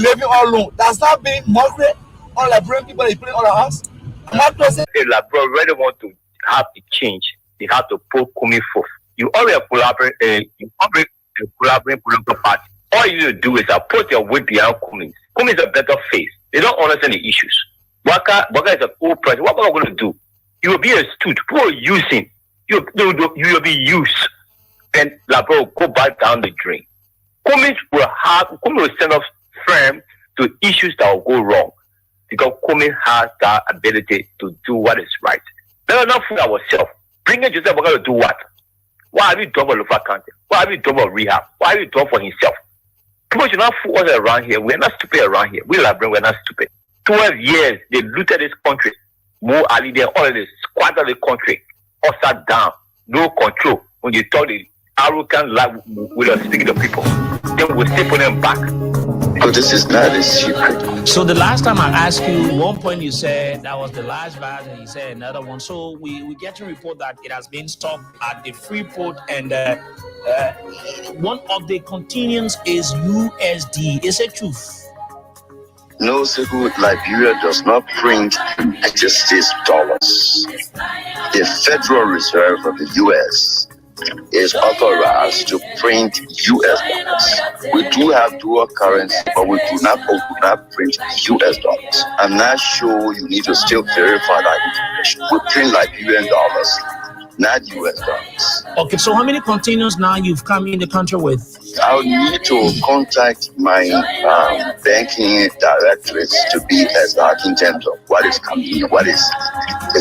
living all alone. Does that mean mockery? All Liberian people is playing all our house? If Liberia really want to have a change, they have to put Kumi forth. You already collaborate political party. All you need to do is put your weight behind Kumi. Kumi is a better face. They don't understand the issues. Waka is an old president. What are we going to do? You will be a stooge. Who are using? You will be used. And Liberia will go back down the drain. Kumi will send us firm to issues that will go wrong. Because Kumi has that ability to do what is right. Let us not fool ourselves. Bring it yourself, we're going to do what? What have you done for Lufa County? What have you done for rehab? What have you done for himself? People should not fool us around here. We're not stupid around here. We Liberians, we're not stupid. 12 years, they looted this country. More Ali, they all this squandered the country. All sat down. No control. When you talk the arrogant lie, we are speaking to people. Then we'll stay for them back. But this is not a secret. So the last time I asked you, one point you said that was the last verse, and you said another one. So we get to report that it has been stopped at the Freeport, and one of the contingents is USD. Is it truth? No, Sekou, Liberia does not print United States dollars. The Federal Reserve of the U.S. is authorized to print U.S. dollars. We do have dual currency, but we do not print U.S. dollars. I'm not sure, you need to still verify that information. We print Liberian dollars, not U.S. dollars. Okay, so how many containers now you've come in the country with? I'll need to contact my banking directorates to be exact in terms of what is coming, what is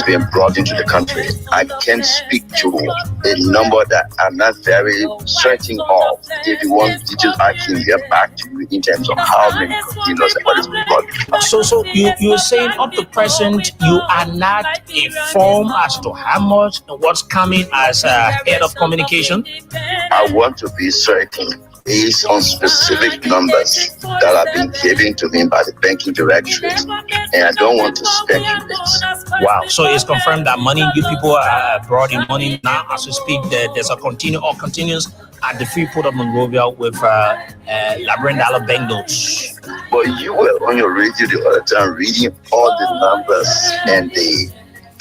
being brought into the country. I can't speak to a number that I'm not very certain of. If you want details, I can get back to you in terms of how many containers and what is being brought. So you're saying up to present you are not informed as to how much and what's coming as head of communication? I want to be certain based on specific numbers that have been given to me by the banking directorate, and I don't want to speculate. Wow, so it's confirmed that money, you people are brought in money now as we speak. There's a continuous at the Freeport of Monrovia with Liberian dollar bank notes. But you were on your radio the other time reading all the numbers and the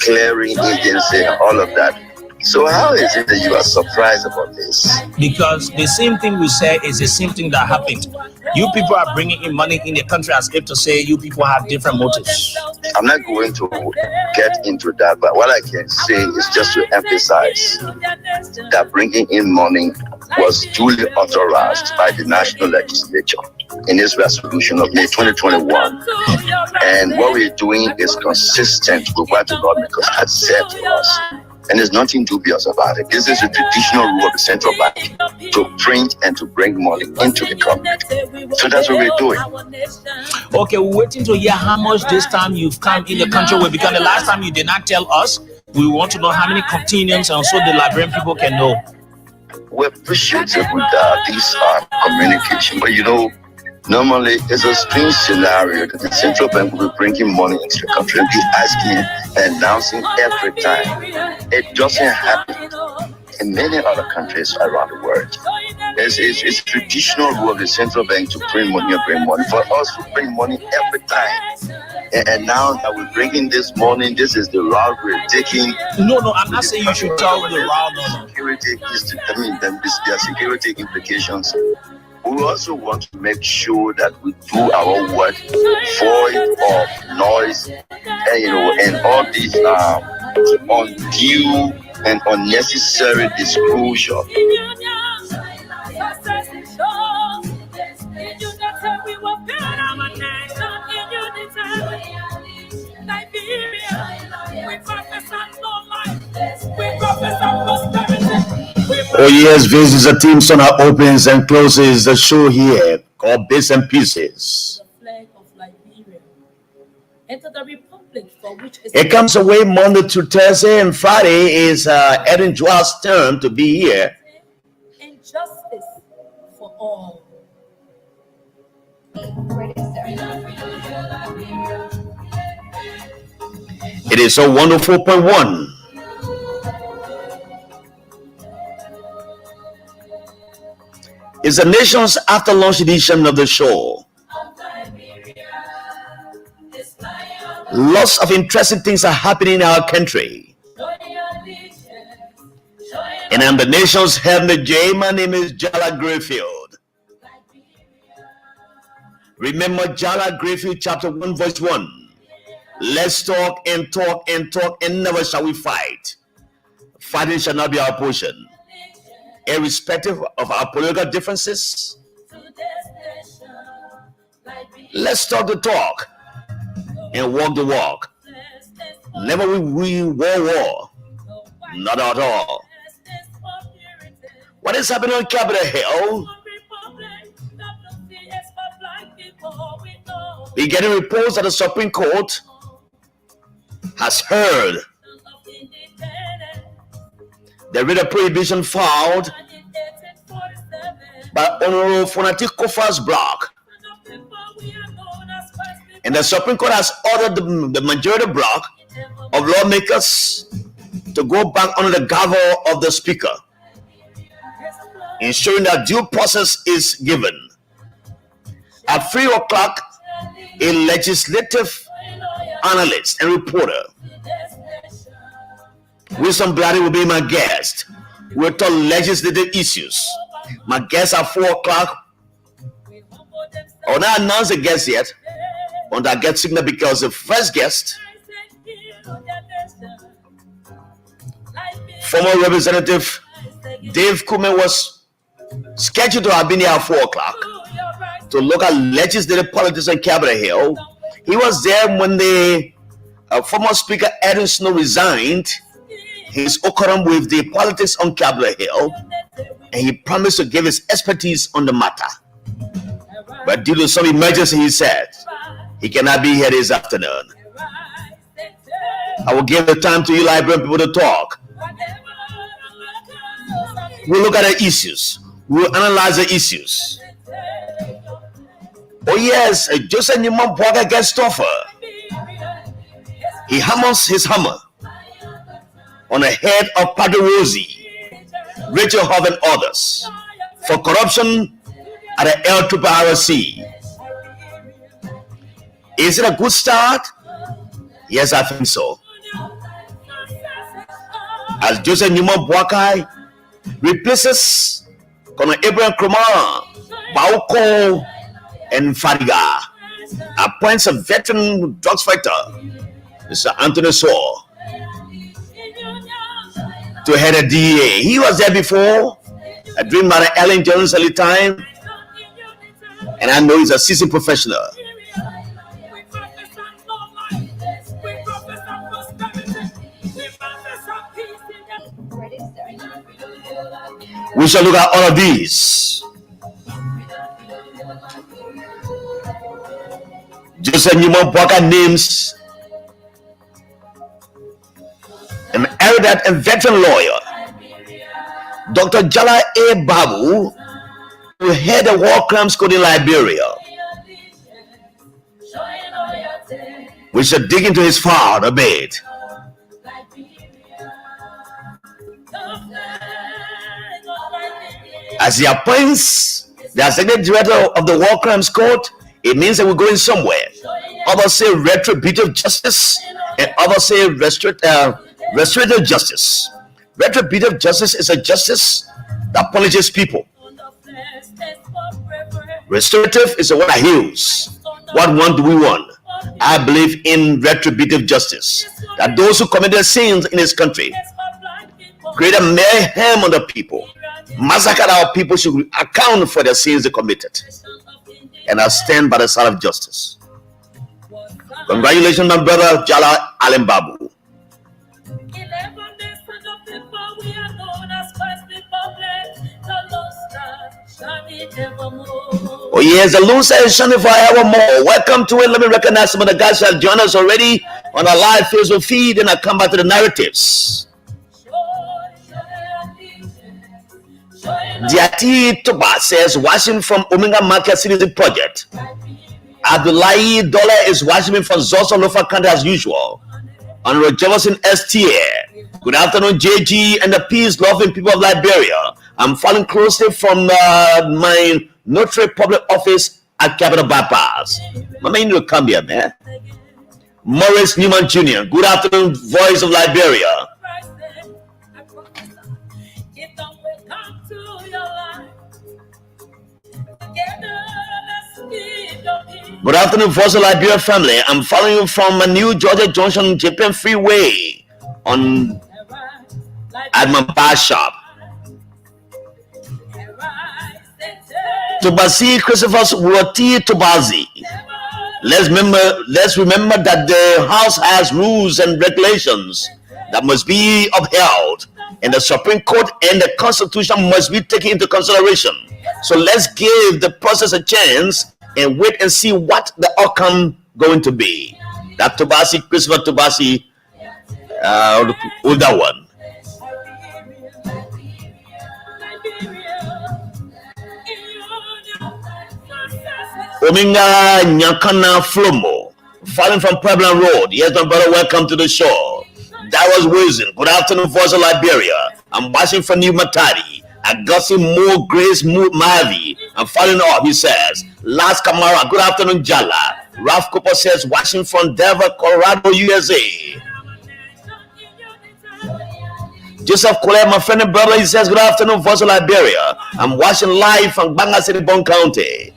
clearing agency and all of that. So how is it that you are surprised about this? Because the same thing we say is the same thing that happened. You people are bringing in money in the country as if to say you people have different motives. I'm not going to get into that, but what I can say is just to emphasize that bringing in money was duly authorized by the national legislature in its resolution of May 2021. And what we're doing is consistent with what the government has said to us. And there's nothing dubious about it. This is a traditional rule of the central bank to print and to bring money into the government. So that's what we're doing. Okay, we're waiting to hear how much this time you've come in the country with, because the last time you did not tell us. We want to know how many contingents, and so the Liberian people can know. We appreciate it with this communication, but normally it's a strange scenario that the central bank will be bringing money into the country and be asking and announcing every time. It doesn't happen in many other countries around the world. It's traditional rule of the central bank to bring money and bring money. For us to bring money every time. And now that we're bringing this money, this is the route we're taking. No, I'm not saying you should tell the route. No. Security there are security implications. We also want to make sure that we do our work void of noise, and all these undue and unnecessary disclosure. Oh yes, this is a team Sona opens and closes the show here called Bits and Pieces. The flag of Liberia. Enter the republic for which it comes away Monday to Thursday, and Friday is Erin Joa's turn to be here. And justice for all. It is a 104.1. It's the nation's after lunch edition of the show. Lots of interesting things are happening in our country. And I'm the nation's head J. My name is Jala Grayfield. Remember Jala Grayfield chapter 1 verse 1. Let's talk and talk and talk, and never shall we fight. Fighting shall not be our portion. Irrespective of our political differences, let's talk the talk and walk the walk. Never will we war. Not at all. What is happening on Capitol Hill? We're getting reports that the Supreme Court has heard the writ of prohibition filed by Honorable Fonati Kofa's block. And the Supreme Court has ordered the majority block of lawmakers to go back under the gavel of the Speaker, ensuring that due process is given. At 3 o'clock, a legislative analyst and reporter, Wilson Blatty, will be my guest. We'll talk legislative issues. My guest at 4 o'clock. I will not announce the guest yet until I get signal, because the first guest, former Representative Dave Kume, was scheduled to have been here at 4 o'clock to look at legislative politics on Capitol Hill. He was there when the former Speaker Edwin Snow resigned his occurrence with the politics on Capitol Hill, and he promised to give his expertise on the matter. But due to some emergency, he said he cannot be here this afternoon. I will give the time to you, Liberian people, to talk. We'll look at the issues. We'll analyze the issues. Oh yes, Joseph Newman Bwaga gets tougher. He hammers his hammer on the head of Padre Rosie, Rachel Hove, and others for corruption at the LRRC. Is it a good start? Yes, I think so. As Joseph Newman Bwaga replaces Colonel Abraham Kroma, Bauko, and Fadiga, appoints a veteran drugs fighter, Mr. Anthony Saw, to head a DEA. He was there before. I dreamed about Ellen Jones early time, and I know he's a seasoned professional. We shall look at all of these. Joseph Newman Bwaga names an erudite and veteran lawyer, Dr. Jala A. Babu, who head the war crimes code in Liberia. We shall dig into his file a bit. As he appoints the executive director of the war crimes court, it means that we're going somewhere. Others say retributive justice, and others say restorative justice. Retributive justice is a justice that punishes people. Restorative is a one that heals. What one do we want? I believe in retributive justice, that those who committed sins in this country, created mayhem on the people, massacred our people, should account for the sins they committed. And I stand by the side of justice. Congratulations, my brother Jala Allen Babu. Oh yes, the Lord says shining forevermore. Welcome to it. Let me recognize some of the guys who have joined us already on our live Facebook feed, and I come back to the narratives. Diati Toba says, watching from Omega Market Citizen Project. Abdullahi Dollar is watching me from Zoso Lofa County as usual. Honorable Jefferson STA. Good afternoon, JG and the peace-loving people of Liberia. I'm following closely from my notary public office at Capitol Bypass. Mama, you need to come here, man. Morris Newman Jr. Good afternoon, Voice of Liberia. Good afternoon, Voice of Liberia family. I'm following you from New Georgia Junction, Japan Freeway on Adman Bar Shop. Tobasi Christopher Wurati Tobazi. Let's remember that the house has rules and regulations that must be upheld, and the Supreme Court and the Constitution must be taken into consideration. So let's give the process a chance and wait and see what the outcome going to be. That Tobasi Christopher Tobasi, older one. Ominga Nyakana Flomo, falling from Puebla Road. Yes, my brother, welcome to the show. That was Wilson. Good afternoon, Voice of Liberia. I'm watching from New Matadi. Agassi Mo Grace Mavi. I'm following up, he says. Last Kamara, good afternoon, Jala. Ralph Cooper says, watching from Denver, Colorado, USA. Joseph Kole, my friend and brother, he says, good afternoon, Voice of Liberia. I'm watching live from Banga City, Bon County.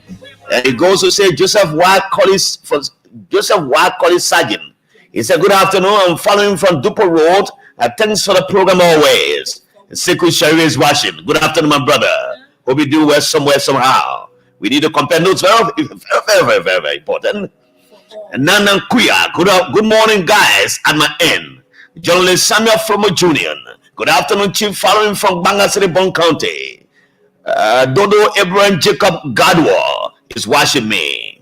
And he goes to say, Joseph Y. Collins Sergeant. He said, good afternoon. I'm following from Dupo Road. Thanks for the program always. Sekou Sherry is watching. Good afternoon, my brother. Hope you do well somewhere, somehow. We need to compare notes. Very important. And Nana Kuya. Good morning, guys, at my end. Journalist Samuel Fromo Jr. Good afternoon, Chief, following from Banga City, Bon County. Dodo Abraham Jacob Gadwa is watching me.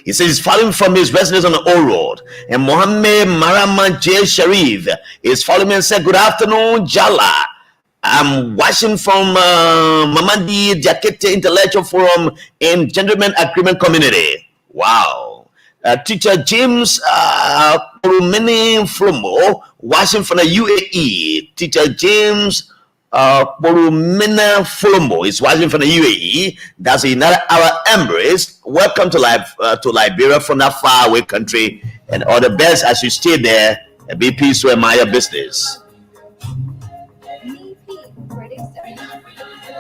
He says he's following from his residence on the old road. And Mohammed Maraman J. Sharif is following me and said, good afternoon, Jala. I'm watching from Mamadi Jakete Intellectual Forum in Gentleman Agreement Community. Wow. Teacher James Kurumini Flomo, watching from the UAE. Teacher James Borumina Fulombo is watching from the UAE. That's the United Arab Emirates. Welcome to Liberia from that far away country, and all the best as you stay there and be peaceful and mind your business.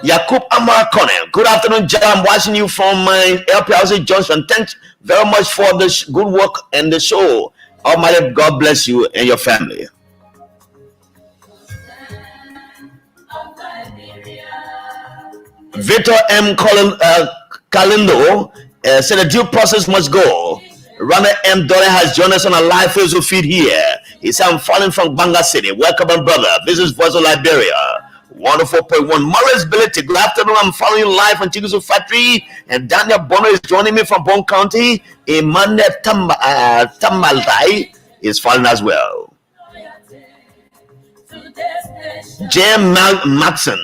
Yakub Amar Conan, good afternoon, Jay. I'm watching you from my LPLC Junction. Thanks very much for the good work and the show. Almighty God bless you and your family. Victor M. Kalindo said the due process must go. Runner M. Dollar has joined us on a live Facebook feed here. He said, I'm falling from Banga City. Welcome, my brother. This is Voice of Liberia. 104.1. Morris Bility. Good afternoon. I'm following you live on Chigusu Factory. And Daniel Bonner is joining me from Bon County. Emmanuel Tamaldai is following as well. J. Maxson,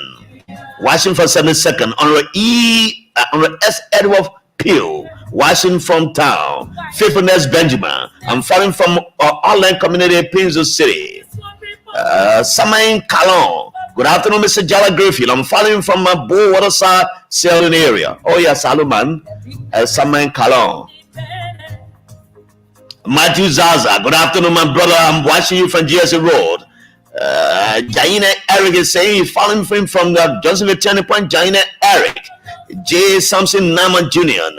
watching from 72nd. On the S. Edward Peel, watching from town. Faithfulness Benjamin. I'm following from online community Pinzo City. Samain Kalon. Good afternoon, Mr. Jala Griffith. I'm following from my Bo Waterside Selling area. Oh, yeah, Saluman. Samain Kalon. Matthew Zaza. Good afternoon, my brother. I'm watching you from GSA Road. Jaina Eric is saying he's following him from the Joseph Turning Point. Jaina Eric. J. Samson Norman Jr.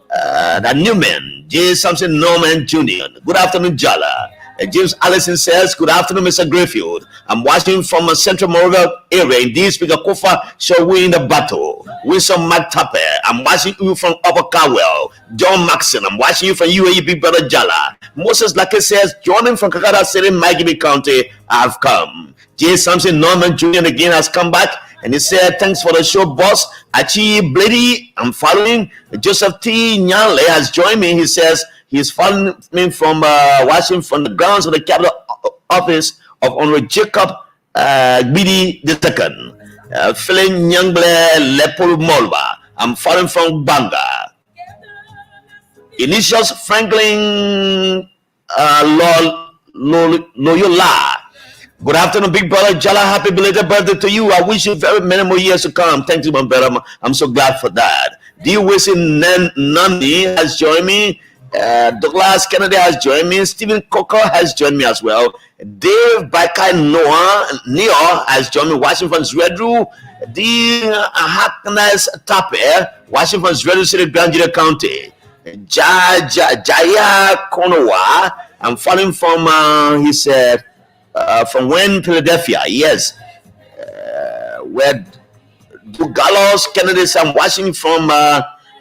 The Newman. J. Samson Norman Jr. Good afternoon, Jala. James Allison says, good afternoon, Mr. Grayfield. I'm watching from a Central Morovia area. Indeed, Speaker Kofa shall win the battle. Wilson McTapper. I'm watching you from Upper Carwell. John Maxson. I'm watching you from UAE, Big Brother Jala. Moses Lake says, joining from Kakada City, Maggie County, I've come. J. Samson Norman Jr. again has come back. And he said, thanks for the show, boss. Achi Blady, I'm following. Joseph T. Nyanle has joined me. He says he's following me from watching from the grounds of the capital office of Honorable Jacob Bidi II. Feeling Nyangle Lepol Molba. I'm following from Banga. Initials Franklin Loyola. Good afternoon, big brother Jala. Happy belated birthday to you. I wish you very many more years to come. Thank you, my brother. I'm so glad for that. D. Wilson Nandi has joined me. Douglas Kennedy has joined me. Stephen Coker has joined me as well. Dave Bakai Neo has joined me. Washington Zredru. Dean Hackness Tape, Washington Zredru City, Grand Jury County. Jaya Konowa. I'm following from, he said, from when Philadelphia. Yes. Where Douglas Kennedy, I'm watching from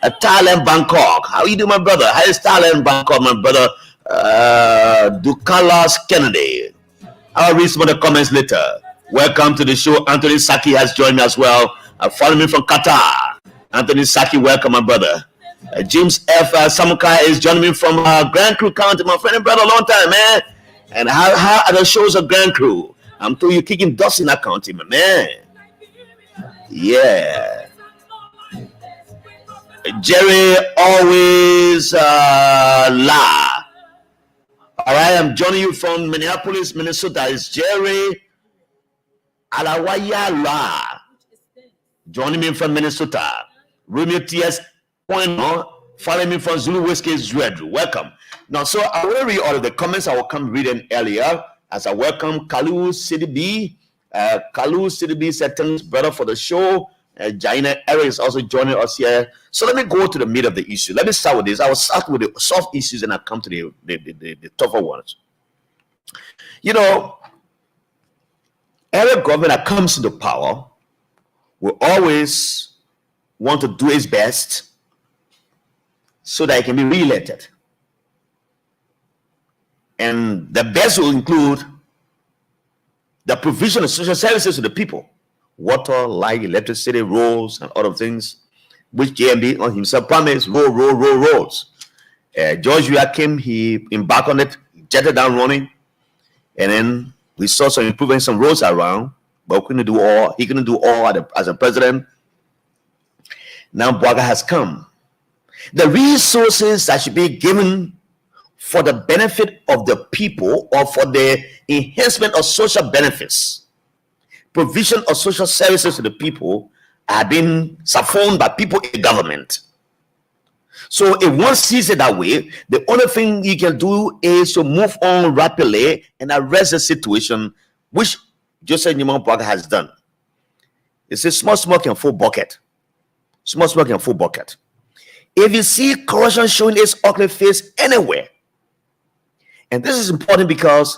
Thailand, Bangkok. How you doing, my brother? How is Thailand, Bangkok, my brother? Douglas Kennedy. I'll read some of the comments later. Welcome to the show. Anthony Saki has joined me as well. Follow me from Qatar. Anthony Saki, welcome, my brother. James F. Samukai is joining me from Grand Crew County, my friend and brother, long time, man. And how are the shows of Grand Crew? I'm told you kicking dust in that county, my man. Yeah. Jerry always la. All right, I'm joining you from Minneapolis, Minnesota. It's Jerry Alawaya La. Joining me from Minnesota. Romeo TS Point. Following me from Zulu Whiskey Zredru. Welcome. Now, so I will read all of the comments I will come reading earlier as I welcome Kalu CDB. Kalu CDB said, thanks, brother, for the show. Jaina Eric is also joining us here. So let me go to the meat of the issue. Let me start with this. I will start with the soft issues and I'll come to the tougher ones. You know, every government that comes into power will always want to do its best so that it can be re-elected. And the best will include the provision of social services to the people. Water, light, electricity, roads, and other things, which JMB on himself promised, roads. George came, he embarked on it, jetted down running, and then we saw some improvements, some roads around, but we couldn't do all. He couldn't do all as a president. Now Bwaga has come. The resources that should be given for the benefit of the people or for the enhancement of social benefits, provision of social services to the people are being siphoned by people in government. So if one sees it that way, the only thing you can do is to move on rapidly and arrest the situation, which Joseph Newman Parker has done. It's a small smoke and full bucket. Small smoke and full bucket. If you see corruption showing its ugly face anywhere, and this is important because,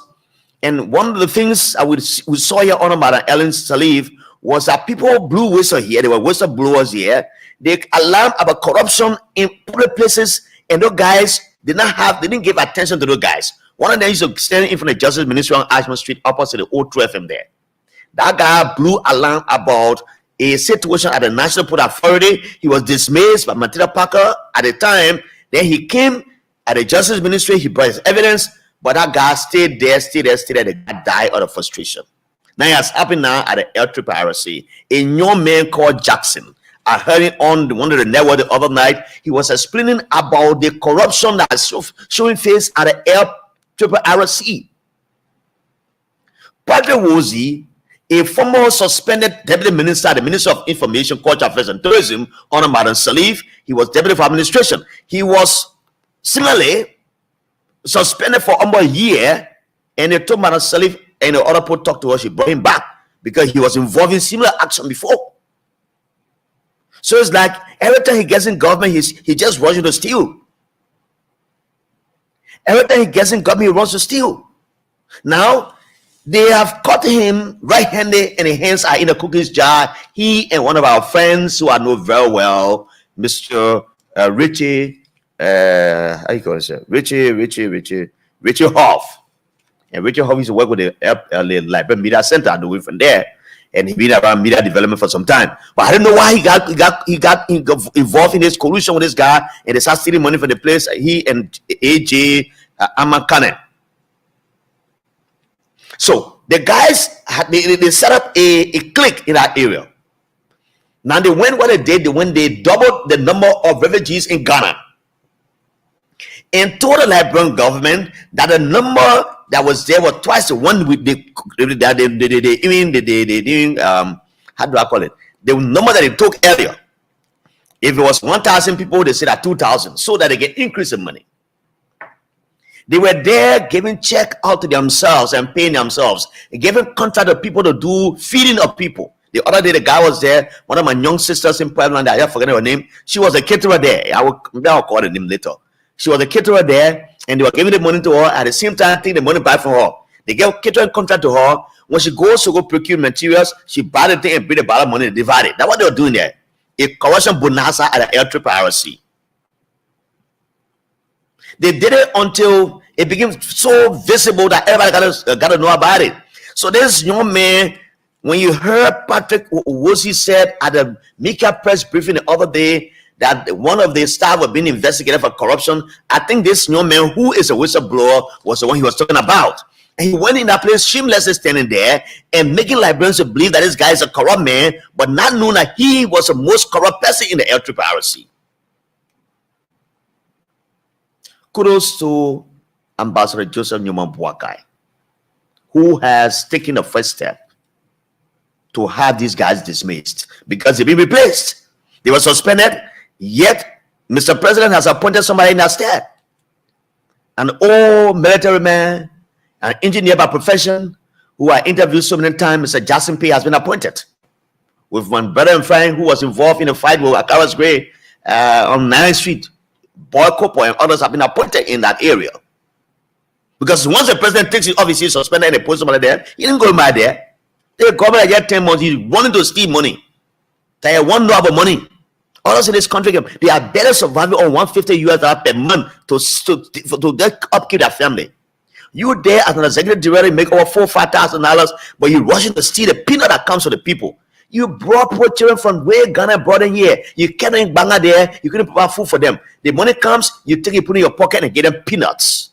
and one of the things we saw here on Madam Ellen Salif was that people blew whistle here. There were whistleblowers here. They alarmed about corruption in public places, and those guys they didn't give attention to those guys. One of them used to stand in front of the Justice Ministry on Ashman Street, opposite the old 2 FM there. That guy blew alarm about a situation at the National Port Authority. He was dismissed by Matilda Parker at the time. Then he came at the Justice Ministry. He brought his evidence. But that guy stayed there. The guy died out of frustration. Now it has happened now at the LRRC. A young man called Jackson, I heard it on one of the network the other night. He was explaining about the corruption that's showing face at the LRRC. Patrick Wozi, a former suspended deputy minister, the Minister of Information, Culture, Affairs and Tourism, Honor Madam Salif, he was deputy for administration. He was similarly suspended for almost a year, and they told Madam Salif and the other people talked to her. She brought him back because he was involved in similar action before. So it's like every time he gets in government, he just rushes to steal. Every time he gets in government, he runs to steal. Now they have caught him right-handed, and his hands are in the cookies jar. He and one of our friends who I know very well, Mr. Richie. How you call it? Richie Hoff. And Richie Hoff used to work with the Liberia Media Center and away from there. And he been around media development for some time. But I don't know why he got involved in this collusion with this guy, and they start stealing money from the place. He and AJ Amakane. So the guys they set up a clique in that area. Now they went what they did. They doubled the number of refugees in Ghana, and told the Liberian government that the number that was there was twice the one with how do I call it? The number that they took earlier. If it was 1,000 people, they said that 2,000, so that they get increase in money. They were there giving check out to themselves and paying themselves, and giving contract to people to do feeding of people. The other day, the guy was there. One of my young sisters in Portland, I forget her name. She was a caterer there. Maybe I'll call the name later. She was a caterer there, and they were giving the money to her. At the same time, taking the money back from her. They gave catering contract to her. When she goes to go procure materials, she buy the thing and bring the bottle money and divide it. That's what they were doing there. A corruption bonanza at the air trip IRC. They did it until it became so visible that everybody got to know about it. So this young man, when you heard Patrick Wosi said at the Mika press briefing the other day that one of the staff were being investigated for corruption, I think this young man who is a whistleblower was the one he was talking about. And he went in that place shamelessly standing there and making Liberians believe that this guy is a corrupt man, but not knowing that he was the most corrupt person in the LRRC. Kudos to Ambassador Joseph Newman Boakai, who has taken the first step to have these guys dismissed because they've been replaced. They were suspended, yet Mr. President has appointed somebody in that stead. An old military man, an engineer by profession, who I interviewed so many times, Mr. Jackson P. has been appointed. With one brother and friend who was involved in a fight with Akaras Gray on 9th Street, Boy Kopo and others have been appointed in that area. Because once the president takes his office, he's suspended and they put somebody there, he didn't go by there. The government get 10 months, he wanted to steal money. They want to know about money. Others in this country, they are better surviving on $150 per month to get upkeep their family. You there as an executive director, you make over $4,000-$5,000, but you rushing to steal the peanut that comes to the people. You brought poor children from where Ghana brought them here. You kept them in Banga there. You couldn't provide food for them. The money comes, you take it, put it in your pocket, and get them peanuts.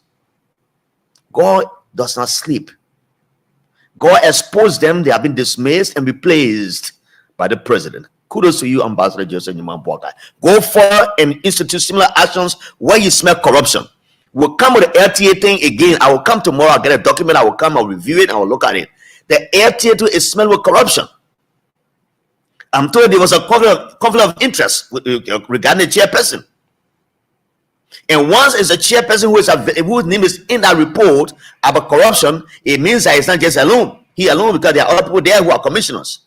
God does not sleep. God exposed them. They have been dismissed and replaced by the president. Kudos to you, Ambassador Joseph Newman Boakai. Go forward and institute similar actions where you smell corruption. We'll come with the LTA thing again. I will come tomorrow. I'll get a document. I will come. I'll review it. I will look at it. The LTA 2 is smelled with corruption. I'm told there was a conflict of interest regarding the chairperson. And once it's a chairperson whose name is in that report about corruption, it means that it's not just alone. He alone, because there are other people there who are commissioners.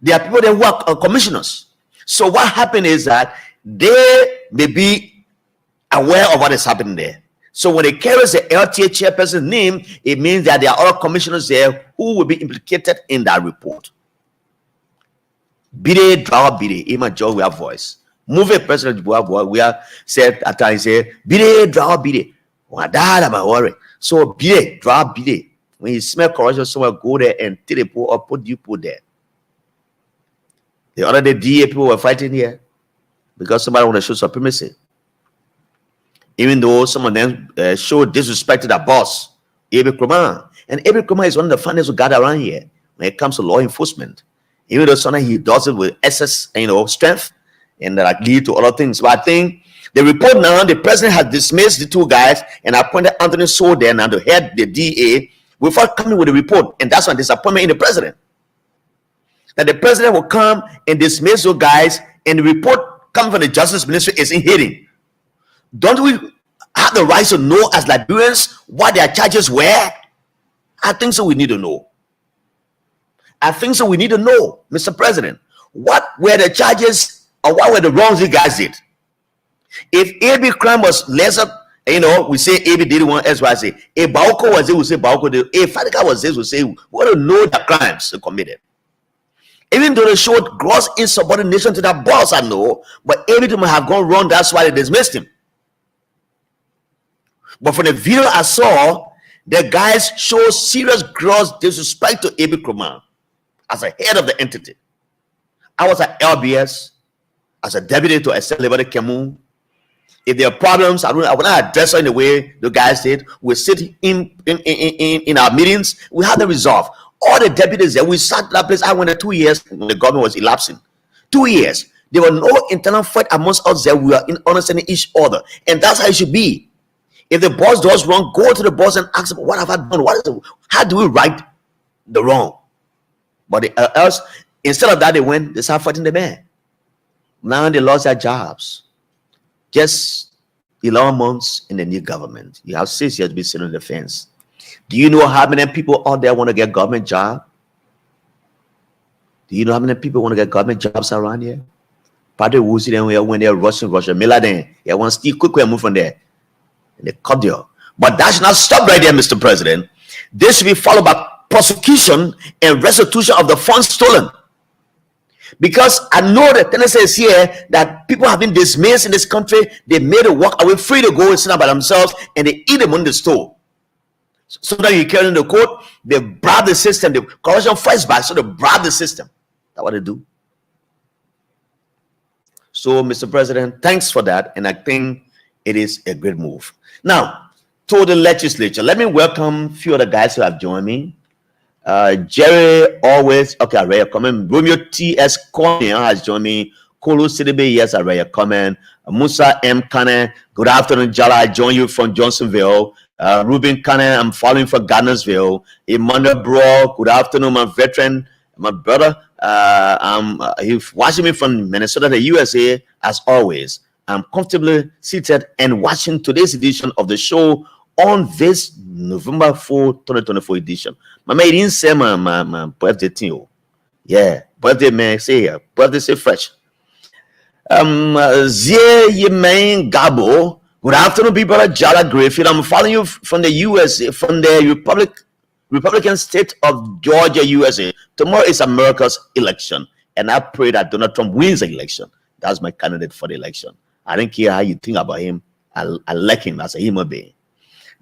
There are people there who are commissioners. So what happened is that they may be aware of what is happening there. So when they carry the LTA chairperson's name, it means that there are other commissioners there who will be implicated in that report. Bide, draw bide, Ima Joe, we have voice. Move it, President Buabu, we have said at times, bide, draw bide. So bide, draw bide. When you smell corruption, someone go there and take the pool or put you there. The other day, DA people were fighting here because somebody want to show supremacy. Even though some of them showed disrespect to their boss, Abe Kroma. And Abe Kroma is one of the finest who got around here when it comes to law enforcement. Even though sometimes he does it with excess, strength, and that lead to other things. But I think the report now, the president has dismissed the two guys and appointed Anthony Sow there now to head the DA without coming with a report. And that's one disappointment in the president. That the president will come and dismiss those guys, and the report coming from the Justice Ministry is in hiding. Don't we have the right to know as Liberians what their charges were? I think so. We need to know. I think so. We need to know, Mr. President, what were the charges or what were the wrongs you guys did? If AB crime was lesser, we say AB did one XYZ. A Bauko was it, we say Bauko did. A Fatika was this, we say we want to know the crimes they committed. Even though they showed gross insubordination to that boss, I know, but everything might have gone wrong. That's why they dismissed him. But from the video I saw, the guys show serious gross disrespect to Abe Kroma as a head of the entity. I was at LBS as a deputy to Estelle Liberty Kemu. If there are problems, I will not address it in the way the guys did. We sit in our meetings, we have them resolved. All the deputies there, we sat that place. I went there 2 years when the government was elapsing. 2 years. There were no internal fight amongst us there. We were in understanding each other. And that's how it should be. If the boss does wrong, go to the boss and ask him, what have I done? How do we right the wrong? But else, instead of that, they started fighting the man. Now they lost their jobs. Just 11 months in the new government. You have 6 years to be sitting on the fence. Do you know how many people out there want to get government job? Do you know how many people want to get government jobs around here? Part of when they're rushing, Miladen, yeah, want to steal quickly and move from there. And they cut you. But that should not stop right there, Mr. President. This should be followed by prosecution and restitution of the funds stolen. Because I know the tendency is here that people have been dismissed in this country. They made it walk away free to go and sit up by themselves, and they eat them on the store. So that you carry in the court, they bribe the system. The corruption fights back, so they bribe the system. That's what they do. So, Mr. President, thanks for that, and I think it is a great move. Now, to the legislature, let me welcome a few other guys who have joined me. Jerry always, okay, I read your comment. Romeo T.S. Cornier has joined me. Kolo Sidibe, yes, I read your comment. Musa M. Kane, good afternoon, Jala. I join you from Johnsonville. Ruben Kane, I'm following from Gardnersville. Emmanuel Bro, good afternoon, my veteran, my brother. He's watching me from Minnesota, the USA, as always. I'm comfortably seated and watching today's edition of the show on this November 4, 2024 edition. My man didn't say my birthday thing. Yeah, birthday man, say here. Birthday say fresh. Zia Yemen Gabo. Good afternoon, people at Jala Grayfield. I'm following you from the USA, from the Republican state of Georgia, USA. Tomorrow is America's election, and I pray that Donald Trump wins the election. That's my candidate for the election. I don't care how you think about him. I like him as a human being.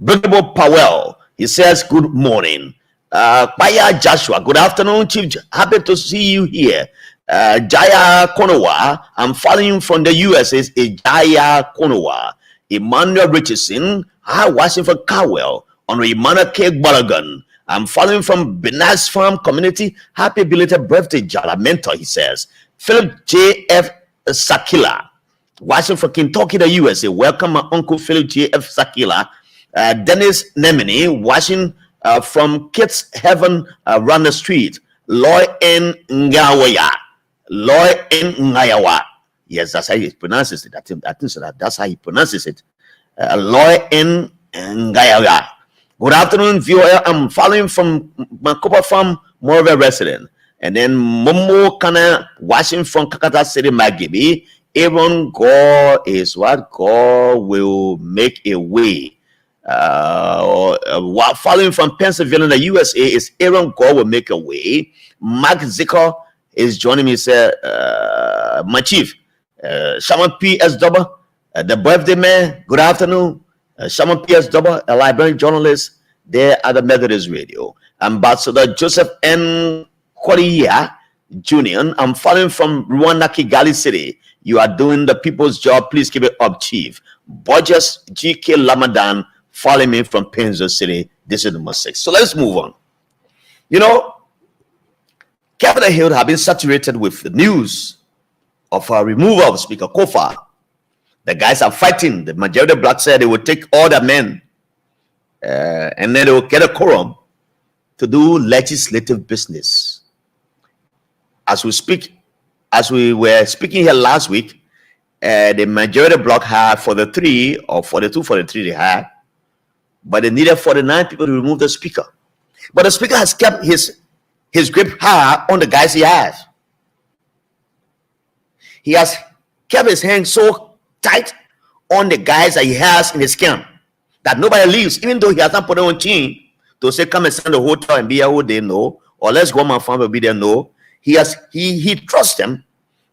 Brigable Powell, he says, good morning. Paya Joshua, good afternoon, Chief. Happy to see you here. Jaya Konowa, I'm following you from the US, is Jaya Konowa. Emmanuel Richardson, hi, watching from Cowell. On Emmanuel K. Balagan, I'm following from Benas Farm Community. Happy belated birthday, Jala Mentor, he says. Philip J.F. Sakila, watching from Kentucky, the USA. Welcome, my uncle Philip J.F. Sakila. Dennis Nemini, watching from Kids Heaven around the street. Loy N. Ngawaya. Loy N. Ngayawa. Yes, that's how he pronounces it. I think so that's how he pronounces it. Loy N. Ngayawa. Good afternoon, viewer. I'm following from Makopa Farm, more of a resident. And then Momo Kana, watching from Kakata City, Magibi. Aaron God is what God will make a way. Following from Pennsylvania, the USA, is Aaron God will make a way. Mark Zicker is joining me. Say, my chief, Shaman P.S. Double, the birthday man. Good afternoon, Shaman P.S. Double, a librarian journalist there at the Methodist Radio. Ambassador Joseph N. Korea Jr. I'm following from Rwanda, Kigali City. You are doing the people's job. Please keep it up, Chief. Borges G.K. Lamadan, following me from Penzo City. This is number 6. So let's move on. You know, Capitol Hill have been saturated with the news of a removal of Speaker Kofa. The guys are fighting. The majority of blacks said they will take all the men and then they will get a quorum to do legislative business. As we were speaking here last week, the majority bloc had 43 or 42, 43 they had, but they needed 49 people to remove the speaker. But the speaker has kept his grip high on the guys he has. He has kept his hand so tight on the guys that he has in his camp that nobody leaves, even though he has not put on team to say, come and send the hotel and be here who they know, or let's go my farm and be there. No, he trusts them,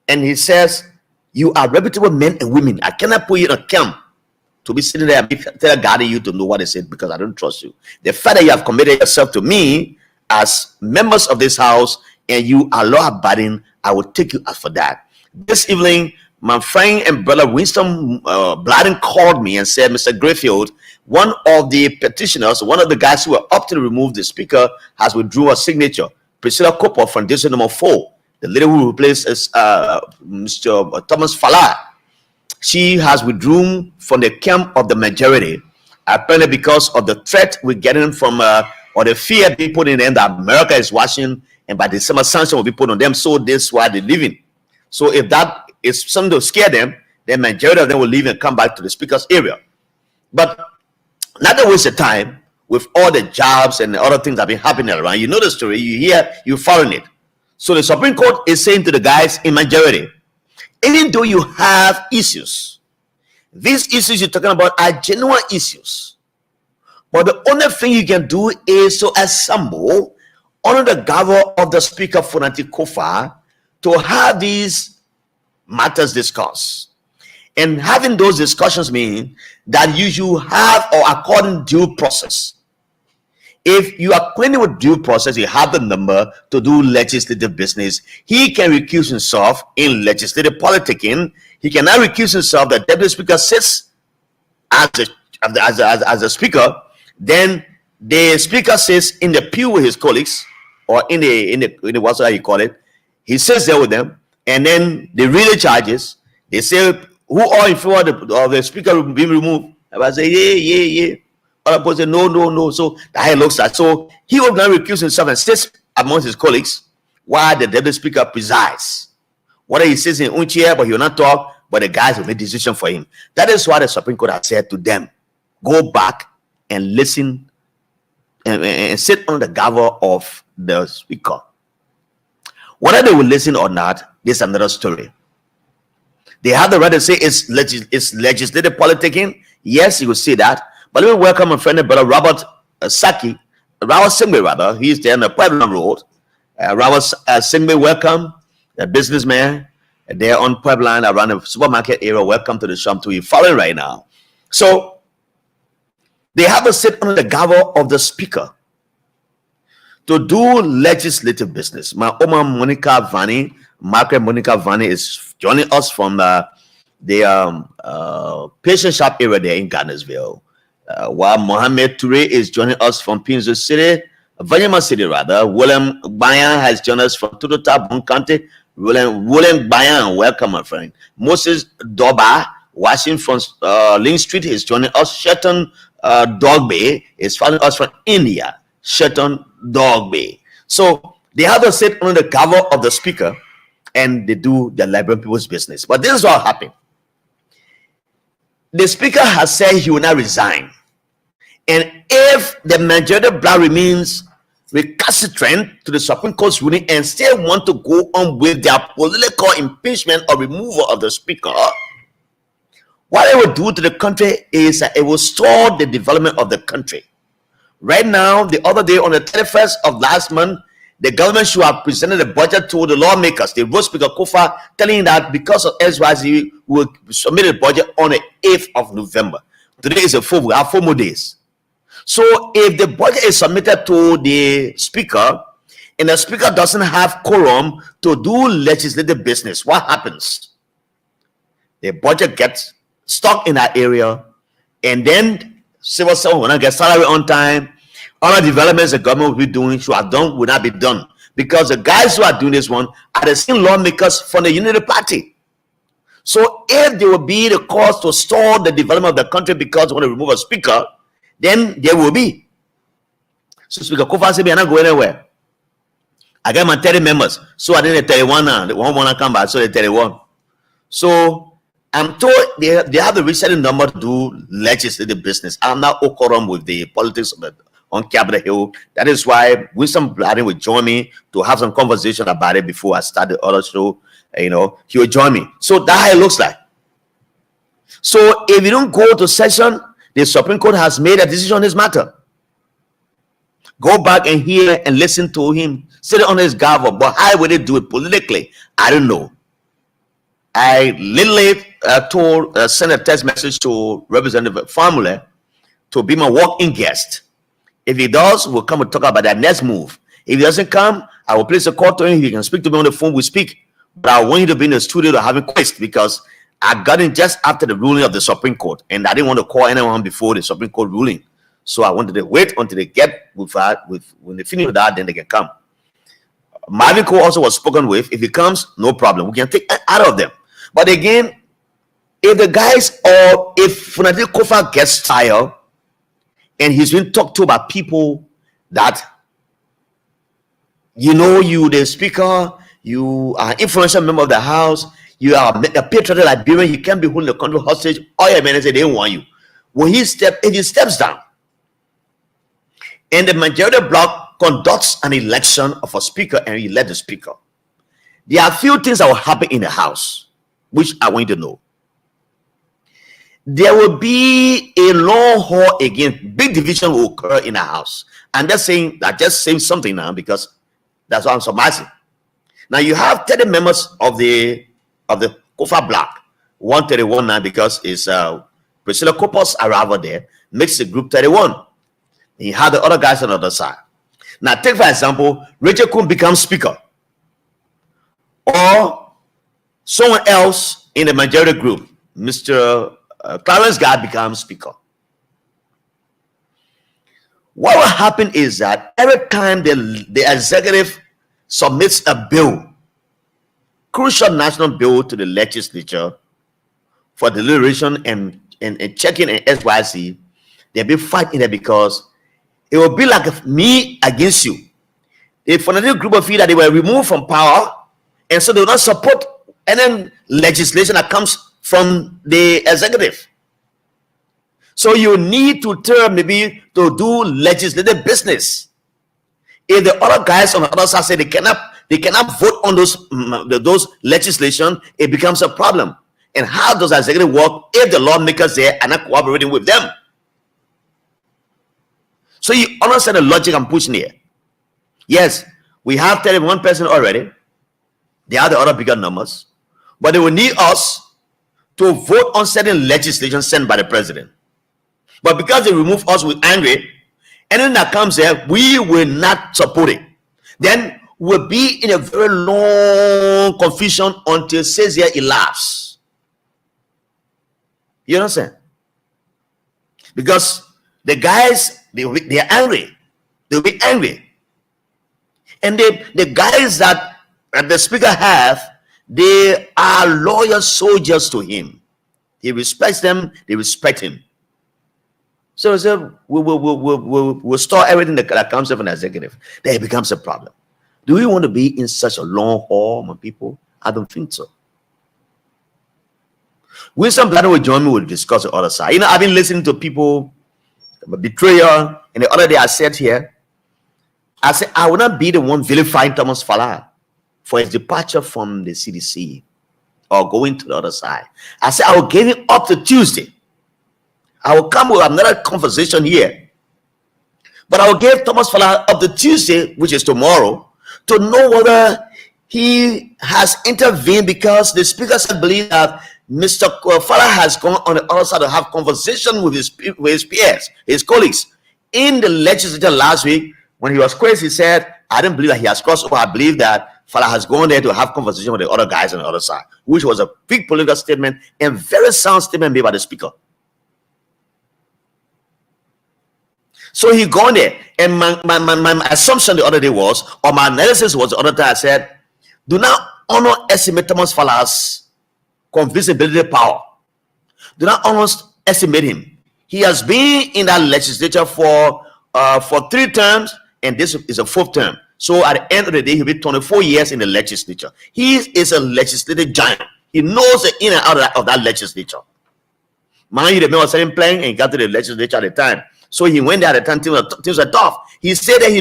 and he says, you are reputable men and women. I cannot put you in a camp to be sitting there and guarding you to know what they said because I don't trust you. The fact that you have committed yourself to me as members of this house and you are law-abiding, I will take you out for that. This evening, my friend and brother Winston Bladden called me and said, Mr. Grayfield, one of the petitioners, one of the guys who were up to remove the speaker, has withdrawn a signature. Priscilla Cooper from district number 4, the lady who replaces Mr. Thomas Fala, she has withdrawn from the camp of the majority, apparently because of the threat we're getting from, or the fear being put in them that America is watching, and by December sanction will be put on them, so this is why they're leaving. So if that is something to scare them, the majority of them will leave and come back to the speaker's area. But not to waste the time with all the jobs and the other things that have been happening around. You know the story, you hear, you following it. So the Supreme Court is saying to the guys in majority, even though you have issues, these issues you're talking about are genuine issues. But the only thing you can do is to assemble under the governor of the Speaker Funati Kofa to have these matters discussed. And having those discussions mean that you should have or according due process. If you are acquainted with due process, you have the number to do legislative business. He can recuse himself in legislative politicking. He cannot recuse himself. The deputy speaker sits as a speaker. Then the speaker sits in the pew with his colleagues, or in the what's how you call it. He sits there with them, and then they read the charges. They say who are in favor of the speaker being removed. I say yeah. Other people say no. So that he looks at. So he will not recuse himself and sits amongst his colleagues while the deputy speaker presides. Whether he sits in his own chair, but he will not talk, but the guys will make decision for him. That is why the Supreme Court has said to them, go back and listen and sit on the gavel of the speaker. Whether they will listen or not, this is another story. They have the right to say it's legislative politicking. Yes, you will say that. But let me welcome my friend, brother Robert Singbe rather. He's there on the Puebla Road. Robert Singbe, welcome. A businessman there on Puebla around the supermarket area. Welcome to the shop to you following right now. So they have to sit under the gavel of the speaker to do legislative business. My Oma Monica Vani, Margaret Monica Vani is joining us from the patient shop area there in Garnersville. While Mohammed Toure is joining us from Pinzo City, Vanyama City rather. William Bayan has joined us from Tudota, Bon County. William Bayan, welcome my friend. Moses Doba, watching from Link Street, is joining us. Sheton Dogbe is following us from India. Sheton Dogbe. So they have to sit under the cover of the speaker and they do the Liberian people's business. But this is what happened. The speaker has said he will not resign. And if the majority black remains recalcitrant to the Supreme Court's ruling and still want to go on with their political impeachment or removal of the speaker, what it will do to the country is that it will stall the development of the country. Right now, the other day on the 31st of last month, the government should have presented a budget to the lawmakers. They wrote Speaker Kofa telling that because of SYZ, we will submit a budget on the 8th of November. Today is we have 4 more days. So if the budget is submitted to the speaker and the speaker doesn't have quorum to do legislative business, what happens? The budget gets stuck in that area, and then civil servants will not get salary on time. Other developments the government will be doing will not be done, because the guys who are doing this one are the same lawmakers from the Unity Party. So if there will be the cause to stall the development of the country because they want to remove a speaker, then there will be. So Speaker Kofa said, I'm not going anywhere. I got my 30 members. So I didn't 31 now. The one want to come back, so they 31. So I'm told they have the resetting number to do legislative business. I'm not quorum with the politics on Capitol Hill. That is why Winston Bladden will join me to have some conversation about it before I start the other show. He will join me. So that's how it looks like. So if you don't go to session, the Supreme Court has made a decision on this matter. Go back and hear and listen to him sit on his gavel. But how will they do it politically? I don't know. I literally sent a text message to Representative Formula to be my walk-in guest. If he does, we'll come and talk about that next move. If he doesn't come, I will place a call to him. He can speak to me on the phone. We speak. But I want you to be in the studio to have a quiz, because I got in just after the ruling of the Supreme Court, and I didn't want to call anyone before the Supreme Court ruling. So I wanted to wait until they get with when they finish with that, then they can come. Marvin Cole also was spoken with. If he comes, no problem. We can take out of them. But again, if the guys or if Funadi Kofa gets tired and he's been talked to by people that you the speaker, you are an influential member of the house, You are a patriot Liberian. You can't be holding the country hostage. All your men say they don't want you. When if he steps down, and the majority bloc conducts an election of a speaker and you elect the speaker, there are a few things that will happen in the house, which I want you to know. There will be a long haul again. Big division will occur in the house. I'm just saying something now because that's what I'm surmising. Now you have 30 members of the Kofa block, 131 now because it's Priscilla Kopos arrival there makes the group 31. And you have the other guys on the other side. Now take for example, Rachel Kuhn becomes speaker, or someone else in the majority group, Mr. Clarence Guy becomes speaker. What will happen is that every time the executive submits a bill, crucial national bill to the legislature for deliberation and checking and SYC, there'll be fight in there because it will be like me against you. If another group of you that they were removed from power, and so they will not support any legislation that comes from the executive. So you need to turn maybe to do legislative business. If the other guys on the other side say they cannot vote on those legislation, it becomes a problem. And how does the executive work if the lawmakers there are not cooperating with them? So you understand the logic I'm pushing here. Yes, we have 31 person already. They are the other bigger numbers, but they will need us to vote on certain legislation sent by the president. But because they remove us with angry, anything that comes there, we will not support it. Then we'll be in a very long confusion until 6 years elapse. You understand? Because the guys, they are angry. They'll be angry. And the guys that the speaker have, they are loyal soldiers to him. He respects them, they respect him. So we'll store everything that comes from an executive. Then it becomes a problem. Do we want to be in such a long haul, my people? I don't think so. Winston Bladder will join me, we'll discuss the other side. You know, I've been listening to people, betrayal, and the other day I said here, I said, I will not be the one vilifying Thomas Fala for his departure from the CDC or going to the other side. I said, I will give him up to Tuesday. I will come with another conversation here. But I will give Thomas Fala up to Tuesday, which is tomorrow, to know whether he has intervened because the speaker said believe that Mr. Fala has gone on the other side to have conversation with his peers, his colleagues. In the legislature last week, when he was quizzed, he said, I didn't believe that he has crossed over. I believe that Fala has gone there to have conversation with the other guys on the other side, which was a big political statement and very sound statement made by the speaker. So he gone there, and my assumption the other day was, or my analysis was the other day, I said, do not underestimate Thomas Fala's convincibility power. Do not underestimate him. He has been in that legislature for 3 terms, and this is a 4th term. So at the end of the day, he'll be 24 years in the legislature. He is a legislative giant. He knows the in and out of that legislature. Mind you, the man was selling playing, and he got to the legislature at the time. So he went there at the time, things were tough. He said that he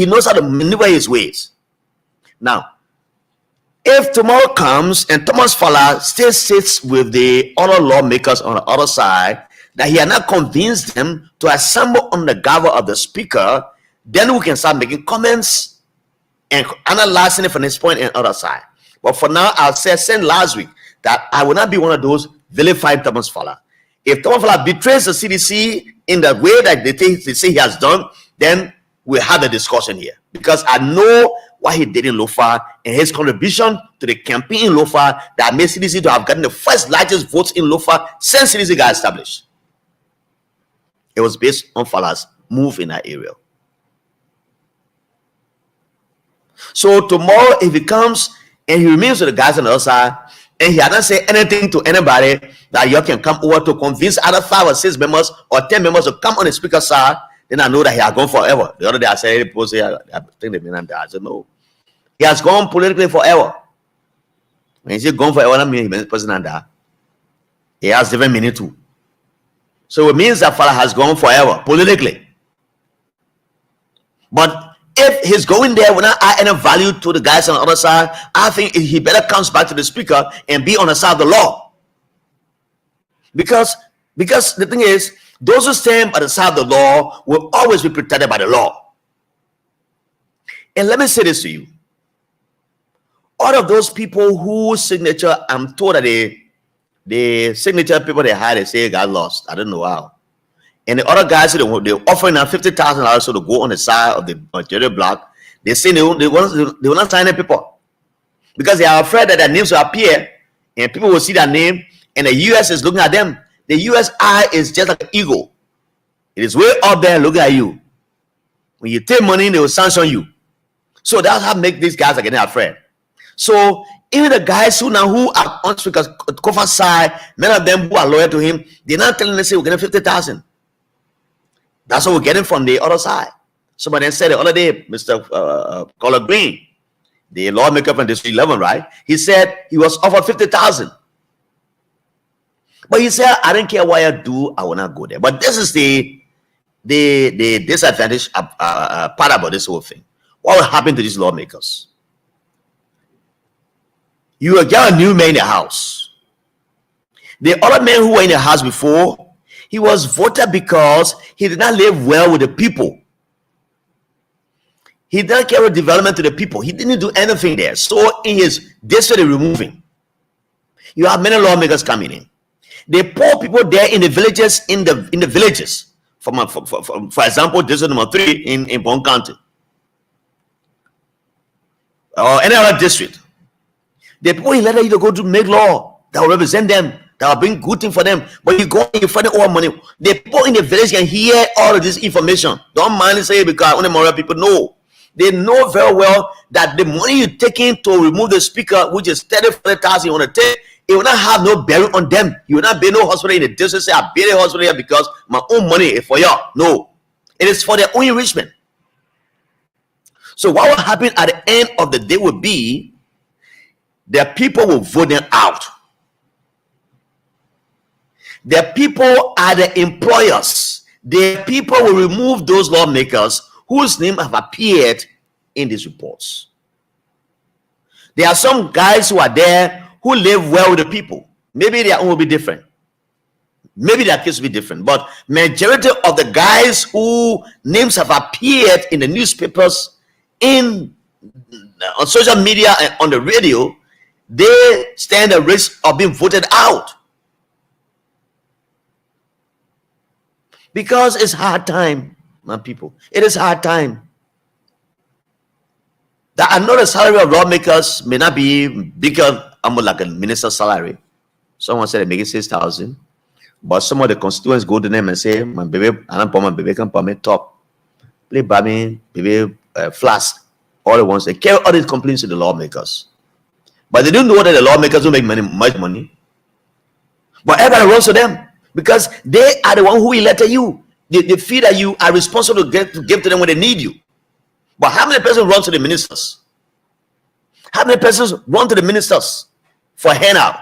knows how to maneuver his ways. Now, if tomorrow comes and Thomas Fala still sits with the other lawmakers on the other side, that he had not convinced them to assemble on the gavel of the speaker, then we can start making comments and analyzing it from this point and other side. But for now, I said last week that I will not be one of those vilifying Thomas Fala. If Thomas Fala betrays the CDC in the way that they say he has done, then we'll have a discussion here. Because I know what he did in Lofa and his contribution to the campaign in Lofa that made CDC to have gotten the first largest votes in Lofa since CDC got established. It was based on Fala's move in that area. So tomorrow, if he comes and he remains with the guys on the other side, and he had not said anything to anybody that you can come over to convince other 5 or 6 members or 10 members to come on the speaker's side, then I know that he has gone forever. The other day I said, I think the man died. I said, no. He has gone politically forever. When you say gone forever, that means the person under. It has different meaning too. So it means that father has gone forever politically. But if he's going there will not add any value to the guys on the other side, I think he better comes back to the speaker and be on the side of the law. Because the thing is, those who stand by the side of the law will always be protected by the law. And let me say this to you. All of those people whose signature, I'm told that the signature people they had, they say got lost. I don't know how. And the other guys, they're offering now $50,000 so to go on the side of the majority block. They say they will not sign the people because they are afraid that their names will appear and people will see their name and the U.S. is looking at them. The U.S. eye is just like an eagle. It is way up there looking at you. When you take money, they will sanction you. So that's how make these guys are getting afraid. So even the guys who are on speaker's cover side, many of them who are loyal to him, they're not telling us, say we're getting 50,000. That's what we're getting from the other side. Somebody said the other day, Mr. Color Green, the lawmaker from District 11, right? He said he was offered 50,000. But he said, I don't care what I do, I will not go there. But this is the disadvantage part about this whole thing. What will happen to these lawmakers? You will get a new man in the house. The other man who were in the house before, he was voted because he did not live well with the people. He didn't carry development to the people. He didn't do anything there. So in his district, they remove him. You have many lawmakers coming in. They poor people there in the villages, in the villages. For example, district number 3 in Bon County. Or any other district. The people in letter either go to make law that will represent them, that will bring good thing for them. But you go and you find all money. The people in the village can hear all of this information. Don't mind say because only moral people know. They know very well that the money you taking to remove the speaker, which is 30,000 you want to take, it will not have no bearing on them. You will not be no hospital in the district. Say I build a hospital here because my own money is for y'all. No, it is for their own enrichment. So what will happen at the end of the day will be the people will vote them out. The people are the employers. The people will remove those lawmakers whose names have appeared in these reports. There are some guys who are there who live well with the people. Maybe their own will be different. Maybe their case will be different. But majority of the guys whose names have appeared in the newspapers, on social media and on the radio, they stand the risk of being voted out. Because it's hard time, my people. It is hard time. That I know the salary of lawmakers may not be bigger, almost like a minister's salary. Someone said they make it 6,000. But some of the constituents go to them and say, my baby, I don't put my baby can put me top. Play by me, baby, flask. All the ones. They carry all these complaints to the lawmakers. But they don't know that the lawmakers don't make much money. But everybody runs to them because they are the one who elected you. They feel that you are responsible to give to them when they need you. But how many persons run to the ministers? How many persons run to the ministers for handout?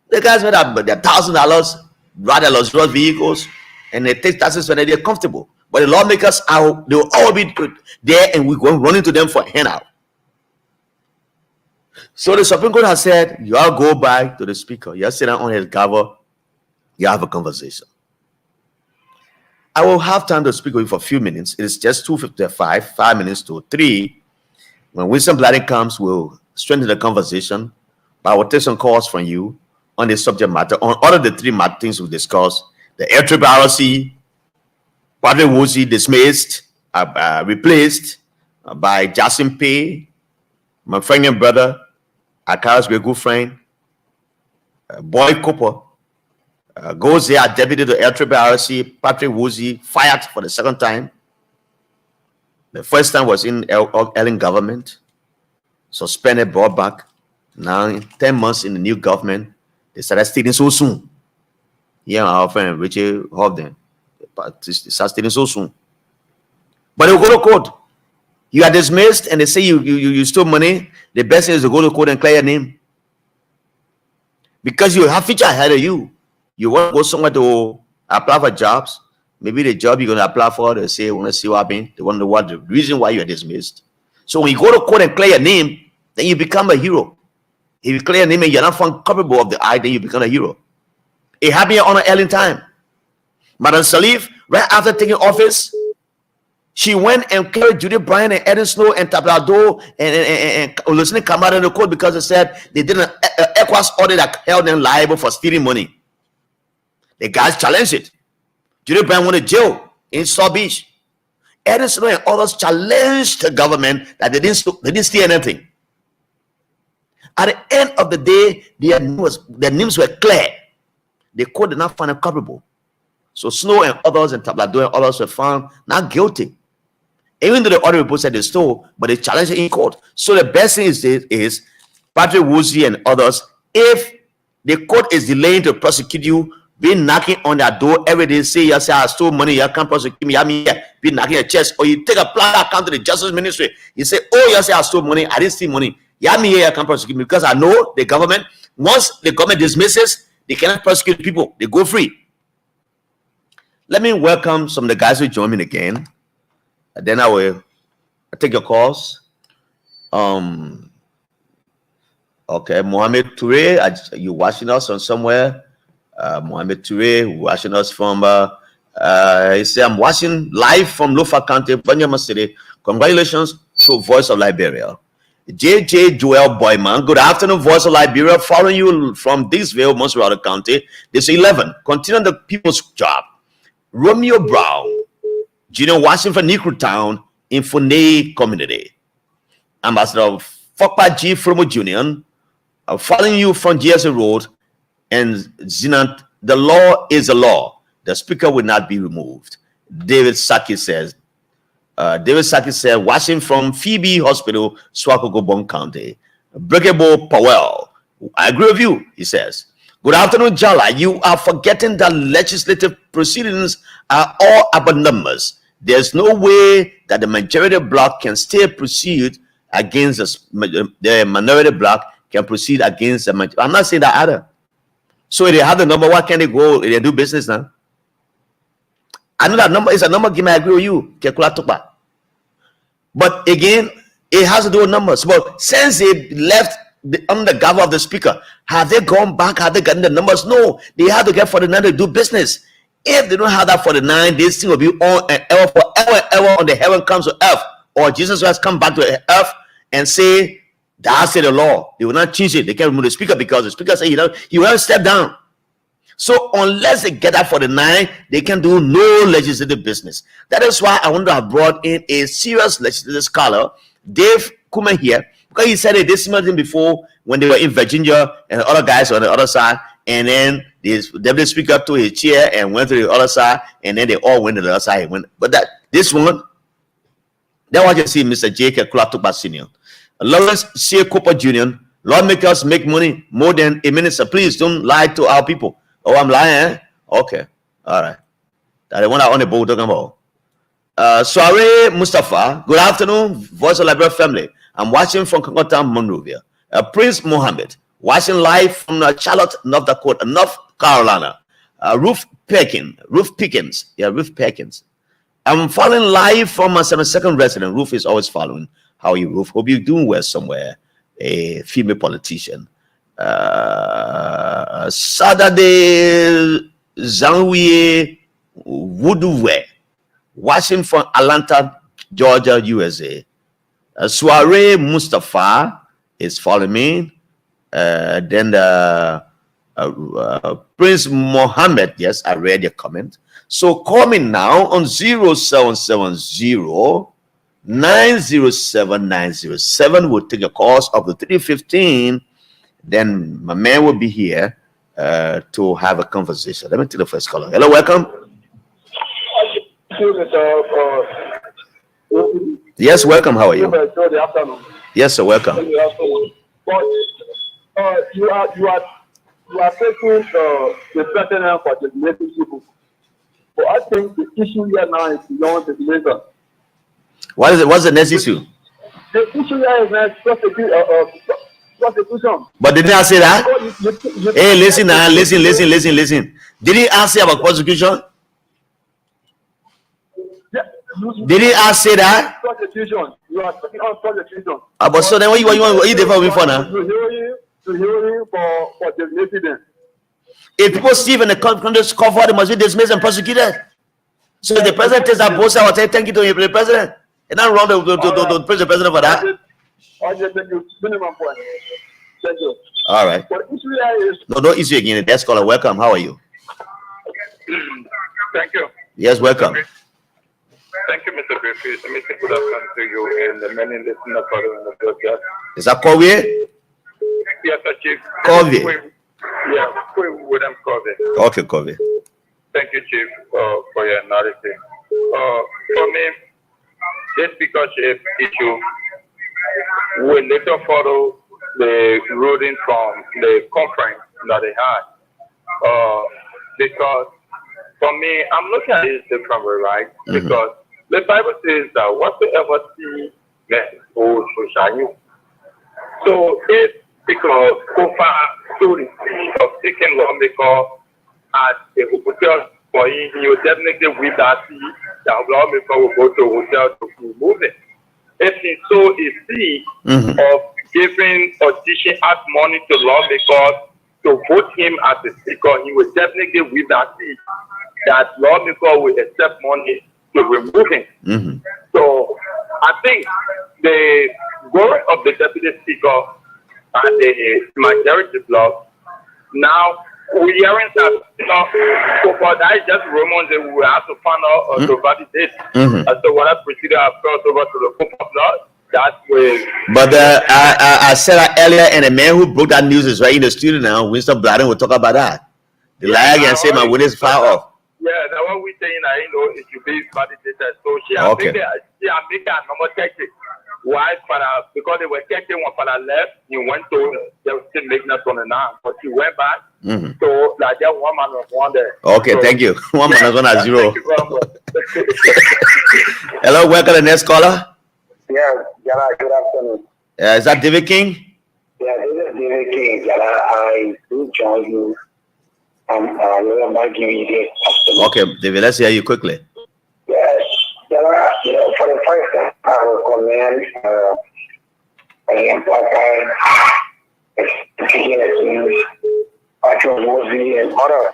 The guys made up their $1,000, rather luxurious vehicles, and they take taxes when they're comfortable. But the lawmakers they will all be there, and we go running to them for handout. So the Supreme Court has said, you all go back to the speaker. You sit down on his gavel. You have a conversation. I will have time to speak with you for a few minutes. It is just 2:55, 5 minutes to 3. When Winston Bladden comes, we'll strengthen the conversation. But I will take some calls from you on the subject matter, on all of the 3 things we discussed. The LRRC, Padre Woolsey dismissed, replaced by Jason Pay, my friend and brother, Akara's great good friend, Boy Cooper, goes there, deputy to LRRC, Patrick Woolsey, fired for the second time. The first time was in Ellen government, suspended, brought back. Now, in 10 months in the new government, they started stealing so soon. Yeah, our friend Richie Hovden, they started stealing so soon. But they will go to court. You are dismissed, and they say you stole money. The best thing is to go to court and clear your name. because you have future ahead of you. You want to go somewhere to apply for jobs. Maybe the job you're going to apply for, they say, want to see what happened. They want to know what the reason why you are dismissed. So when you go to court and clear your name, then you become a hero. If you clear your name and you're not found culpable of the act, then you become a hero. It happened on an early time. Madam Salif, right after taking office, she went and carried Judy Bryant and Eden Snow and Tablado and listening Kamara in the court because they said they did an ECOWAS order that held them liable for stealing money. The guys challenged it. Judy Bryant went to jail in South Beach. Eden Snow and others challenged the government that they didn't steal anything. At the end of the day, their names were clear. The court did not find them culpable. So Snow and others and Tablado and others were found not guilty. Even though the other people said they stole, but they challenged it in court. So the best thing is Patrick Woodsy and others, if the court is delaying to prosecute you, be knocking on their door every day, say, you say, I stole money, you can't prosecute me, be knocking your chest, or you take a plan account to the Justice Ministry, you say, oh, you say, I stole money, I didn't steal money, you can't prosecute me, because I know the government, once the government dismisses, they cannot prosecute people, they go free. Let me welcome some of the guys who join me again. And then I will take your calls. Okay, Mohamed Toure, you watching us on somewhere? Mohamed Toure, watching us from. He said, "I'm watching live from Lofa County, Banyama City. Congratulations to Voice of Liberia." JJ Joel Boyman, good afternoon, Voice of Liberia. Following you from Dixville, Montserrat County. This 11. Continue the people's job. Romeo Brown, Junior Washington, Negro Town, in Funay community. Ambassador Fokpa G. Fromo Jr., following you from GSA Road, and Zinat, the law is a law. The speaker will not be removed. David Saki said, watching from Phoebe Hospital, Swakogobon County. Brigable Powell, I agree with you, he says. Good afternoon, Jala. You are forgetting that legislative proceedings are all about numbers. There's no way that the majority bloc can still proceed against the minority bloc can proceed against the majority. I'm not saying that either. So if they have the number, why can't they go? They do business now. I know that number is a number game. I agree with you. But again, it has to do with numbers. But since they left under the governor of the speaker, have they gone back? Have they gotten the numbers? No, they have to get 49 to do business. If they don't have that 49, this thing will be on and ever forever, ever on the heaven comes to earth. Or Jesus has come back to earth and say, that's the law. They will not change it. They can't remove the speaker because the speaker said, he will step down. So unless they get that 49, they can do no legislative business. That is why I want to have brought in a serious legislative scholar, Dave Kumen here, because he said it this thing before when they were in Virginia and the other guys were on the other side, and then the deputy speaker took his chair and went to the other side, and then they all went to the other side. But this one, that was just see Mr. J.K. Kulatuba Sr. Lawrence C. Cooper Jr., lawmakers make money more than a minister. Please don't lie to our people. Oh, I'm lying, eh? Okay. All right. That's the one I on the boat talking about. Soare Mustafa, good afternoon, Voice of Liberia family. I'm watching from Congotown, Monrovia. Prince Mohammed, watching live from Charlotte, North Dakota, North Carolina. Ruth Pickens. Yeah, Ruth Pickens. I'm following live from my 72nd resident. Ruth is always following. How are you, Ruth? Hope you're doing well somewhere. A female politician. Saturday Zanwie Woodway, watching from Atlanta, Georgia, USA. Soare Mustafa is following me. Then Prince Mohammed, yes, I read your comment. So call me now on 0770 907 907. We'll take a course of the 315. Then my man will be here to have a conversation. Let me take the first caller. Hello, welcome. Yes, welcome. How are you? Yes, sir. Welcome. But you are taking the president for the people. But I think the issue here now is beyond the nation. What is it? What's the next issue? The issue here is prostitution. But didn't I say that? You Hey, listen now, listen. Did he ask you about prosecution? Did he ask say that? Prostitution. You are talking about prostitution. But so then what you there for me for now? To hear for dismissing them. If people steal in the country cover, they must be dismissed and prosecuted. So if the president takes that boast, I will say thank you to the president. And not wrong to praise the president for that. I just think you minimum point. Thank you. All right. But the issue here is No issue again. That's caller. Welcome. How are you? Thank you. Yes, welcome. Thank you, Mr. Griffith. Mr. Good afternoon to you and the many listeners following the broadcast. Is that Kobe? Yes, sir, Chief. Kobe. Yeah, William Kobe. Okay, Kobe. Thank you, Chief, for your narrative. For me, this speakership issue will later follow the ruling from the conference that they had. Because for me, I'm looking at it differently, right? Because the Bible says that whatsoever see that old shall you. So if because Kofa to the seat of taking lawmaker at a hotel for him, he will definitely with that seat that lawmaker will go to a hotel to remove it. If he so is seat of giving or dishing out money to lawmakers to vote him as a speaker, he will definitely with that seat that lawmaker will accept money to remove him. So I think the goal of the deputy speaker and the majority bloc now we're hearing that so for that is just rumors that we will have to find out or to validate. And so when I proceeded I crossed over to the Copa bloc, that way. But I said that earlier, and the man who broke that news is right in the studio now. Winston Bladden will talk about that. The lie and say my witness far off. Yeah, that's what we're saying. It should be validated. So she has made a normal tactic. Why? Because they were checking one for the left, he went to they were still making us on the now, but he went back. So like that one man was one there. Okay, so, thank you. One man was on at 0. Hello, welcome to the next caller. Yeah, Jala, good afternoon. Is that David King? Yeah, this is David King. Jala, I do join you. I might give you this. Okay, David, let's hear you quickly. Yes, Jala, for the first time, I will commend the important Patrick Mosley and others.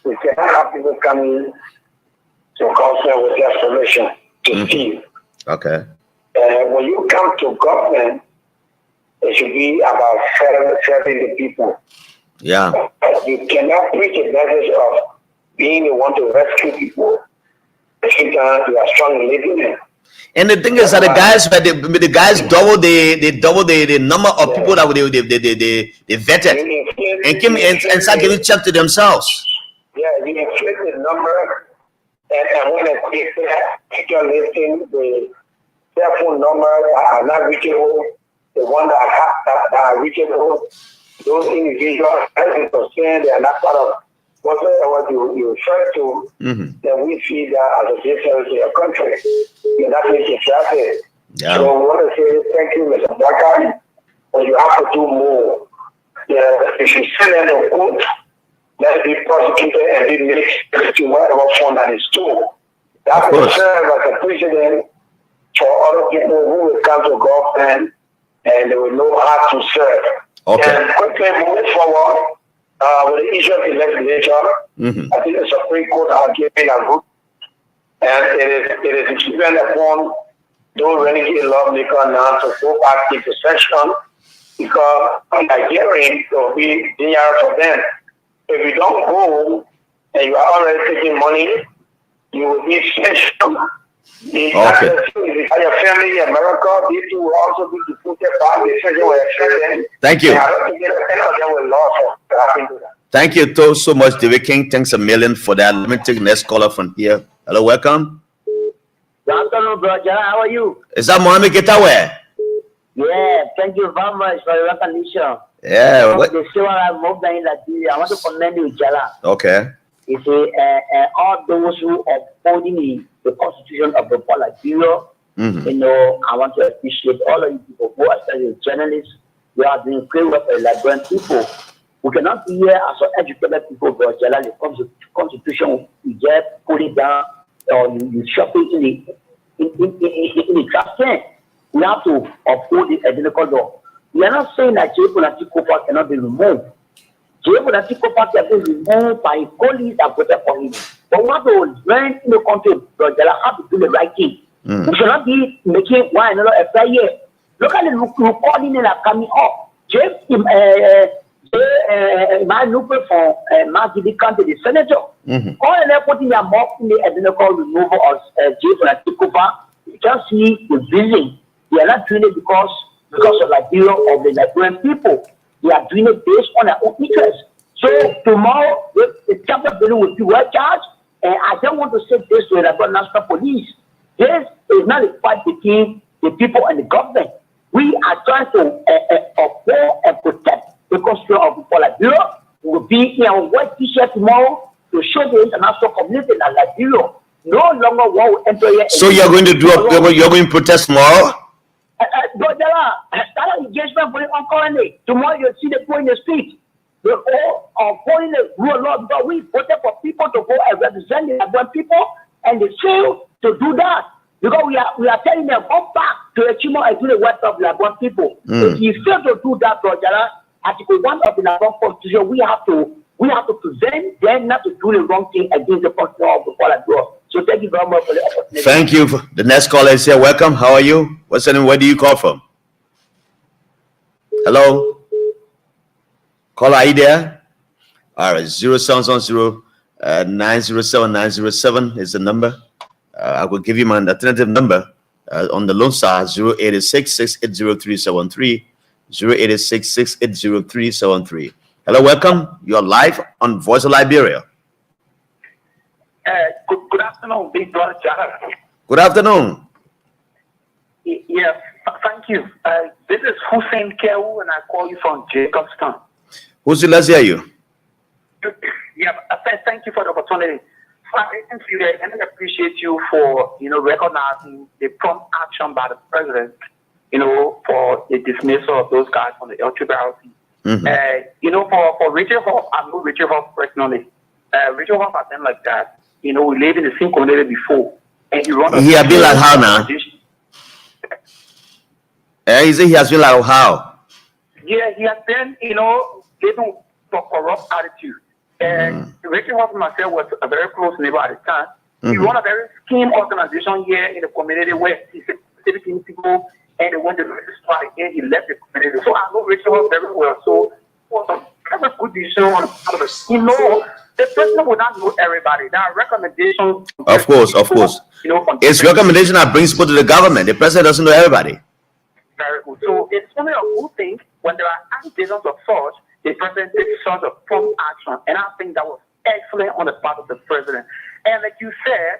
We cannot have people coming to council with their permission to steal. Okay. When you come to government, it should be about serving the people. Yeah. You cannot preach a message of being the one to rescue people. At the same time, you are strong living it. And the thing is that the guys double the number of people that they vetted and start giving check to themselves. Yeah, you inflate the number, and when they take your listing, the cell phone numbers are not reachable. The one that are reachable, those individuals, 90%, they are not part of what you refer to. Then we see that as a difference in your country. And that makes it traffic. Yeah. So we want to say thank you, Mr. Blackard, but you have to do more. If you send them a quote, let's be prosecuted and be mixed to whatever fund that is due. That will serve as a precedent for other people who will come to government and they will know how to serve. Okay. And quickly move forward with the issue of the legislature. I think the Supreme Court are giving a good, and it is dependent upon those renegade lawmakers now to go back into session because Nigerians will be dangerous for them. If you don't go and you are already taking money, you will be sanctioned. Okay. Your family in America, these two will also be deported back. The session will accept them. Thank you. And I don't think any of them will lose. Thank you so much, David King. Thanks a million for that. Let me take the next caller from here. Hello, welcome. Good afternoon, brother. How are you? Is that Mohammed Getawe? Yeah, thank you very much for your recognition. Yeah. I want to commend you, Jala. Okay. You see, all those who are upholding the Constitution of the Liberia You know, I want to appreciate all of you people who are studying journalists. We are doing great work for the Liberian people. We cannot be here as educated people, but generally, it comes to constitution, you just put it down or you shove it in the trash can. We have to uphold the identical law. We are not saying that geopolitical power cannot be removed. Geopolitical power can be removed by colleagues that voted for him. But we have to learn in the country, but they have to do the right thing. We should not be making one another every year. Look at the recording that are coming up. My looking for Margidi County, the senator. All of them putting their mouth in the identical removal of geopolitical power. You can see the vision. They are not doing it because of Liberia of the Liberian people. They are doing it based on their own interest. So tomorrow, the chapter building will be well charged. And I don't want to say this to the Liberian National Police. This is not a fight between the people and the government. We are trying to uphold and protect the constitution of Liberia. We will be in our white t-shirt tomorrow to show the international community that Liberia no longer will enter here. So you're going to you're going to protest tomorrow? But there are engagement going on currently. Tomorrow you'll see the point in the street. We're all following the rule of law because we voted for people to go and represent the Liberian people, and they fail to do that. Because we are telling them, come back to the Chimo and do the work of the Liberian people. If you fail to do that, Brother, Article 1 of the Liberian Constitution, we have to prevent them not to do the wrong thing against the constitution of the Liberian. So thank you very much for the opportunity. Thank you. The next caller is here. Welcome. How are you? What's your name? Where do you call from? Hello? Caller, are you there? All right. 0710 907 907 is the number. I will give you my alternative number on the Lone Star 086 680 373. 086 680 373. Hello, welcome. You're live on Voice of Liberia. Good afternoon, big brother Jara. Good afternoon. Yes, thank you. This is Hussein Kewu, and I call you from Jacobstown. Hussein, let's hear you. Yeah, thank you for the opportunity. And I appreciate you for recognizing the prompt action by the president, for the dismissal of those guys from the LTBRC. For Richard Hoff, I know Richard Hoff personally. Richard Hoff has been like that. We lived in the same community before, and he has been like how now? He said he has been like how? Yeah, he has been, living for corrupt attitude. And Richard Hoff myself was a very close neighbor at the time. He run a very scheme organization here in the community where he said people and they went to strike and he left the community. So I know Richard Hoff very well. So it was a very good decision on part of the the president will not know everybody. There are recommendations. Of course. It's recommendation that brings people to the government. The president doesn't know everybody. Very good. So it's only a good thing when there are allegations of such. The president takes such a prompt action, and I think that was excellent on the part of the president. And like you said,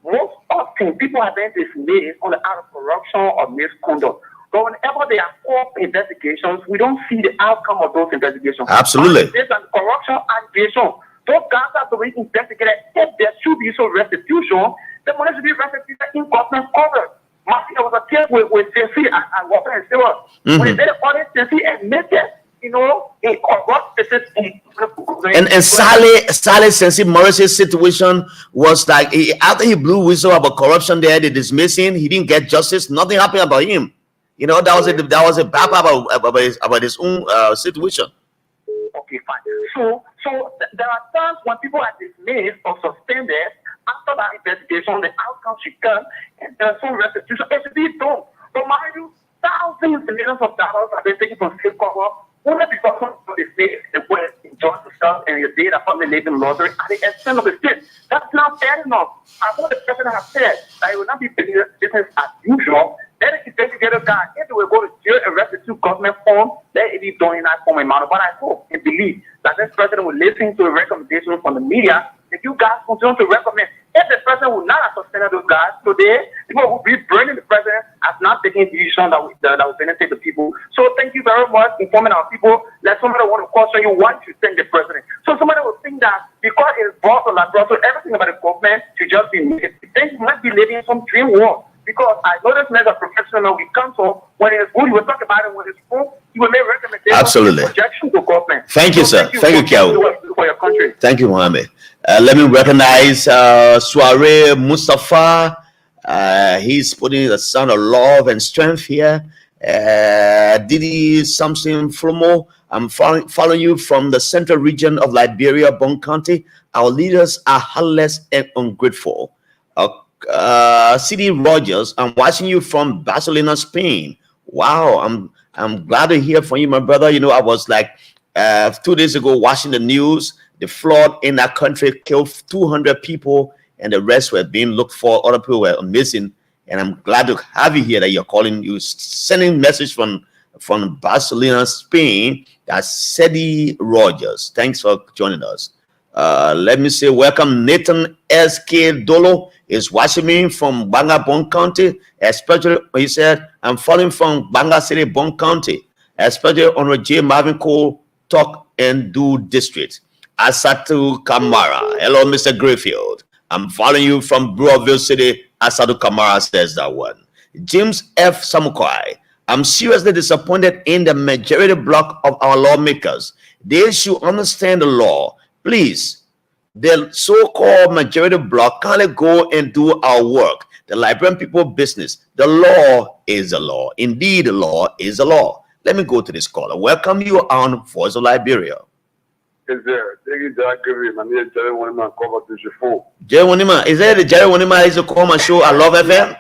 most often people have been dismissed on the out of corruption or misconduct. But whenever there are court investigations, we don't see the outcome of those investigations. Absolutely. There's a corruption allegation. Those guys have to be investigated. If there should be some restitution, the money should be restituted in government cover. There was a case with Sensi and Walker and Stewart. When they did audit Sensi and made it, a corrupt system. And Saleh Sensi Morris's situation was like after he blew whistle about corruption there, they dismissed him. He didn't get justice. Nothing happened about him. That was a bad about his own situation. Okay, fine. So there are times when people are dismissed or suspended after that investigation, the outcome should come and there's some restitution. It should be done. But mind you, thousands and millions of dollars have been taken from state cover only because of the state the West enjoys themselves and your data from the living lottery at the expense of the state. That's not fair enough. I know the president has said that it will not be business as usual. Let it investigate a guy. If they will go to jail and restitute government form, let it be done in that form and manner. But I hope and believe that this president will listen to the recommendations from the media. If you guys continue to recommend, if the president will not have suspended those guys today, people will be burning the president as not taking decisions that will benefit the people. So thank you very much for informing our people. Let somebody want to question you why you thank the president. So somebody will think that because it's boss or like so everything about the government should just be negative. Then you must be living in some dream world. because I know this man is a professional. We come to when it's good, we will talk about it. When it's good, he will make recommendations. Absolutely. Projection to government. Thank you, sir. Thank you, Kel. For your country. Thank you, Mohammed. Let me recognize Soiree Mustafa. He's putting the sound of love and strength here. Didi Samson Flomo, I'm following you from the central region of Liberia-VOL County. Our leaders are heartless and ungrateful. CD Rogers, I'm watching you from Barcelona, Spain. Wow, I'm glad to hear from you, my brother. You know, I was like 2 days ago watching the news. The flood in that country killed 200 people, and the rest were being looked for. Other people were missing. And I'm glad to have you here, that you're calling, you sending message from Barcelona, Spain. That's CD Rogers. Thanks for joining us. Let me say welcome. Nathan S.K. Dolo is watching me from Banga-VOL County, especially, he said, I'm following from Banga City, VOL County, especially on J. Marvin Cole Talk and Do District. Asatu Kamara. Hello, Mr. Grayfield. I'm following you from Brewerville City. Asadu Kamara says that one. James F. Samukai. I'm seriously disappointed in the majority block of our lawmakers. They should understand the law. Please, the so-called majority block can't go and do our work. The Liberian people business. The law is the law. Indeed, the law is the law. Let me go to this caller. Welcome you on Voice of Liberia. Is there? Jerry Wanima cover to the phone. Jerry Wanima, is there the Jerry Wanima is to come and show I Love FM?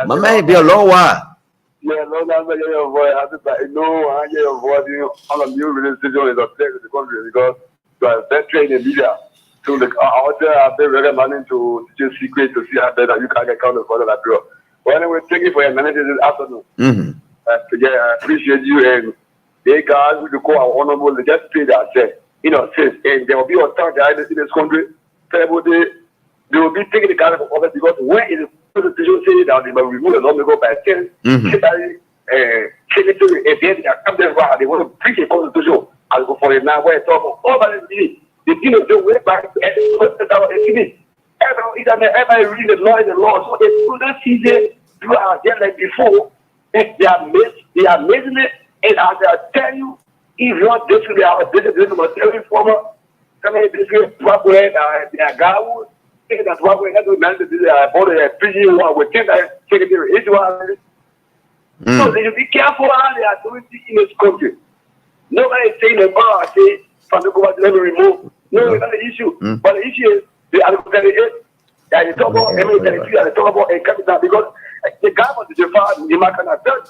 My man, be a long while. Yeah, no, that's your voice. I know, I hear your voice on a new radio station is a place in the country because you are veteran in media. So the out there, I've been recommending to just secret to see how better you can get counted for the Liberia. Well, anyway, thank you for your manager this afternoon. Yeah, I appreciate you and they guys will call our honorable, they just pay that say, you know, since and there will be a time that in this country, they will be taking the guys of office because when is the decision saying that they will remove the lawmaker by 10, secretary, if they come there, they want to preach the constitution. I'll go for it now where it's all over the city. The thing is the way back to everybody reading the law, so they couldn't see it throughout there like before. They are amazing it. And as I tell you, if you want this to be our business material former, come here, this is what we had, Gawu, that's what we had to manage the border at prison with secretary Israel. So they should be careful how they are doing this in this country. Nobody is saying the bar, say, from the government, let me remove. No, it's not the issue. But the issue is, they are going to and talk about MA33 and talk about a capital because the government is the far, the market has done.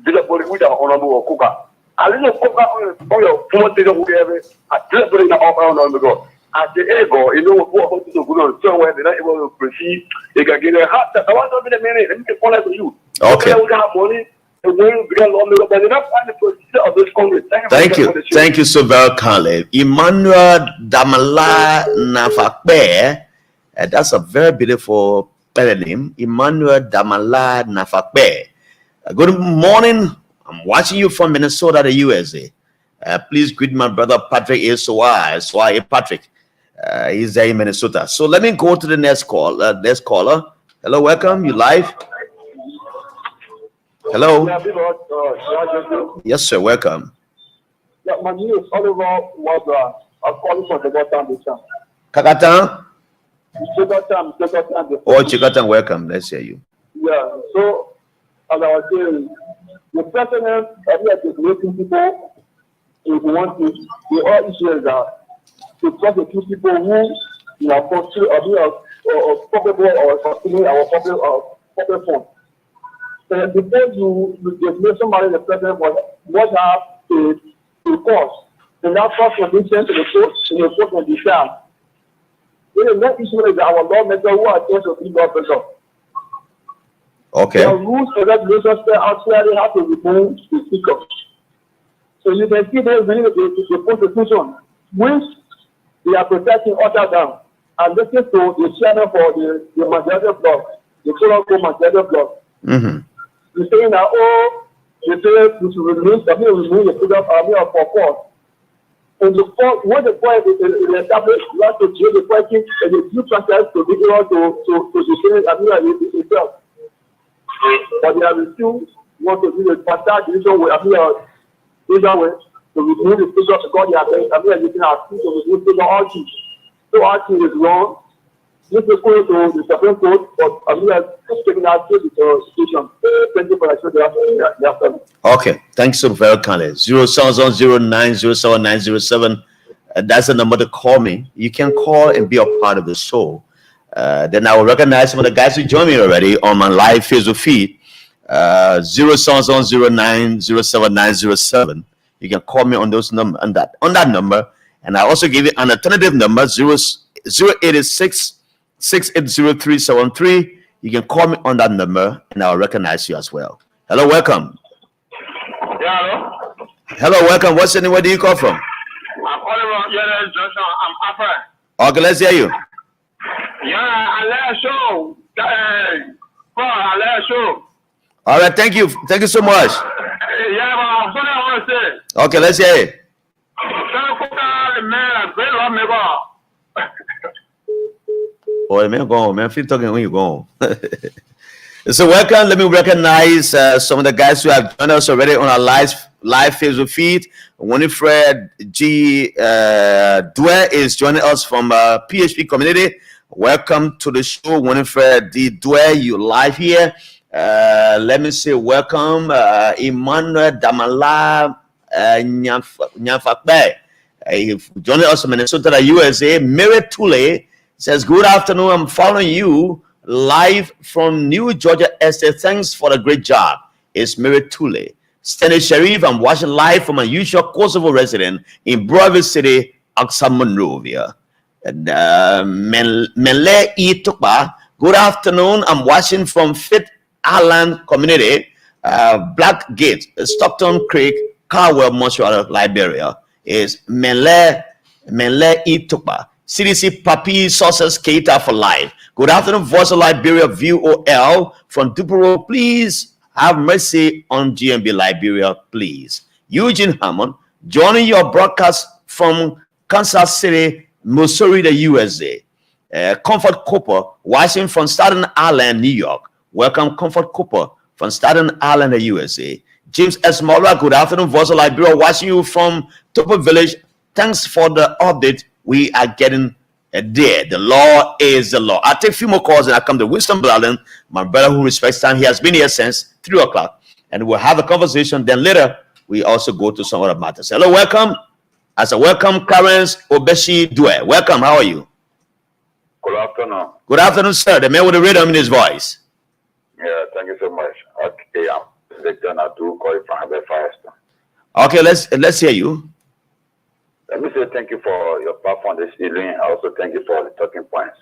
The with our honorable Kuka. I didn't Kuka on your phone, they don't have it. I just put in the offer on the go. At the ego, you know what to do, so when they're not able to proceed, they can get a heart. I want to be a minute, let me call it to you. Okay. We have money, and we become longer, but enough time to proceed of this Congress. Thank you. Thank you so very kindly. Emmanuel Damala Nafakbe. That's a very beautiful name. Emmanuel Damala Nafakbe. Good morning. I'm watching you from Minnesota, the USA. Please greet my brother Patrick Swai Patrick. He's there in Minnesota. So let me go to the next call. Next caller. Hello, welcome. You live? Hello. Yes, sir. Welcome. Yeah, my name is Oliver was calling from the bottom. Kakatan? Chikatan. Oh, Chikatan, welcome. Let's hear you. Yeah. So as I was saying, the president is making people, if you want to, the all issues are to try to choose people who are probable or fulfilling our public fund. And before you make somebody the president must have a course. And that cost was sent to the court, and the court will decide. The next issue is our lawmakers who are just a big officer. Okay. The rules and regulations actually have to remove the speaker. So you can see there really the constitution, which they are protecting utter down. And this is to the chairman for the majority block, the quote-unquote majority block. You're saying that, they say we should remove the freedom army of force. And when the boy is established, you have to change the question and the few transfers to be able to sustain itself. But they have refused want to do the pastor division way, either way, to remove the speaker of God, using our speech to remove speaker RT. So RT is wrong. This is going to the Supreme Court, but taking our case to the situation. Thank you for that. Okay, thanks so very kindly. 07009070907. That's the number to call me. You can call and be a part of the show. Then I will recognize some of the guys who joined me already on my live Facebook feed. 07009070907. You can call me on those number on that number, and I also give you an alternative number 0886-680-373. You can call me on that number, and I'll recognize you as well. Hello, welcome. Yeah, hello. Hello, welcome. What's your name? Where do you call from? I'm calling from Johnson. I'm Afra. Okay, let's hear you. Yeah, I let a show. I let a show. All right, thank you. Thank you so much. Yeah, but I'm sorry, I want to say. Okay, let's hear it. Oh, man, go on, man. Feel talking when you go on. So welcome. Let me recognize some of the guys who have joined us already on our live Facebook feed. Winifred G. Dwyer is joining us from PHP community. Welcome to the show, Winifred D. Dwyer. You live here. Let me say welcome, Emmanuel Damala Nyafakbe. Joining us from Minnesota, the USA. Mary Tule says, good afternoon. I'm following you live from New Georgia Estate. Thanks for the great job. It's Mary Tule. Stanley Sharif, I'm watching live from a usual Kosovo resident in Broward City, Aksa Monrovia. And Mele E. Tukba, good afternoon. I'm watching from Fifth Island Community, Black Gate, Stockton Creek, Carwell, Montreal, Liberia. Is Mele E. Tukba. CDC Papi Sources Keita for life. Good afternoon, Voice of Liberia VOL from Dupero. Please have mercy on GMB Liberia, please. Eugene Hammond, joining your broadcast from Kansas City, Missouri, the USA. Comfort Cooper, watching from Staten Island, New York. Welcome, Comfort Cooper from Staten Island, the USA. James S. Mola, good afternoon, Voice of Liberia, watching you from Topo Village. Thanks for the update. We are getting there. The law is the law. I'll take a few more calls and I'll come to Winston Bladden, my brother who respects time. He has been here since 3 o'clock. And we'll have a conversation. Then later, we also go to some other matters. Hello, welcome. As a welcome, Clarence Obeshi Due. Welcome. How are you? Good afternoon. Good afternoon, sir. The man with the rhythm in his voice. Yeah, thank you so much. Okay, I'm Victor Nadu, calling from Firestone. Okay, let's hear you. Let me say thank you for your platform this evening. I also thank you for the talking points.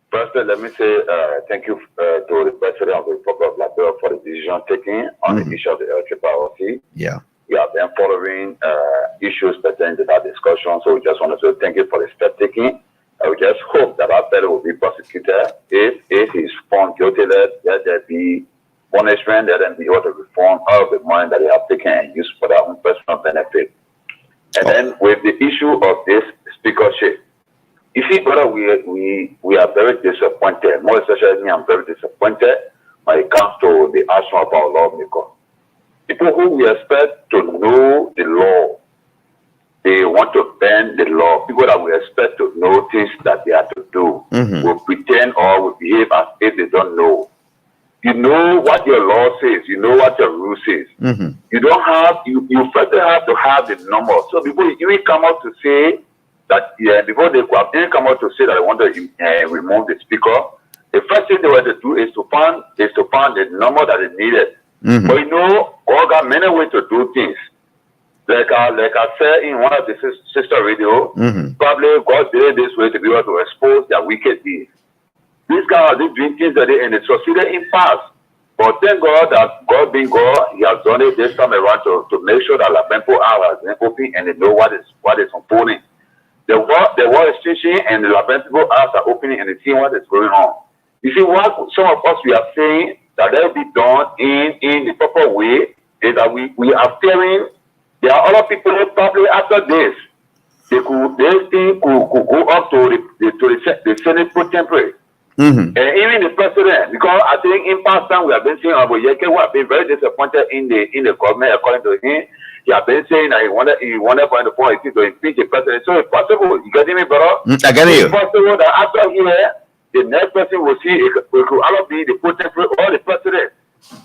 Firstly, let me say thank you to the President of the Republic of Liberia for the decision taken on the issue of the LTPRC. Yeah. We have been following issues pertaining to that discussion, so we just want to say thank you for the step taken. We just hope that our fellow will be prosecuted. If he's found guilty, let there be punishment, let them be able to reform all of the money that they have taken and used for their own personal benefit. And then with the issue of this speakership, you see, brother, we are very disappointed. More especially me, I'm very disappointed when it comes to the action of our lawmaker. People who we expect to know the law, they want to bend the law. People that we expect to know things that they have to do will pretend or will behave as if they don't know. You know what your law says. You know what your rule says. You don't have, you first have to have the number. So people even come out to say that, before they come out to say that they want to remove the speaker, the first thing they were to do is to find the number that is needed. But you know, God got many ways to do things. Like I said in one of the sister radio, probably God did it this way to be able to expose their wicked deeds. These guys are doing things that they and it succeeded in past. But thank God that God being God, He has done it this time around to make sure that Labempo has been open and they know what is unfolding. The war is changing and the Labempo eyes are opening and they see what is going on. You see, what some of us we are saying that they will be done in the proper way is that we are fearing there are other people probably after this this thing could go up to the Senate pro tempore. And even the president, because I think in past time we have been seeing Abu Yeke who have been very disappointed in the government. According to him, he have been saying that he wanted for the point to impeach the president. So it's possible. You getting me, bro? I get you. It's possible that after here, the next person will see it could either be the pro tempore or the president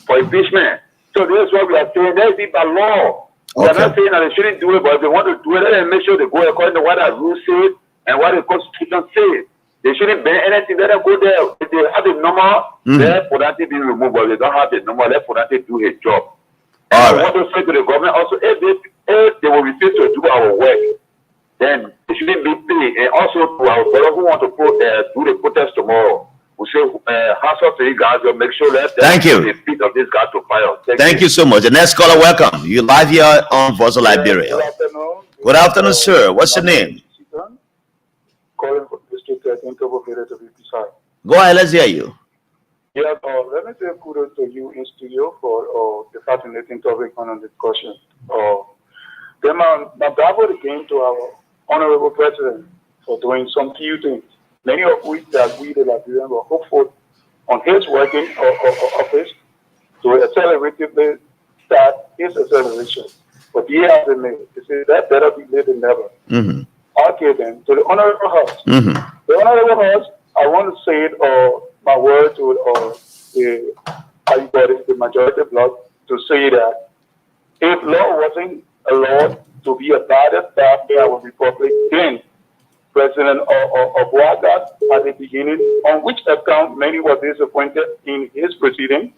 for impeachment. So this is what we are saying. Let it be by law. We are not saying that they shouldn't do it, but if they want to do it, let them make sure they go according to what the rules say and what the Constitution says. They shouldn't ban anything. Let them go there. If they have the number, let Podante be removed. But if they don't have the number, let Podante do his job. And I want to say to the government also, if they will refuse to do our work, then they shouldn't be paid. And also to our brother who want to do the protest tomorrow, we say, hands off to you guys. We'll make sure that the feet of this guy to fire. Thank you so much. The next caller, welcome. You live here on Voice of Liberia. Good afternoon. Good afternoon, sir. What's your name? Calling for District 13 to be precise. Go ahead, let's hear you. Yeah, let me say kudos to you in studio for the fascinating topic on the discussion. Then my bravo again to our honorable president for doing some few things, many of which that we, the Liberians, were hopeful on his working office to acceleratively start his acceleration. But he hasn't made it. He said that better be late than never. Okay, then, to the Honorable House. The Honorable House, I want to say my word to the majority bloc to say that if law wasn't a law to be abided by our republic, then President of Ouattara at the beginning, on which account many were disappointed in his proceeding,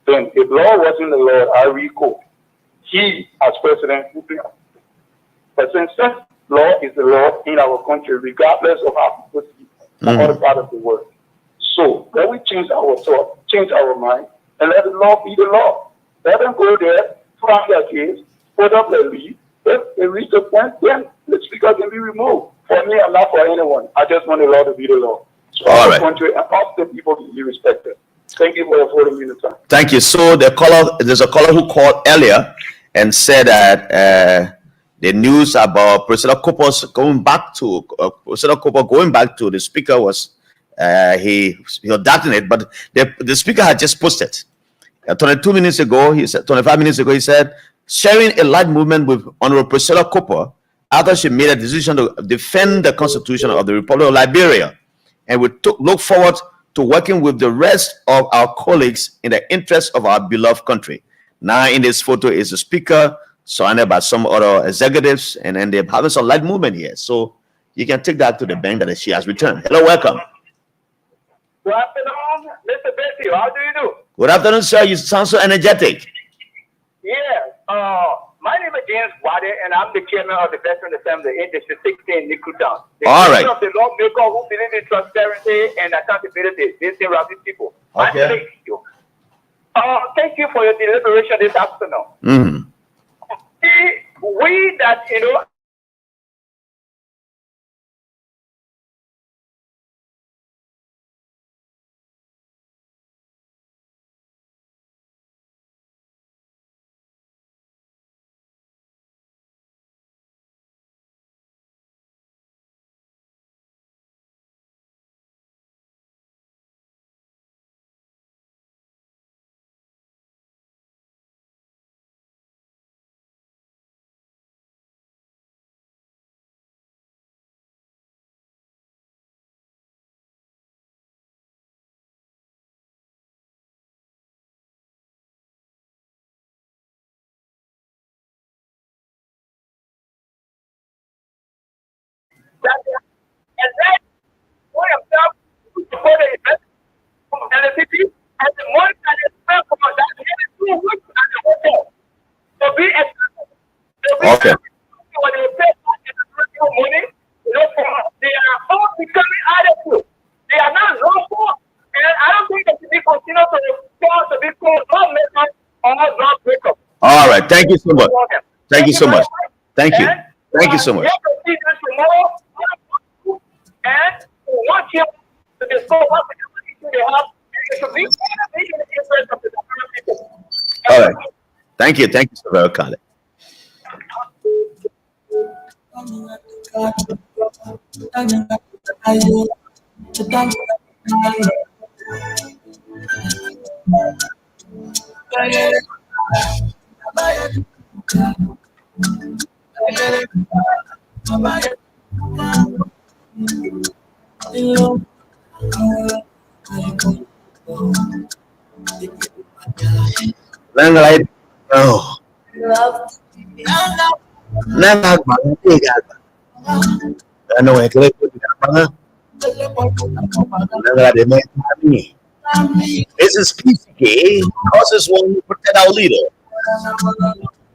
then if law wasn't a law, I recall, he as president would be. But since law is the law in our country, regardless of how people see from other part of the world. So let we change our thought, change our mind, and let the law be the law. Let them go there, file their case, put up their lead. If they reach the point, then the speaker can be removed. For me, I'm not for anyone. I just want the law to be the law. So our country and all the people to be respected. Thank you for affording me the time. Thank you. So there's a caller who called earlier and said that the news about President Cooper's going back to the speaker was he doubting it, but the speaker had just posted 25 minutes ago. He said sharing a light movement with Honorable Priscilla Cooper after she made a decision to defend the Constitution of the Republic of Liberia, and we look forward to working with the rest of our colleagues in the interest of our beloved country. Now in this photo is the speaker surrounded by some other executives, and then they're having some light movement here. So you can take that to the bank that she has returned. Hello, welcome. Good afternoon, Mr. Betty. How do you do? Good afternoon, sir. You sound so energetic. Yes. My name is James Wade, and I'm the chairman of the Veteran Assembly in District 16, Nikutan. All right. Of the lawmaker who believes in transparency and accountability based in Rabbit people. Okay. Thank you. Thank you for your deliberation this afternoon. We that, Okay. They are all becoming attitude. They are not lawful, and I don't think they should be continued to respond to this lawmakers or lawbreakers. All right. Thank you so much. Thank you so much. Thank you. Thank you so much. And want you to discuss what issue they have, and it should be in the interest of the people. All right. Thank you. Thank you so very much. Like, oh, I know I click with the This is PCK, causes one to protect our leader.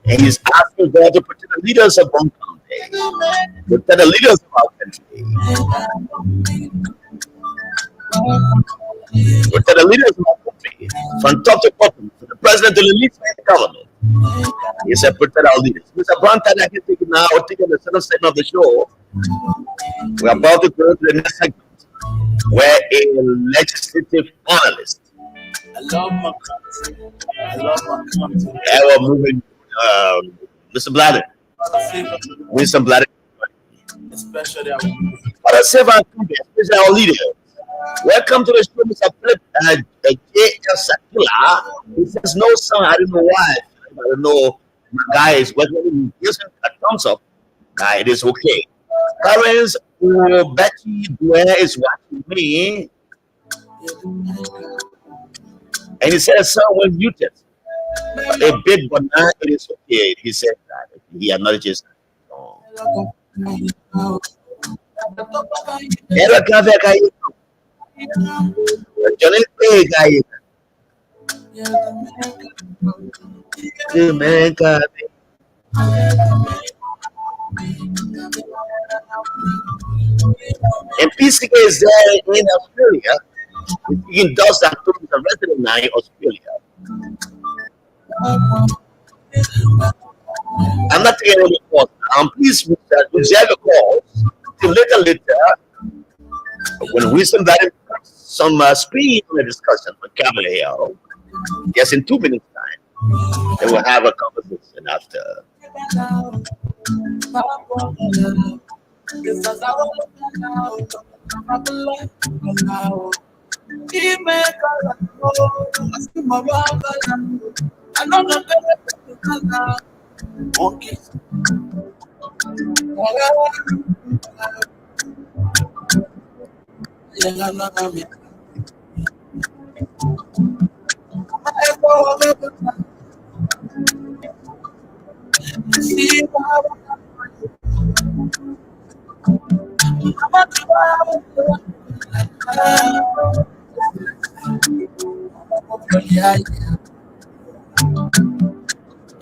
And he's asking God to protect the leaders of one country, protect the leaders of our country, protect the leaders of our country, from top to bottom, from the president to the least man government. He said, protect our leaders. Mr. Branta, I can take it now, taking the second segment of the show. We're about to go to the next segment, where a legislative analyst. I love my country. I love my country. Yeah, we're moving, Mr. Bladder. Winston Bladder. Especially our What a safe and country, especially our leaders. Welcome to the show, Mr. Flip J.L. Sakila. He says, no, son, I don't know why. I don't know. My guy is working. He's a thumbs up. Guy, it is okay. Parents, Betty Dwyer is watching me. And he said, son, when muted. A bit, but now it is okay. He said that. He acknowledges that. Oh. Johnny guy. And PCK is there in Australia. He does that to the resident now in Australia. I'm not taking any calls now. Please reserve your calls till later. When Wisdom Valley some speed on the discussion for Capitol Hill, yes, in 2 minutes' time, they will have a conversation after.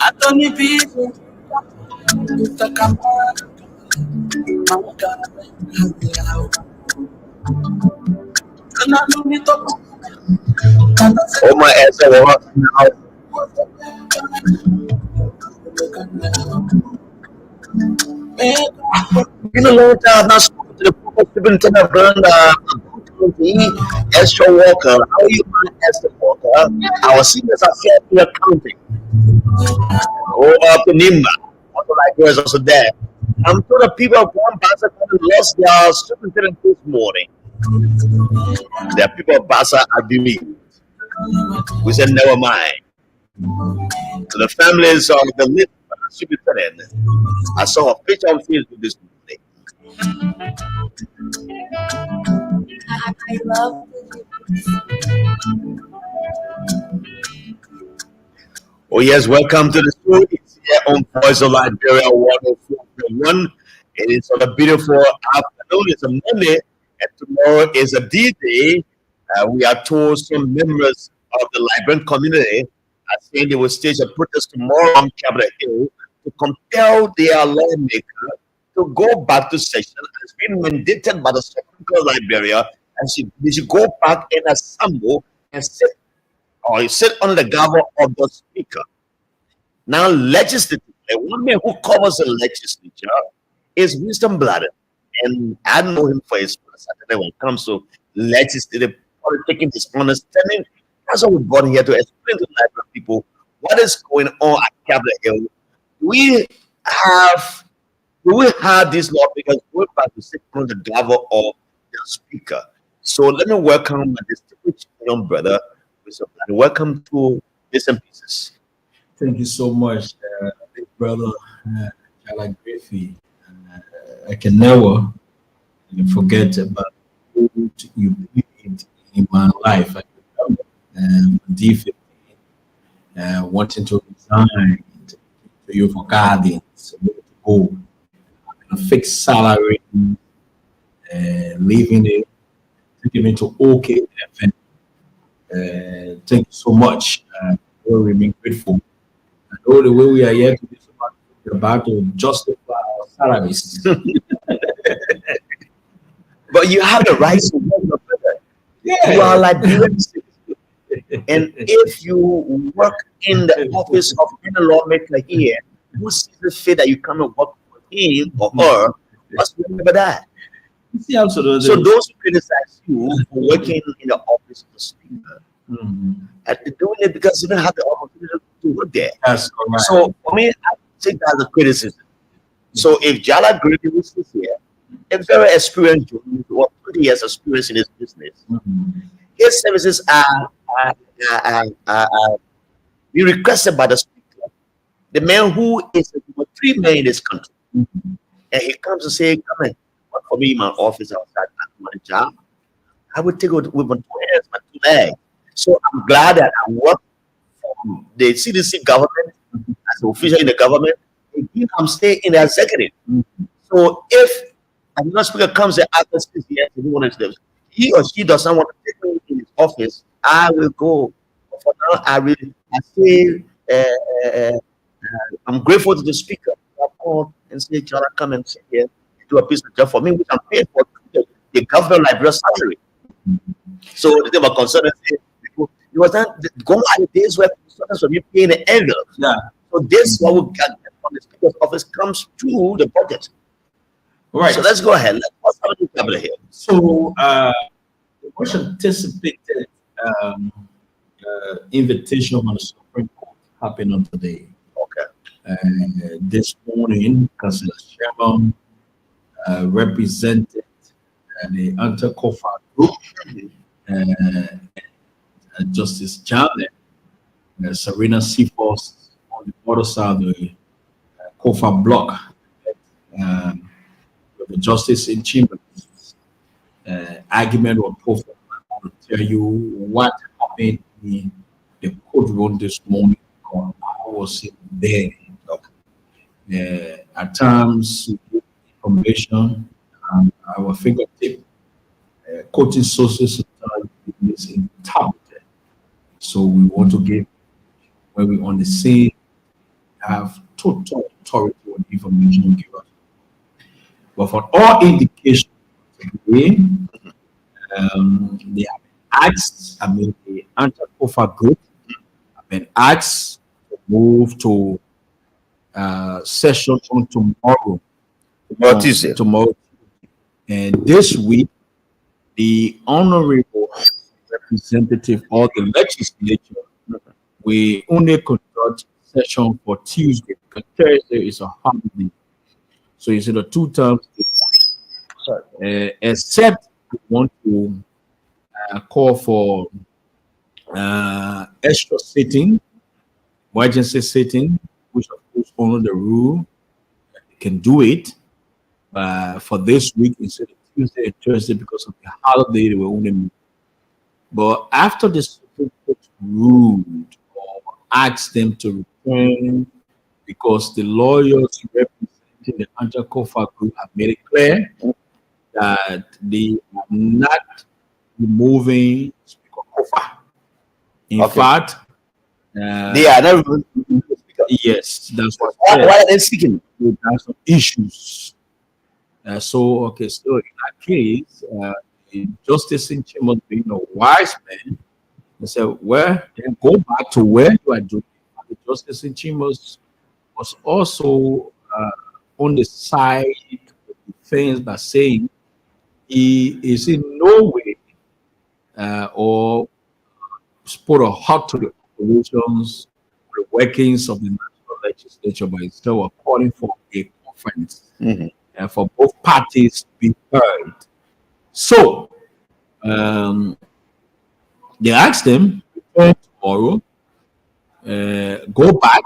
Anthony people, Oh my ass, I want now. Been a long time not spoken to the former superintendent of County, Esther Walker. How are you, Esther Walker? Our seniors are here in accounting. Go up to Nimba. Also, like yours also there. I'm sure the people of one Bassa lost their superintendent this morning. The people of Bassa are bereaved. We said, never mind. To the families of the late superintendent, I saw a picture on Facebook this morning. I love Oh yes, welcome to the show. It's here on Voice of Liberia 104.1. It is on a beautiful afternoon. It's a Monday, and tomorrow is a D-Day. We are told some members of the Liberian community are saying they will stage a protest tomorrow on Capitol Hill to compel their lawmaker to go back to session as been mandated by the Supreme Court of Liberia, and they should go back and assemble and sit under the gavel of the speaker. Now, legislatively, one man who covers the legislature is Winston Bladder, and I know him for his Saturday when it comes to legislative politicking, his understanding. That's what we brought here to explain to the Liberian people what is going on at Capitol Hill. We have we will have these lawmakers going back to sit on the gavel of the speaker. So let me welcome my distinguished young brother, Mr. Black. Welcome to Bits and Pieces. Thank you so much, big brother. I like Griffey. I can never forget about what you did in my life. I remember D15, wanting to resign to you for guidance, to go, a fixed salary, leaving it, taking it to OK. Thank you so much. We'll remain grateful. And all the way we are here to this about to justify our salaries. But you have the right to work, your brother. Yeah. You are Liberian citizen. And if you work in the office of any lawmaker here, who sees the fit that you come and work for him or her, must remember that. See, absolutely. So those who criticize you for working in the office of the speaker, are doing it because you don't have the opportunity to work there. That's correct. So for me, I take that as a criticism. So if Jala Grady was here, a very experienced journalist, or 20 years experience in his business, his services are be requested by the speaker, the man who is the number 3 man in this country, and he comes to say, "Come and work for me in my office outside my job." I would take it with my 2 hands, my 2 legs. So I'm glad that I work for the CDC government as an official in the government. And I'm staying in the executive. So if another speaker comes and asks us, yes, he or she does not want to take me in his office, I will go. But for now, I say I'm grateful to the speaker. I call and say, "Jala, come and sit here, do a piece of job for me, which I'm paid for the government library salary." So the thing about consultancy, it was not going out the days where consultants were paying the envelope. Yeah. So this what we get from the speaker's office comes to the budget. All right. So let's go ahead. Let's have a cabinet here. So the much anticipated invitation from the Supreme Court happened on today. Okay. This morning, Councillor Sherman represented the anti-COFA group, Justice Janet, Serena Seaforth on the other side of the COFA block, with the Justice in Chambers. Argument was profile. I want to tell you what happened in the courtroom this morning. I was there. At times, information and our fingertip, quoting sources is interpreted. So we want to give, when we on the scene, have total authority on the information we give us. But for all indications today, they have been asked, the anti-COFA group have been asked to move to session on tomorrow. Tuesday. Tomorrow. And this week, the honorable representative of the legislature we only conduct session for Tuesday because Thursday is a holiday. So it's in the 2 times, except we want to call for extra sitting, emergency sitting, which of course only the rule can do it for this week instead of Tuesday and Thursday because of the holiday they were only meet. But after the Supreme Court ruled or asked them to return because the lawyers representing the anti-COFA group have made it clear that they are not removing Speaker COFA. In fact, they are not removing. Yes, that's what. Why are they speaking? There are some issues. So in that case, the Justice in Chambers being a wise man, they said, well, then go back to where you are doing. The Justice in Chambers was also on the side of the defense by saying he is in no way or put a halt to the operations, the workings of the national legislature, but instead of calling for a conference for both parties to be heard. So they asked them, return tomorrow, go back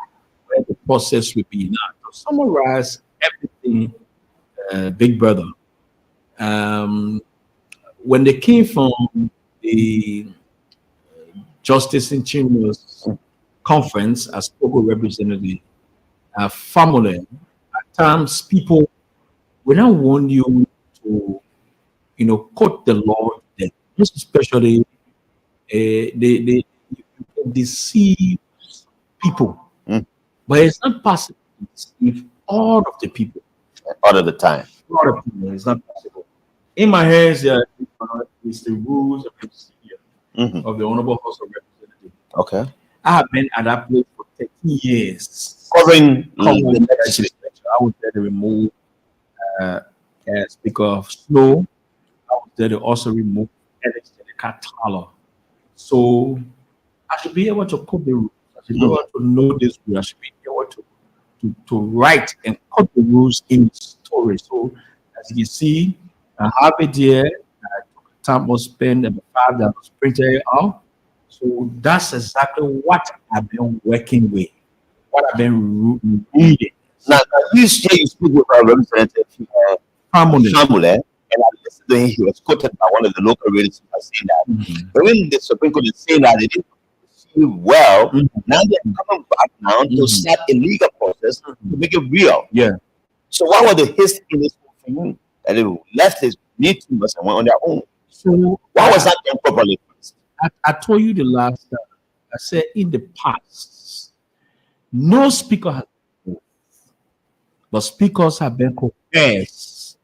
where the process will be. Now, to summarize everything, Big Brother, when they came from the Justice in Chambers conference as Togo representative, family, at times people we don't want you to, quote the law, most especially they deceive people, but it's not possible to deceive all of the people all of the time. All of the people. It's not possible. In my hands, is the rules and procedure of the Honorable House of Representatives. Okay. I have been at that place for 13 years. Covering the legislature. I was there to remove Speaker of Snow. I was there to also remove Alex and the Catala. So I should be able to code the rules. I should be able to know this rule. I should be able to write and code the rules in the story. So as you can see, I have it here. Time was spent and the file that was printed out. So that's exactly what I've been working with, what I've been reading. Now you speak with our representative, Famule, and I listened to him. He was quoted by one of the local radio stations saying that when the Supreme Court is saying that they didn't receive well, now they're coming back now to start a legal process to make it real. Yeah. So what was the history in this whole thing? And they left his meeting and went on their own. So why was that done properly? I told you the last time. I said in the past, no speaker has been moved, but speakers have been coerced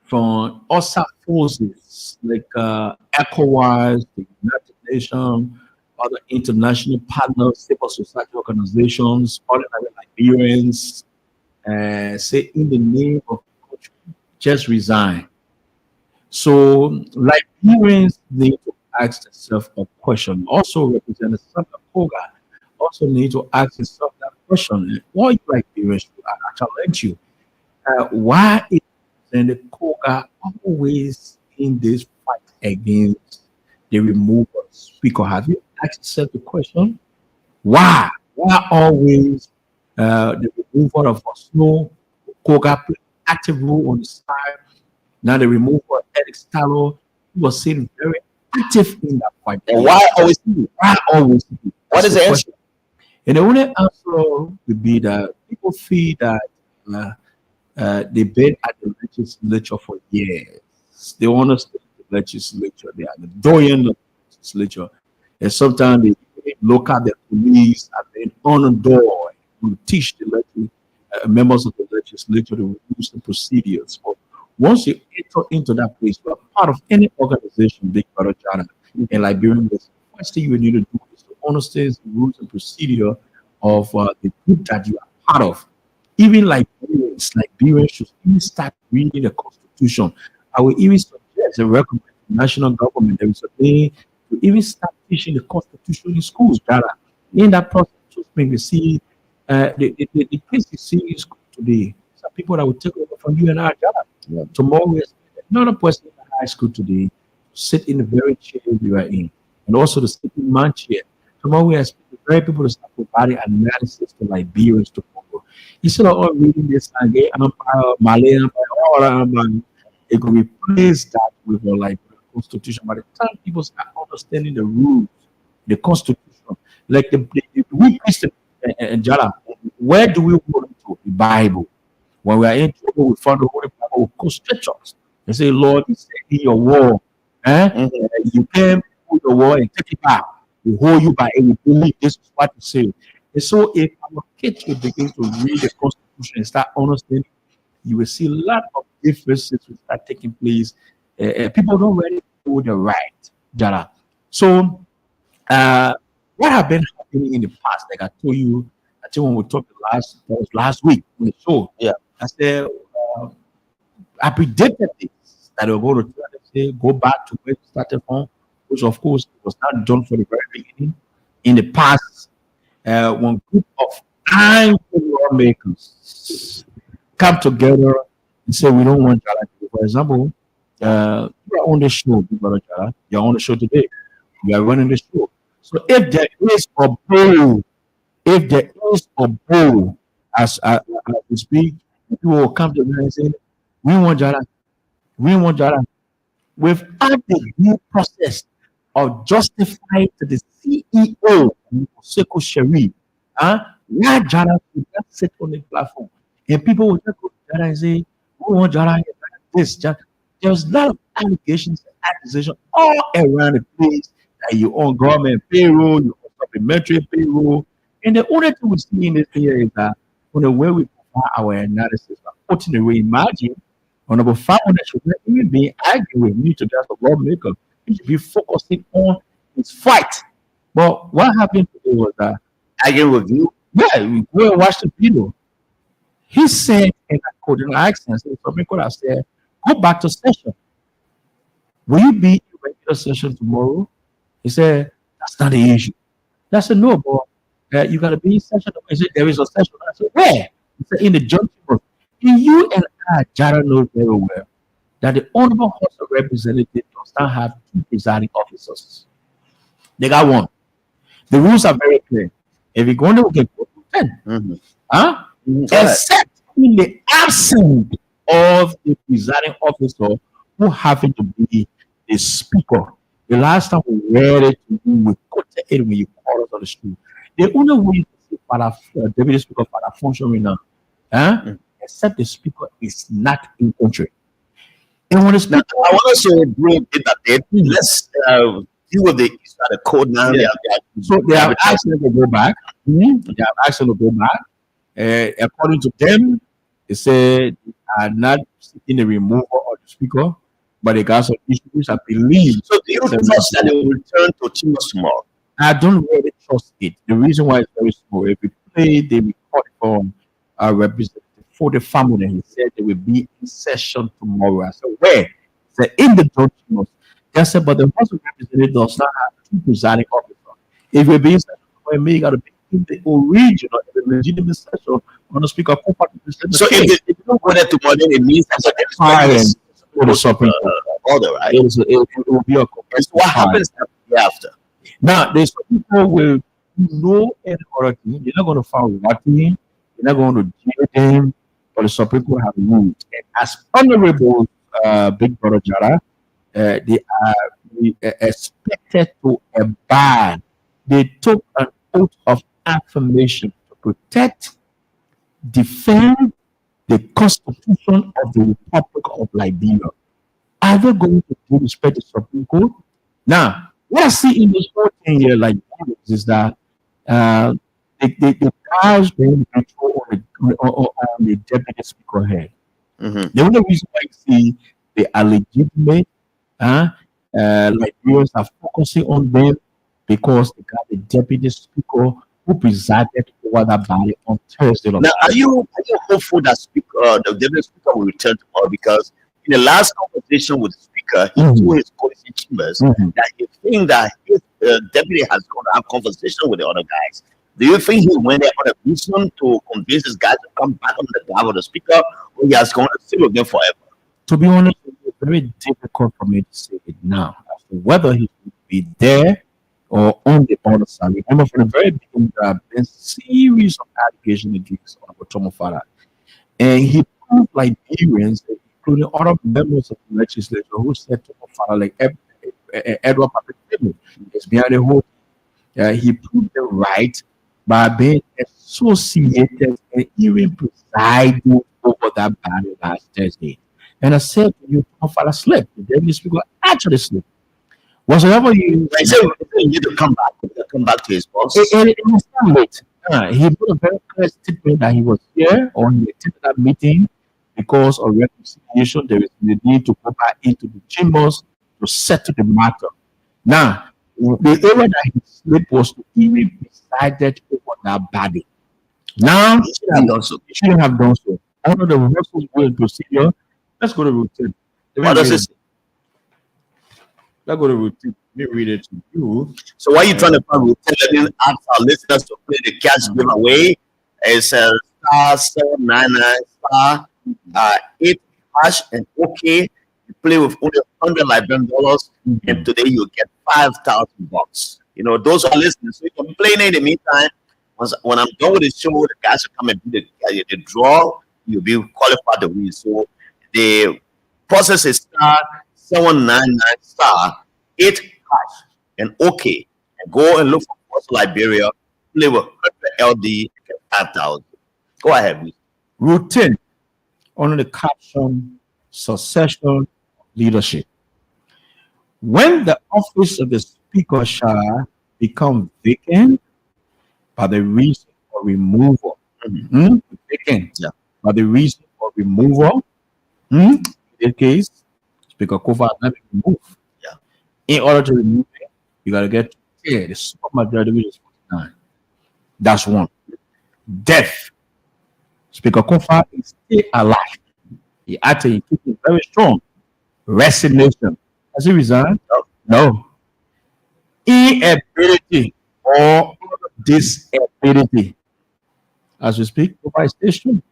from other forces like ECOWAS, the United Nations, other international partners, civil society organizations, ordinary Liberians, say in the name of the country, just resign. So Liberians need to ask themselves a question. Also, Representative Sandra Koga also need to ask himself that question. Why you Liberians? I challenge you. Why is Representative Koga always in this fight against the removal of speaker? Have you asked yourself the question? Why? Why always the removal of Snow Koga played active role on the side? Now the removal of Eric Stallo, who was seen very active in that fight. And why always you? Why always you? What is the answer? And the only answer would be that people feel that they've been at the legislature for years. They understand the legislature. They are the doyen of the legislature. And sometimes they look at the police and then on the door to teach the members of the legislature the rules and procedures. But once you enter into that place, you are part of any organization, Big Brother China, in Liberian, the first thing you need to do is to understand the rules and procedure of the group that you are part of. Even Liberians should even start reading the Constitution. I will even suggest and recommend the national government there is a day to even start teaching the Constitution in schools. In that process, we see the case you see in school today. Some people that will take over from you and I, yeah. Tomorrow, we expect another person in high school today sit in the very chair we are in, and also the sitting man chair. Tomorrow, we expect the very people to start providing analysis to Liberians to follow. Instead of all reading this Malay Empire, it could replace that with a Liberian Constitution. By the time people start understanding the rules, the Constitution, like we Christians and Jala, where do we go to? The Bible. When we are in trouble, we find the Holy Bible will go scriptures and say, Lord, you said in your word, you can put your word and take it back. We hold you by it. We believe this is what you say. And so if our kids will begin to read the Constitution and start understanding, you will see a lot of differences will start taking place. People don't really know the right, Jara. So what have been happening in the past, like I told you, I think when we talked last week on the show, I said, I predicted this, that they were going to try to say, go back to where we started from, which of course was not done for the very beginning. In the past, one group of angry lawmakers come together and say we don't want Jara. For example, you are on the show, Big Brother Jara. You're on the show today. You are running the show. So if there is a bill, as we speak, people will come together and say, we want Jara. We want Jara. Without the due process of justifying to the CEO, Seko Sherry, why Jara could not sit on the platform. And people will just go to Jara and say, we want Jara, this, Jara. There's a lot of allegations and accusations all around the place that you own government payroll, you own supplementary payroll. And the only thing we see in this here is that on the way we provide our analysis, putting away, imagine on about 500 should not even be arguing with me to just a lawmaker. He should be focusing on his fight. But what happened today was that Arguing with you? yeah, we go and watch the video. He said in a coding accent, so somebody could have said, go back to session. Will you be in regular session tomorrow? He said, that's not the issue. I said, no, but you got to be in session. He said, there is a session. I said, where? He said, in the junction room. And you and I, Jara, know very well that the Honorable House of Representatives does not have 2 presiding officers. They got 1. The rules are very clear. If you're going to get 10, except in the absence of the presiding officer who happen to be the speaker. The last time we read it to you, we quoted it when you called us on the street. The only way you can see Father, Deputy Speaker Father functioning now, except the speaker is not in country. And when the speaker, I want us to bring it a bit. Let's deal with the code now. Yeah. So they have asked them to go back. They have asked them to go back. According to them, they said they are not seeking the removal of the speaker, but they got some issues, I believe. So do you trust that they will return to Timbers tomorrow? I don't really trust it. The reason why it's very small, if we play the report from our representative for the family, he said they will be in session tomorrow. I said, where? He said, in the documents. They said, but the House of Representatives does not have 2 presiding officers. If we're being session tomorrow, we got to be in the original, the legitimate session on the speaker. So if they don't go there tomorrow, then it means that the Supreme order, right? It will be a so what happens after? Now, there's some people will know any other thing. You're not going to find nothing. You're not going to jail them, but the Supreme Court have ruled. And as Honorable Big Brother Jara, they are expected to abide. They took an oath of affirmation to protect, defend the Constitution of the Republic of Liberia. Are they going to respect the Supreme Court? Now, what I see in this whole thing here, like, is that the guys being control on the deputy speaker head. The only reason why you see they are legitimate, Liberians are focusing on them because they got the deputy speaker who presided over that body on Thursday. Now, are you hopeful that the deputy speaker will return tomorrow? Because in the last conversation with the speaker, he told his policy chambers that he thinks that his deputy has going to have conversation with the other guys. Do you think he went there on a mission to convince his guys to come back on the behalf of the speaker, or he has going to stay with them forever? To be honest, it's very difficult for me to say it now as to whether he will be there or on the other side. Remember, from the very beginning, there have been a series of allegations against Tomo Farah. And he proved Liberians, including other members of the legislature, who said Tomo Farah, like Edward Patrick, is behind the whole thing. He proved them right by being associated and even presiding over that battle last Thursday. And I said to you, Tomo Farah slept. The deputy speaker actually slept. Whatsoever you need to come back to his boss. It was not late. He put a very clear statement that he was here or he attended that meeting because of reconciliation. There is the need to go back into the chambers to settle the matter. Now, the area that he slept was to even presided over that body. Now, he shouldn't have done so. Under the rehearsals going procedure, let's go to routine. What does it say? Let's go to routine. Let me read it to you. So why are you trying to find routine? Let me ask our listeners to play the cash giveaway. It says *799*8 hash and okay. You play with only $100 and today you get $5,000. You know, those are listening. So you can play in the meantime. When I'm done with the show, the guys will come and do the draw. You'll be qualified to win. So the process is *799*8 hash and okay. And go and look for Liberia. Play with 100 LD and get 5,000. Go ahead, please. Route 10, under the caption Succession Leadership. When the office of the Speaker shall become vacant by the reason for removal, vacant, by the reason for removal, in this case, Speaker Kofa has not been removed. In order to remove it, you got to get the supermajority, which is 49. That's one. Death. Speaker Kofa is still alive. He actually keeps it very strong. Resignation. Has he resigned? No. Inability or disability. As we speak, Kofa is still strong.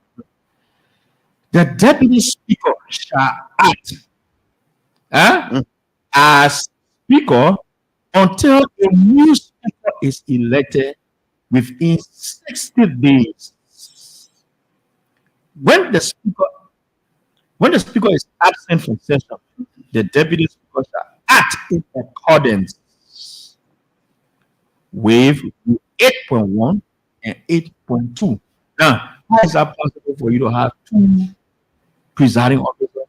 The deputy speaker shall act as speaker until a new speaker is elected within 60 days. When the speaker is absent from session, the deputy speaker shall act in accordance with 8.1 and 8.2. Now, how is that possible for you to have two presiding officers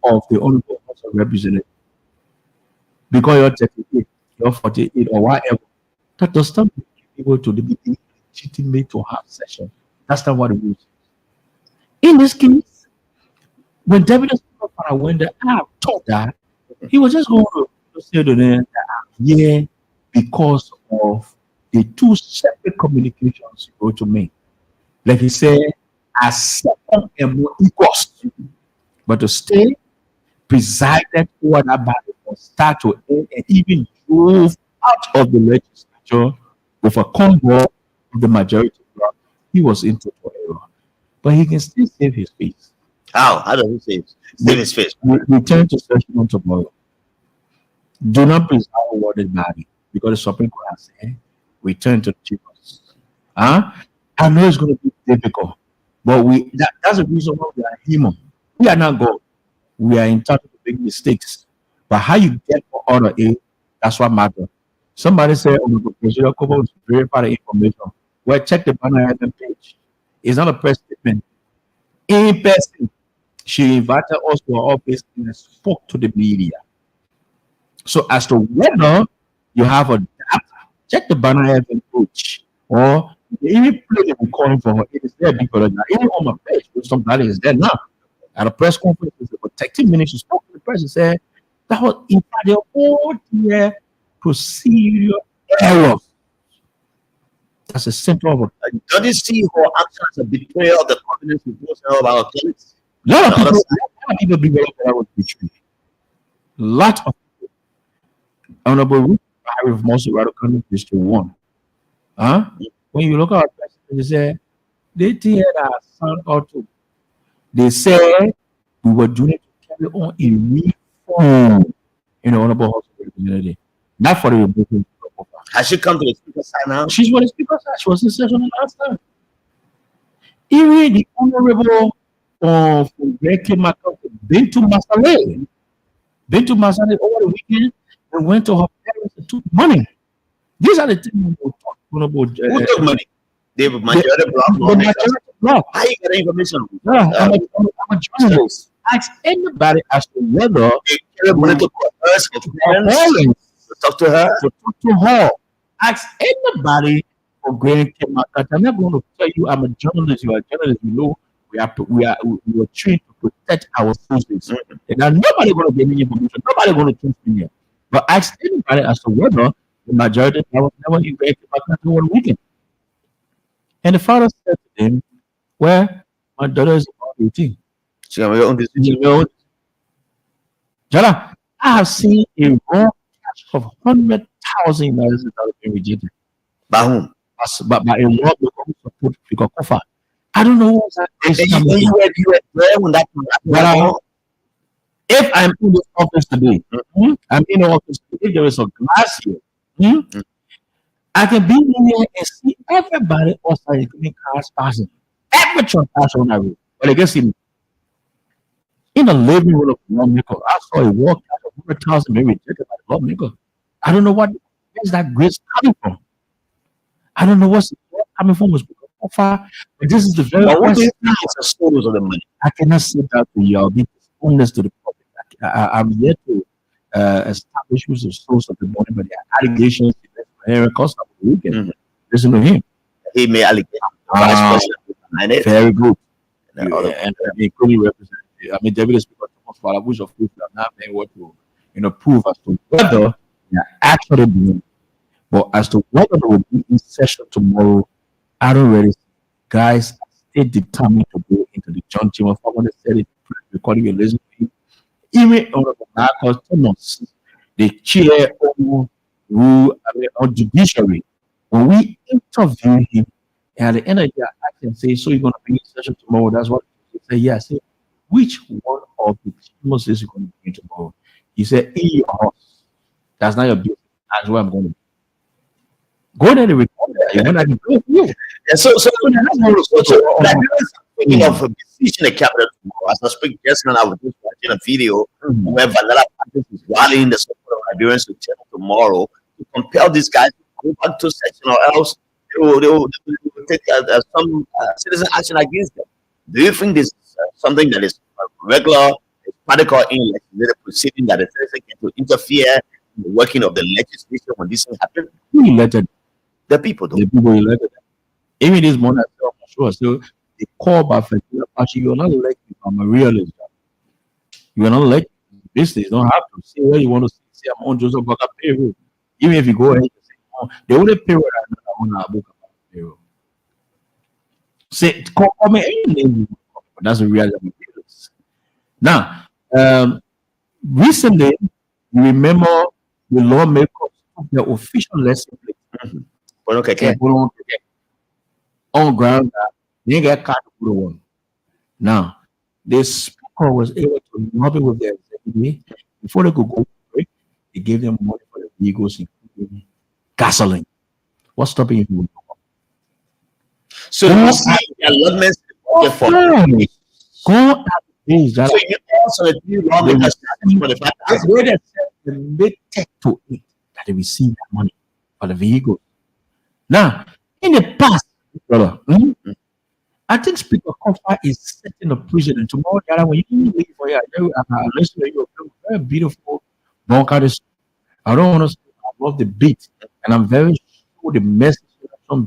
of the Honorable House of Representatives? Because you're 38, you're 48, or whatever, that does not make you able to be legitimate to have session. That's not what it is. In this case, when Deputy Speaker went there, I thought that he was just going to say to them that because of the two separate communications he wrote to me. Like he said, as second and more equals, but to stay presided over that body from start to end and even drove out of the legislature with a convoy of the majority bloc. He was in total error. But he can still save his face. How? How does he save his face? Return to session on tomorrow. Do not preside over the body because the Supreme Court has said return to the chambers. I know it's going to be difficult, but that's the reason why we are human. We are not God. We are entitled to make mistakes. But how you get for order that's what matters. Somebody said on the President Kobo was verify the information. Well, check the banner item page. It's not a press statement. In person, she invited us to her office and spoke to the media. So as to whether you have a doubt, check the banner item page. Or even play the recording for her. It is there because even on my page, somebody is there now. At a press conference, for 13 minutes, she spoke to the press and said that was in fact the whole procedural error. That's a central of it. Don't you see her action as a betrayal of the confidence we put in our colleagues? A lot of people believe that was betrayed. A lot of people. Honorable Ruth of Most Radical District 1. When you look at our president, they say they think that sound out to. They said we were doing it to carry on a reform in the Honorable House of Representatives. Not for the removal. Has she come to the speaker side now? She's what the speaker side. She was in session the last time. Even the Honorable of been to Masale over the weekend and went to her parents and took money. These are the things we will talk about. Who took money? The majority block. How you get information? I'm a journalist. Ask anybody as to whether they carry money to coerce to talk to her. Ask anybody for Grand Kemakata. I'm not going to tell you I'm a journalist. You are a journalist. You know we are trained to protect our sources. And nobody going to give me information. Nobody going to trust me here. But ask anybody as to whether the majority never invaded Kemakata one weekend. And the father said to him, well, my daughter is about 18. She got my own decision. Jala, I have seen a raw cash of 100,000 United States being rejected. By whom? By a law that support Speaker Kofa. I don't know what's that. You were there when that happened. If I'm in the office today, I'm in the office today, if there is a glass here, I can be in here and see everybody outside, including cars passing. Every truck passing on that road. But I guess in the living room of the lawmaker, I saw a walk out of 100,000 maybe rejected by the lawmaker. I don't know where's that grace coming from. I don't know what's coming from. So far, but this is the very But what first do you think is the source of the money? I cannot say that to you. I'll be honest to the public. I'm yet to establish who's the source of the money, but there are allegations Henry Costa over the weekend. Listen to him. He made allegations. Very good. And including representative. I mean, Deputy Speaker Thomas Fala, which of course we have not been able to prove as to whether they are actually doing it. But as to whether they will be in session tomorrow, I don't really see. Guys, stay determined to go into the joint team of someone that said it, recording your listening to him. Even Honorable Marcus Thomas, the chair on judiciary, when we interview him, and at the end of the day, I can say, so you're going to be in session tomorrow. That's what he said. Yeah, I said, which one of the teams is going to be tomorrow? He said, in your house. That's not your business. That's where I'm going to be. Go there and record that. You're going to do it. So speaking of a decision in the cabinet tomorrow, as I speak just now, I was just watching a video where Vanilla Party is rallying the support of Liberians to tell tomorrow to compel these guys to go back to session, or else they will take some citizen action against them. Do you think this is something that is regular, particular in legislative proceeding, that the citizen can interfere in the working of the legislation when this thing happens? Who elected? The people, though. The people elected them. Even this morning, I'm sure. So they call by actually, you're not elected. I'm a realist. You're not elected. Business, you don't have to say where you want to say I'm on Joseph Baka payroll. Even if you go ahead and say, oh, the only payroll I know on our book about payroll. Say, call me any name, but that's the reality. Now, recently, you remember the lawmakers took their official lesson plate. On ground that they get caught for one. Now, the speaker was able to lobby with their executive before they could go to break. They gave them money for the vehicles, including gasoline. What's stopping you from going? So you see allotments for go at things that so you also do lawmakers for the fact that's where they said the mid-tech to it that they receive that money for the vehicles. Now, in the past, brother, I think Speaker Kofa is setting the precedent. Tomorrow, when you leave for here, I listen to you, very beautiful broadcast. I don't want to say I love the beat, and I'm very sure the message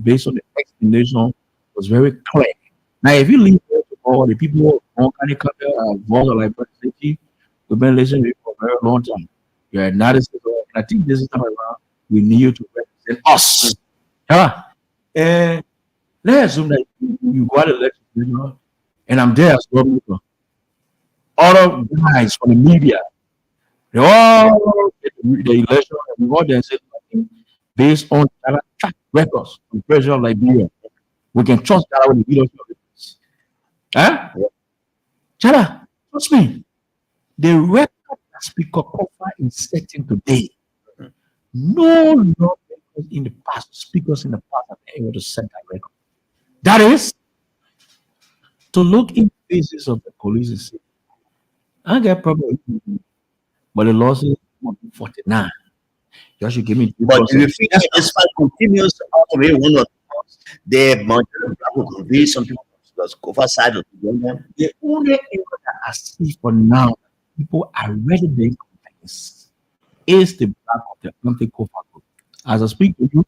based on the explanation was very clear. Now, if you leave here tomorrow, the people who are involved like safety, we've been listening to you for a very long time. You're a United States, and I think this is time around we need you to represent us. And let's assume that you got elected, and I'm there as well. Other guys from the media, they all get the election and we go there and say based on track records from President of Liberia. We can trust that with the leadership of the place. Huh? Chala, trust me. The record that Speaker Kofa is setting today, no lawmakers in the past, speakers in the past have been able to set that record. That is to look in the faces of the police and say, I get problem, but the law says 49. You should give me. But do you think that this fight continues all the way one of the majority will convince some people to go for side of them? The only thing that I see for now, people are ready to be convinced, is the back of the anti-Kofa group. As I speak to you,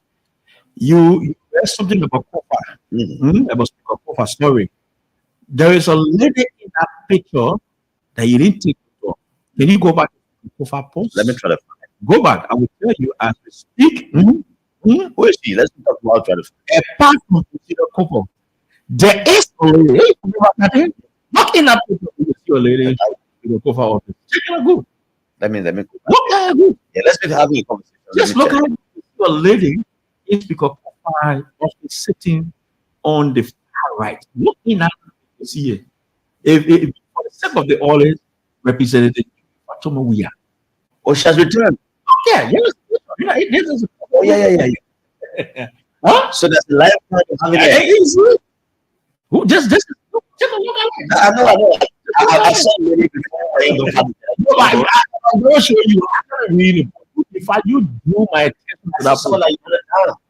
you read something about Kofa, about Speaker Kofa's story. There is a lady in that picture that you didn't take picture. Can you go back to Kofa post? Let me try to find it. Go back. I will tell you as we speak. Who is she? Let's talk about it. Apart from Speaker Kofa, there is a lady. Look in that picture. You see a lady. Speaker Kofa office. Check it out. Good. Let me go back. Look at it. Yeah, let's be having a conversation. Just look at it. A lady in Speaker Kofa office sitting on the All right. Look in at see if for the sake of the always representative Fatuma we are. Oh, she has returned. Yeah, yes. Oh, yeah. Huh? So that's the lifetime of having it. Who just take a look at I know. I saw many before. I'm going to show you. Really, if I you do my attention to that So like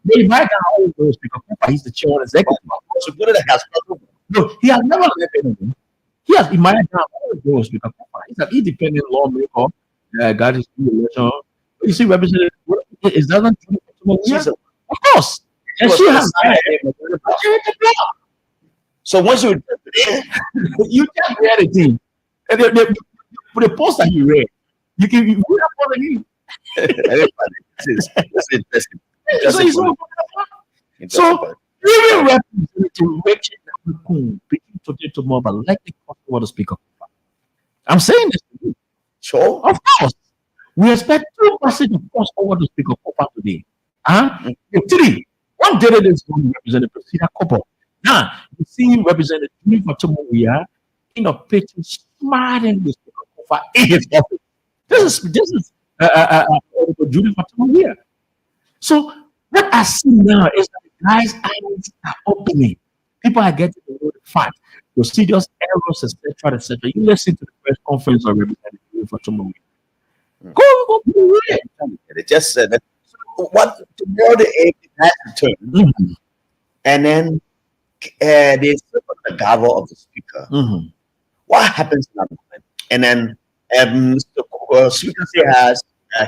they might not always go speak up. He's the chair executive. so put it as No, he has never left anything. He has in my account always go speak up. He's an independent lawmaker. Got his election. You see, representative is that not true? Of course. And she has so once you you can't read anything. And the post that you read, you can read up on it. That's interesting. So even representative Richard speaking to more about let the customer to speak up. I'm saying this to you. Sure. Of course. We expect 2% of crossover to speak up today. Three. One day is going to represent the President couple. Now, you see represented we are in a pitching smart and we speak up in his office. This is Judy Fatima here. So what I see now is that the guys' eyes are opening. People are getting to know the fact. Procedures, errors, etc. You listen to the press conference of Representative Judy Fatima. Go They just said that what tomorrow the 8th has returned, and then they sit on the gavel of the speaker. What happens in that moment? And then Mr. Speaker has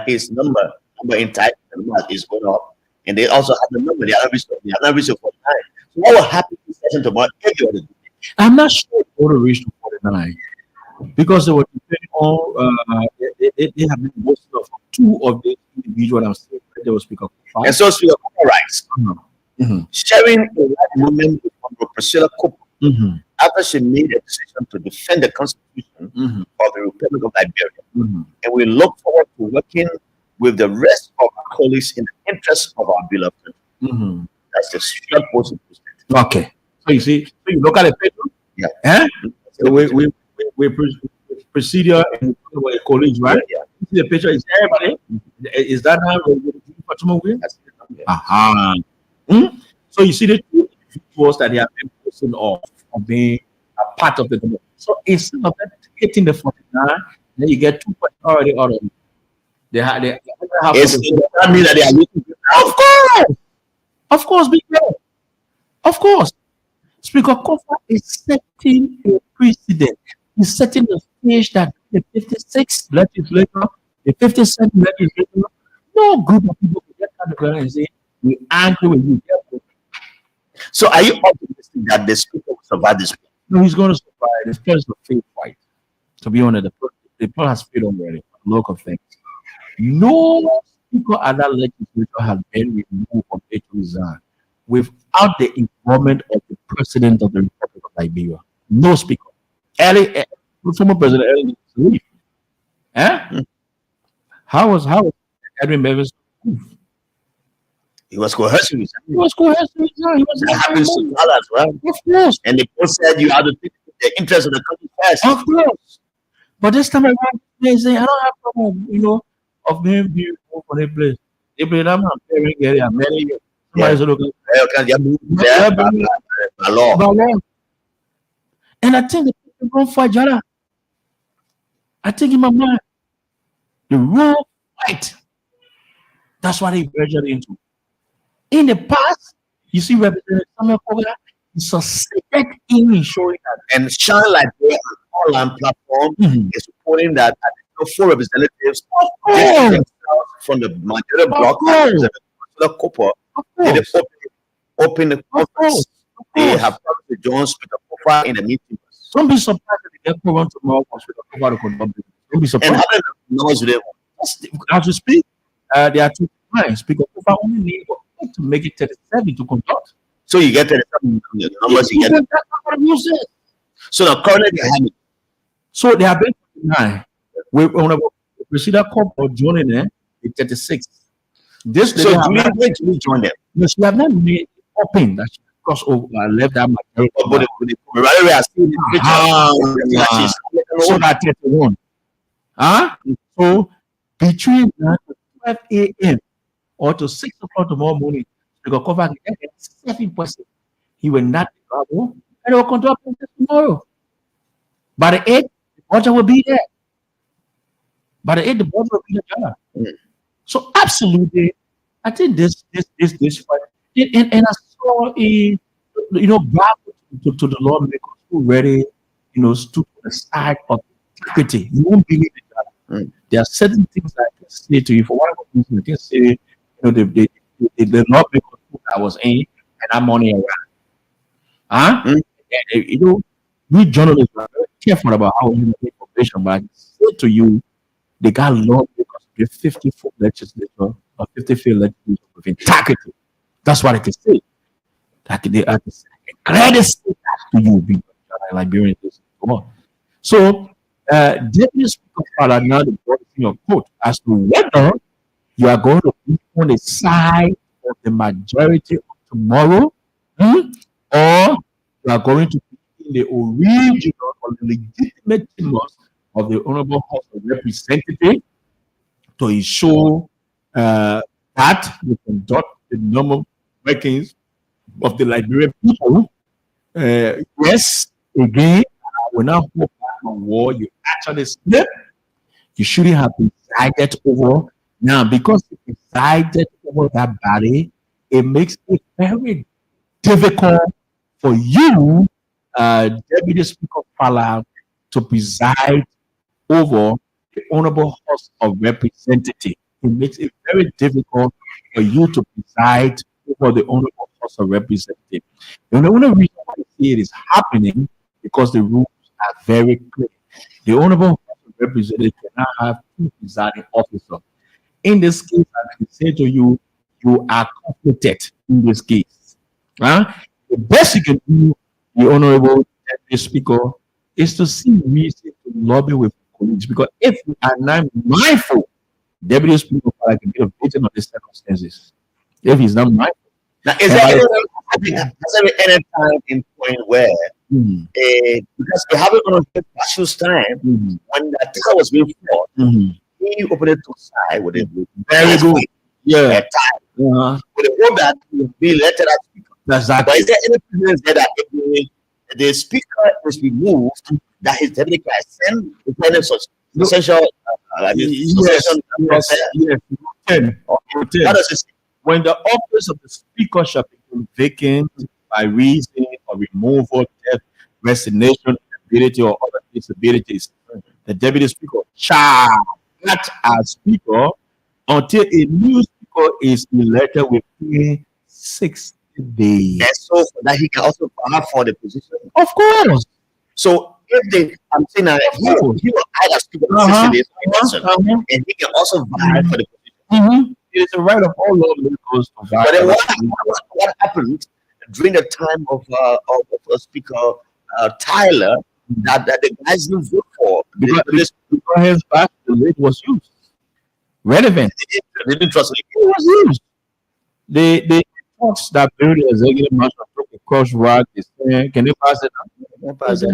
his number in type, the number is going up, and they also have the number. They are not reached 49. So what will happen in session tomorrow? I'm not sure if they will reach to 49 because they were depending on they have been boasting of two of the individuals. I'm saying they will speak up. And so speaker rights. Sharing a right moment with Priscilla Cooper after she made a decision to defend the Constitution of the Republic of Liberia. And we look forward to working with the rest of our colleagues in the interest of our beloved country. That's the short post. Okay. So you see, so you look at the paper. Yeah. So we procedure and colleagues, right? Yeah. See the picture is everybody. Is that how Fatima win? So you see the two individuals that they have been posting of being a part of the group. So instead of them getting the 49, then you get 2 points already out of it. They have that mean that they are looking. Of course, of course. Speaker Kofa is setting a precedent. He's setting the stage that the 56th legislature, the 57th legislature, no group of people will get together and say, we're angry with you. So are you optimistic that the speaker will survive this? No, he's going to survive. It's just a faith fight. To be honest, the person has failed already. Local things. No speaker at that legislature has been removed from it to resign without the involvement of the president of the Republic of Liberia. No speaker. Former President Ellen leave. How was Edwin Bevis? He was coerced. He was coerced. That happens to Ghana as well. Of course. And they both said you have to take the interest of the country first. Of course. But this time around, they say, I don't have problem, of being beautiful for the place. They play that man, I'm marrying you. And I think the people going for Jara. I think in my mind, the real fight. That's what they ventured into. In the past, you see Representative Samuel Koga succeeded in ensuring that. And Shine Like their online platform is reporting that four representatives from the majority bloc the Cooper open the conference. They have promised to join Speaker Cooper in the meeting. Don't be surprised if they get program tomorrow for Speaker Cooper to conduct. Don't be surprised. And how many numbers do they want? As we speak, there are 2 lines. Speaker Cooper only need to make it 37 to conduct. So you get 37 numbers you get. So now currently they have it. So they have been 49. We on a procedure couple joining them with 36. So Julie join them. No, she have not made open that cross over, left that majority. So that 31. So between 12 a.m. or to 6 o'clock tomorrow morning, they will cover 7%. He will not travel, and he will control tomorrow. By the 8th, the budget will be there. By the 8th, the budget will be there. So absolutely, I think this fight, and I saw bravo to the lawmakers who really, stood on the side of equity. You won't believe it. There are certain things that I can say to you. For one reason, I can say, the lawmakers who I was in, and I'm money around. And, we journalists are very careful about how we make information, but I can say to you, they got lawmakers with 54 legislators or 55 legislators with integrity. That's what I can say. That they are credit to you, being Liberian. So, Deputy Speaker Fala now the board in your court as to whether you are going to be on the side of the majority of tomorrow, or you are going to be in the original or the legitimate chambers of the Honorable House of Representatives to ensure that we conduct the normal workings of the Liberian people. Yes, again, when I hope back on war, you actually slip. You shouldn't have presided over. Now, because you presided over that body, it makes it very difficult for you, Deputy Speaker Fala, to preside over the Honorable House of Representatives. It makes it very difficult for you to preside over the Honorable House of Representatives. And the only reason why I see it is happening because the rules are very clear. The Honorable House of Representatives cannot have two presiding officers. In this case, I can say to you, you are conflicted in this case. The best you can do, the Honorable Deputy Speaker, is to see reason to lobby with colleagues. Because if we are not mindful, Deputy Speaker can be updated on these circumstances. If he's not mindful. Now, is there any time in point where, because we have it on a issues time, when the ticker was being fought, he opened it to side with it. Very good. Yeah. With the hope that he will be elected as speaker. Exactly. But is there any precedence there that if the speaker is removed, that his deputy can send the kind of essential when the office of the speakership becomes vacant by reason of removal, death, resignation, disability, or other disabilities, the deputy speaker shall act as speaker until a new speaker is elected within 60 days. And so that he can also file for the position. Of course. So if they, I'm saying that he will either speaker for 60 days, and he can also vie for the position. It is a right of all lawmakers to vie. But then what happened during the time of Speaker Tyler that the guys didn't vote for? Because his back the late was used. Relevant. They didn't trust it. It was used. They talks that during the executive mansion took a cross rag. Can you pass it on? Pass it.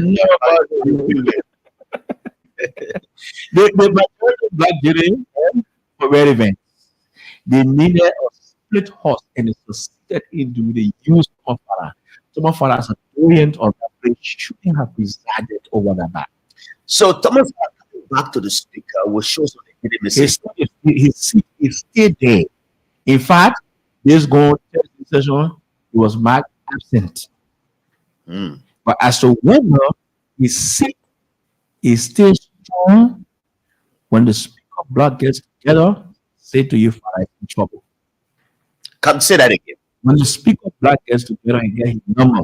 The majority of black didn't for relevant. They needed a split horse and it succeeded in the use of Farah. Thomas Farah, as a variant of that place, shouldn't have presided over that back. So Thomas Farah back to the speaker will show some legitimacy. His seat is still there. In fact, this going session, he was marked absent. But as to whether his seat is still strong, when the speaker block gets together, say to you, Farah is in trouble. Come say that again. When the speaker black gets together and get his number,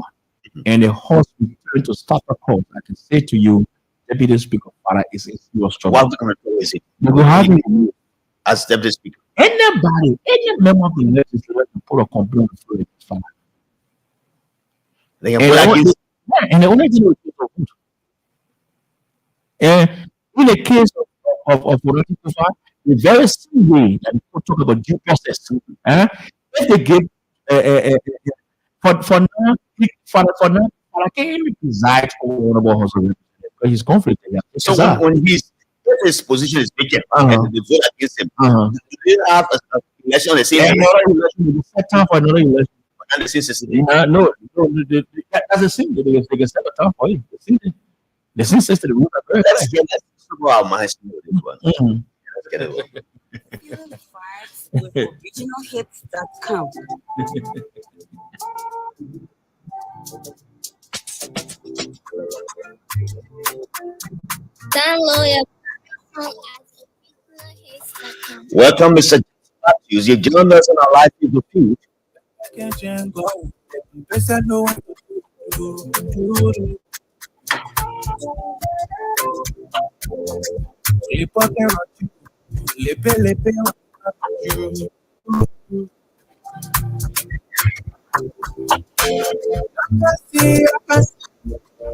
and the horse return to start the court, I can say to you, Deputy Speaker Farah is in serious trouble. What kind of trouble is it? They will have him as Deputy Speaker. Anybody, any member of the legislature can put a complaint before the Farah. They can put against. And the only thing will be so good. In the case of Farah, the very same way that people talk about due process, if they give, for now, I can't preside over Honorable House of Representatives because he's conflicted. Yeah. So when his position is vacant and they vote against him, do they have a election on the same day? Another election, set time for another election. And the same system. No, that's the same. They can set a time for you. The same system. The rules are very Let's get our minds to this one. Let's get it. Feeling the vibes with originalhits.com. Welcome, Mr. Matthews. You joined us on our live video feed.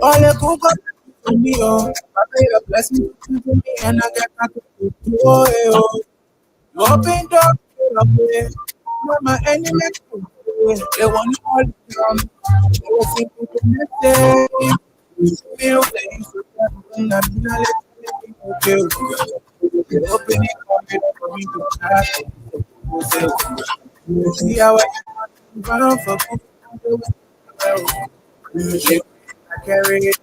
All the Google to me, oh, I made a blessing to me, and I got to do it. You open door, my enemy, they want you all to come. They will see people message. Feel that okay. Open it for me to pass. See how I run for people. I carry it.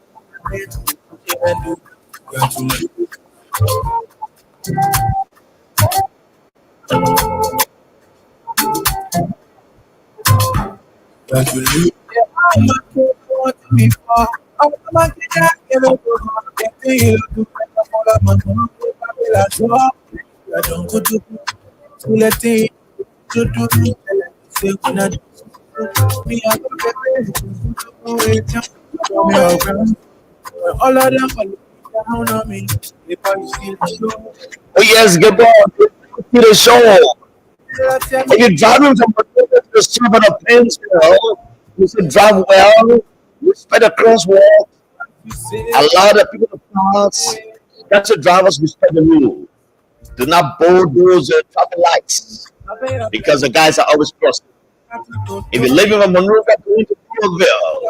All of them are down on me. Oh yes, good boy. To the show. Are you driving from the stop at a pencil? You should drive well. Respect the crosswalk. Allow the people to pass. That's the drivers respect the rule. Do not bulldoze traffic lights because the guys are always crossing. If you're living from Monrovia going to Broadville,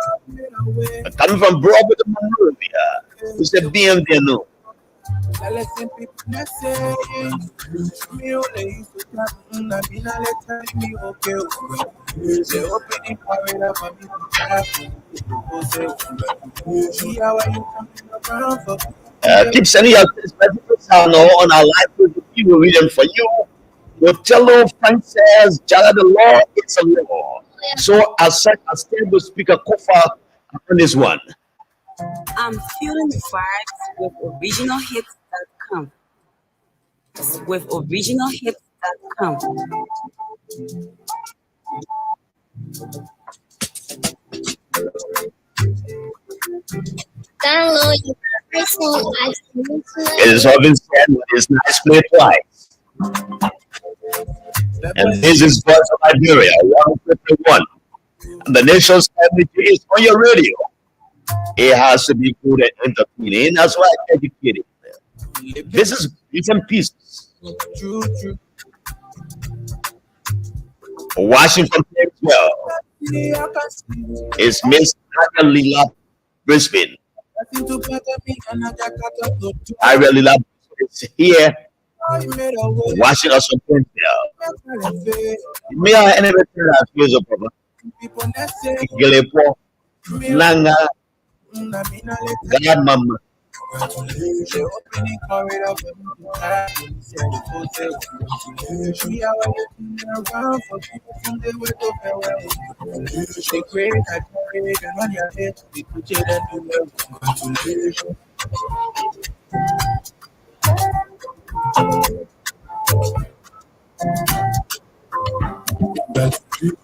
coming from Broadville to Monrovia, you say BM there no. Keep sending your messages on our live. We will read them for you. Otello Frank says, Jala, the law is a law. So as such, a stable speaker Kofa on this one. I'm feeling the vibes with originalhits.com. With originalhits.com. Download your personal iTunes. It has often said when it's nice play twice. And this is Voice of Liberia, 151. And the nation's language is on your radio. It has to be good and entertaining. That's why I educated. This is bits and pieces. Washington plays well. It's Miss Lila Brisbane. Lila is here watching us on Pentel. Me are any better than feels of problem. Gelepo, Langa, God Mama.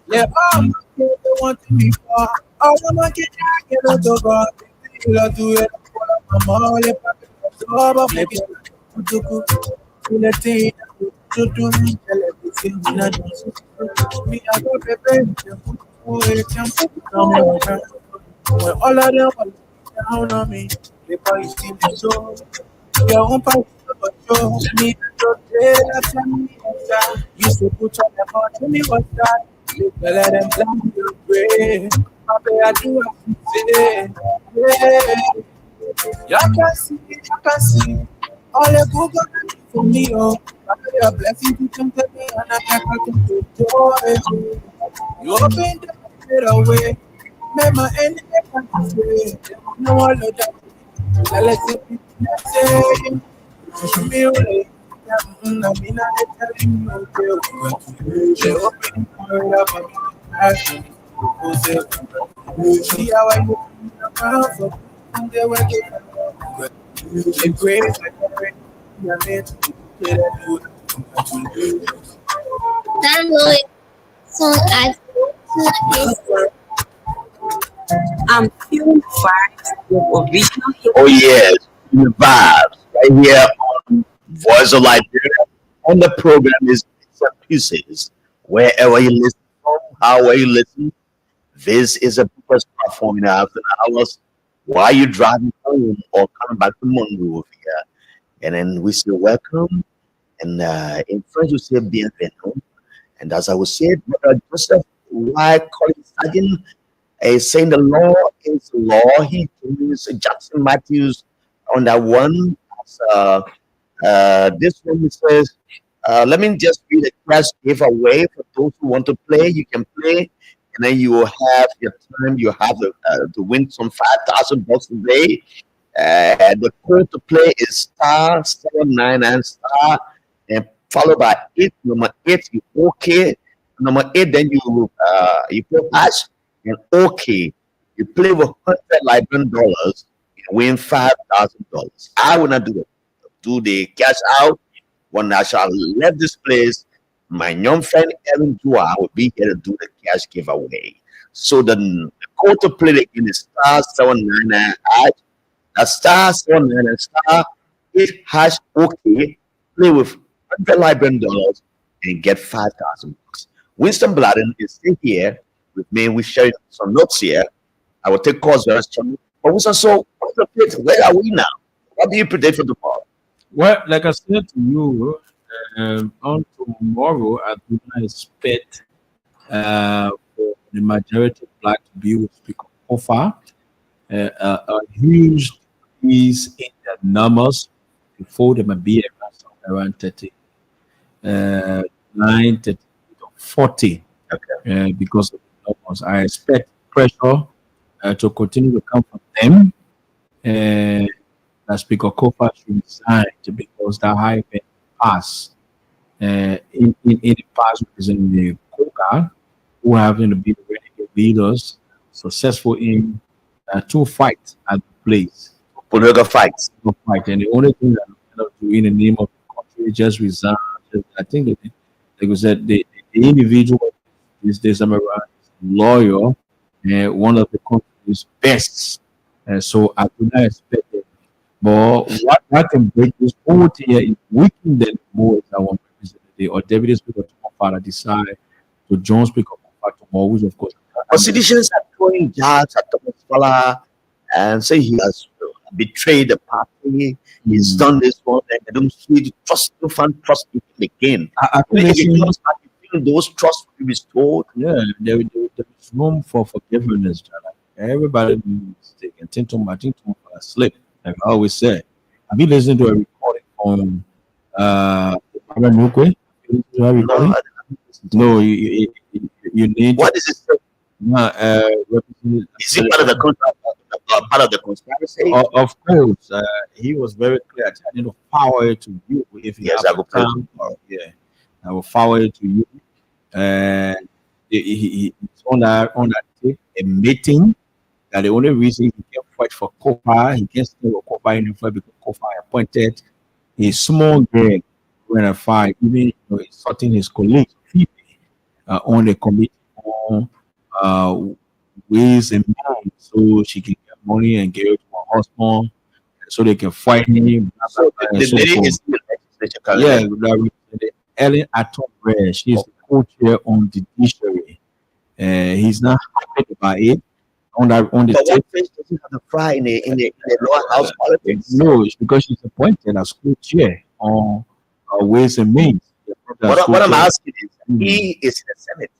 Yeah, they want to be far. I wanna get out of God. You do it. I'm all about it. To do me, everything I do. Me, I go when all of them are down on me, they probably see me so. Your own power, but you need to tell me what's that. You should put on the heart to me what's that. Let them blame you. pray. I do have to say, yeah. You can see. All the good God for me, oh. I pray a blessing to come to me, and I can't to joy. You open the away. Make my enemy can't say. No one know that. Let's say, me away. I mean, I tell you, okay. They open the up and see how I move around for they were getting great. I'm feeling vibes with original hip. Oh yes, the vibes right here on Voice of Liberia, and the program is Bits and Pieces. Wherever you listen from, however you listen, this is a purpose platform in the after hours while you're driving home or coming back to Monroe here. And then we say welcome, and in French we say bienvenue. And as I was saying, Brother Joseph, why calling Sergeant, saying the law is law. He uses Jackson Matthews on that one. This one says, let me just read a cash giveaway for those who want to play. You can play, and then you will have your time. You have to win some $5,000 today. The code to play is star 799 star and followed by eight. Number 8, you okay. Number 8, then you put hash and okay. You play with $100 you win $5,000. I will not do the cash out when I shall leave this place. My young friend Evan Dua will be here to do the cash giveaway. So the code to play again is star 799 hash. That's star 799 star 8 hash okay. Play with $100 and get $5,000. Winston Bladen is still here with me. We're sharing some notes here. I will take calls very strongly. But Winston, so what's the fit? Where are we now? What do you predict for tomorrow? Well, like I said to you, on tomorrow, I do not expect for the majority of black to be able to speak offer a huge increase in the numbers before they might be around 30, 30 to 40. Okay. Because of the numbers. I expect pressure to continue to come from them. That Speaker Kofa should resign because that high event pass in the past representing the Koga, who have been the renegade leaders successful in 2 fights at the place. Political fights. And the only thing that I cannot do in the name of the country just resign. I think that, like I said, the individual this time around is lawyer and one of the country's best. So I do not expect it. But what can break this whole thing here is weaken them more as our representative or Deputy Speaker Father decide to join Speaker tomorrow, which of course. Citizens are throwing jars at Thomas Fala and say he has betrayed the party. He's done this one, and they don't feel trust. Don't find trust in him again. I think those trust will be restored. Yeah, there is room for forgiveness. Everybody needs to take and think too much slip. Like I always say, have you listened to a recording from Nukwe? No, you need. What is it? Is he part of the conspiracy? Of course, he was very clear. I need to forward it to you if you have time. Yeah, I will forward it to you. He's on that tape, a meeting. That the only reason he can fight for Kofa, he can stay with Kofa in the fight because Kofa appointed a small girl when I fight, even insulting his colleagues on the committee on ways and means so she can get money and give it to her husband so they can fight him. So the lady is in the legislature. Yeah, Ellen Atom Rare, she's the co-chair on the judiciary. He's not happy about it. On the what face does he have to fry in the lower house politics? No, it's because she's appointed as co-chair on ways and means. What I'm asking is, he is in the Senate,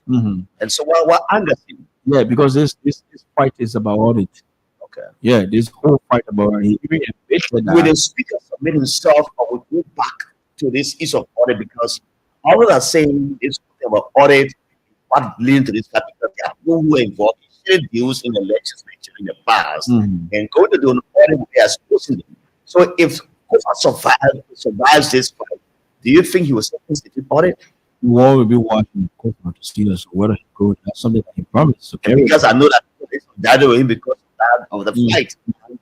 and so what angers him? Yeah, because this fight is about audit. Okay. Yeah, this whole fight about he even admitted Will that. the speaker submit himself or will go back to this issue of audit? Because others are saying this about audit, what leading to this fact because there are people who are involved in shared deals in the legislature in the past and go to do an audit they are supposed to do. So if Kofa survives this fight, do you think he will institute audit? You all will be watching Kofa to see us whether he goes. That's something that he promised to carry. Because I know that that way because of the fight.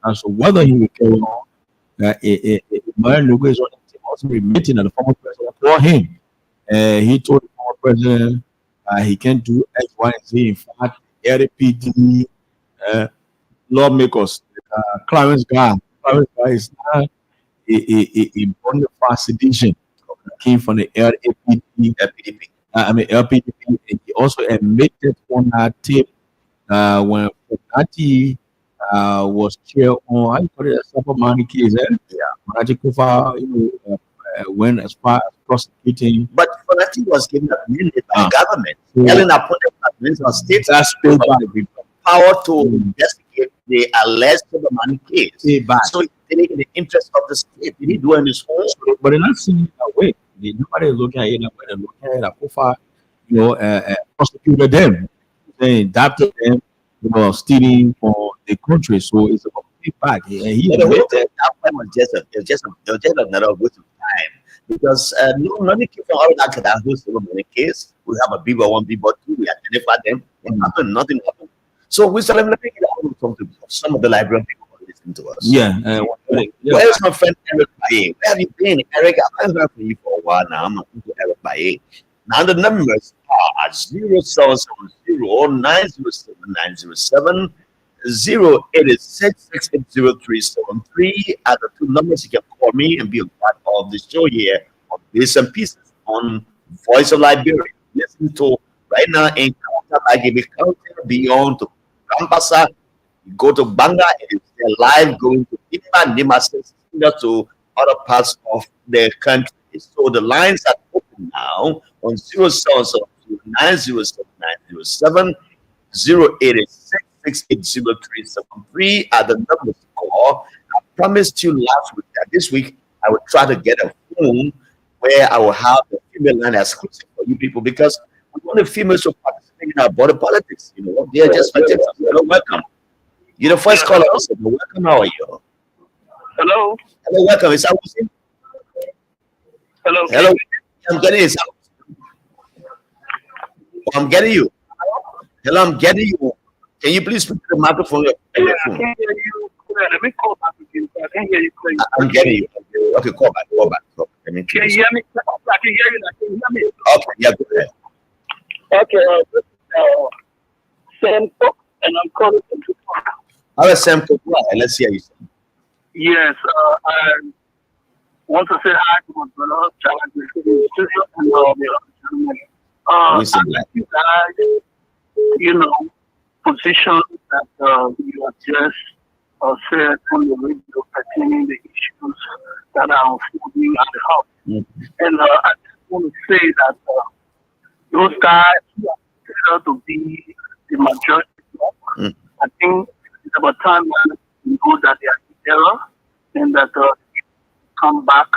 And so whether he will carry on, Mario is also admitting that the former president for him. He told the former president he can't do X, Y, and Z. In fact, LPD lawmakers, Clarence Guy is not a bona fide sedition. Came from the LPDP. LPDP. And he also admitted on that tape when Fenati was chair on, how you call it, a separate money case. Yeah. Manager Kofa, went as far as prosecuting. But Fenati was given a mandate by the government. Ellen appointed administrator of state that's paid by the people. Power to investigate the alleged money case. So he did it in the interest of the state. Did he do it on his own? But they're not seeing it that way. Nobody is looking at it that way. They're looking at it Kofa, prosecuted them. They indicted them, stealing for the country. So it's a complete bag. He admitted that time was just another waste of time. Because nobody came from all that who's money case. We have a B1, B2, we identify them, and nothing happened. So we started looking at some of the Liberian people who listen to us. Yeah. Where is my friend Eric Baye? Where have you been, Eric? I've heard from you for a while now. I'm not to Eric Baye. Now the numbers are 0770 907 907 086 680 are the two numbers you can call me and be a part of the show here on Bits and Pieces on Voice of Liberia. Listen to right now in County beyond to Kampasa. You go to Banga, it is live going to Imba, Nima, to other parts of the country. So the lines are open now on 0770 907 907 086 680 are the numbers to call. I promised you last week that this week I would try to get a phone where I will have the female line exclusive for you people because we want the females to participate in our border politics. They are just fantastic. Welcome. You're the first caller. Welcome. How are you? Hello. Hello. Welcome. Is that Hussein? Hello. Hello. I'm getting you. I'm getting you. Hello. I'm getting you. Can you please put the microphone? Yeah, I can't hear you. Let me call back again. I can't hear you clearly. I'm getting you. Okay, call back. Can you hear me? I can hear you. Can you hear me? Okay, yeah, go ahead. Okay, this is Sam Cook, and I'm calling from Japan. All right, Sam Cook. Let's hear you. Yes, I want to say hi to my brother, you guys, position that you have just said on the radio pertaining the issues that are unfolding at the house. And I just want to say that those guys who are considered to be the majority bloc, I think it's about time that we know that they are in error and that come back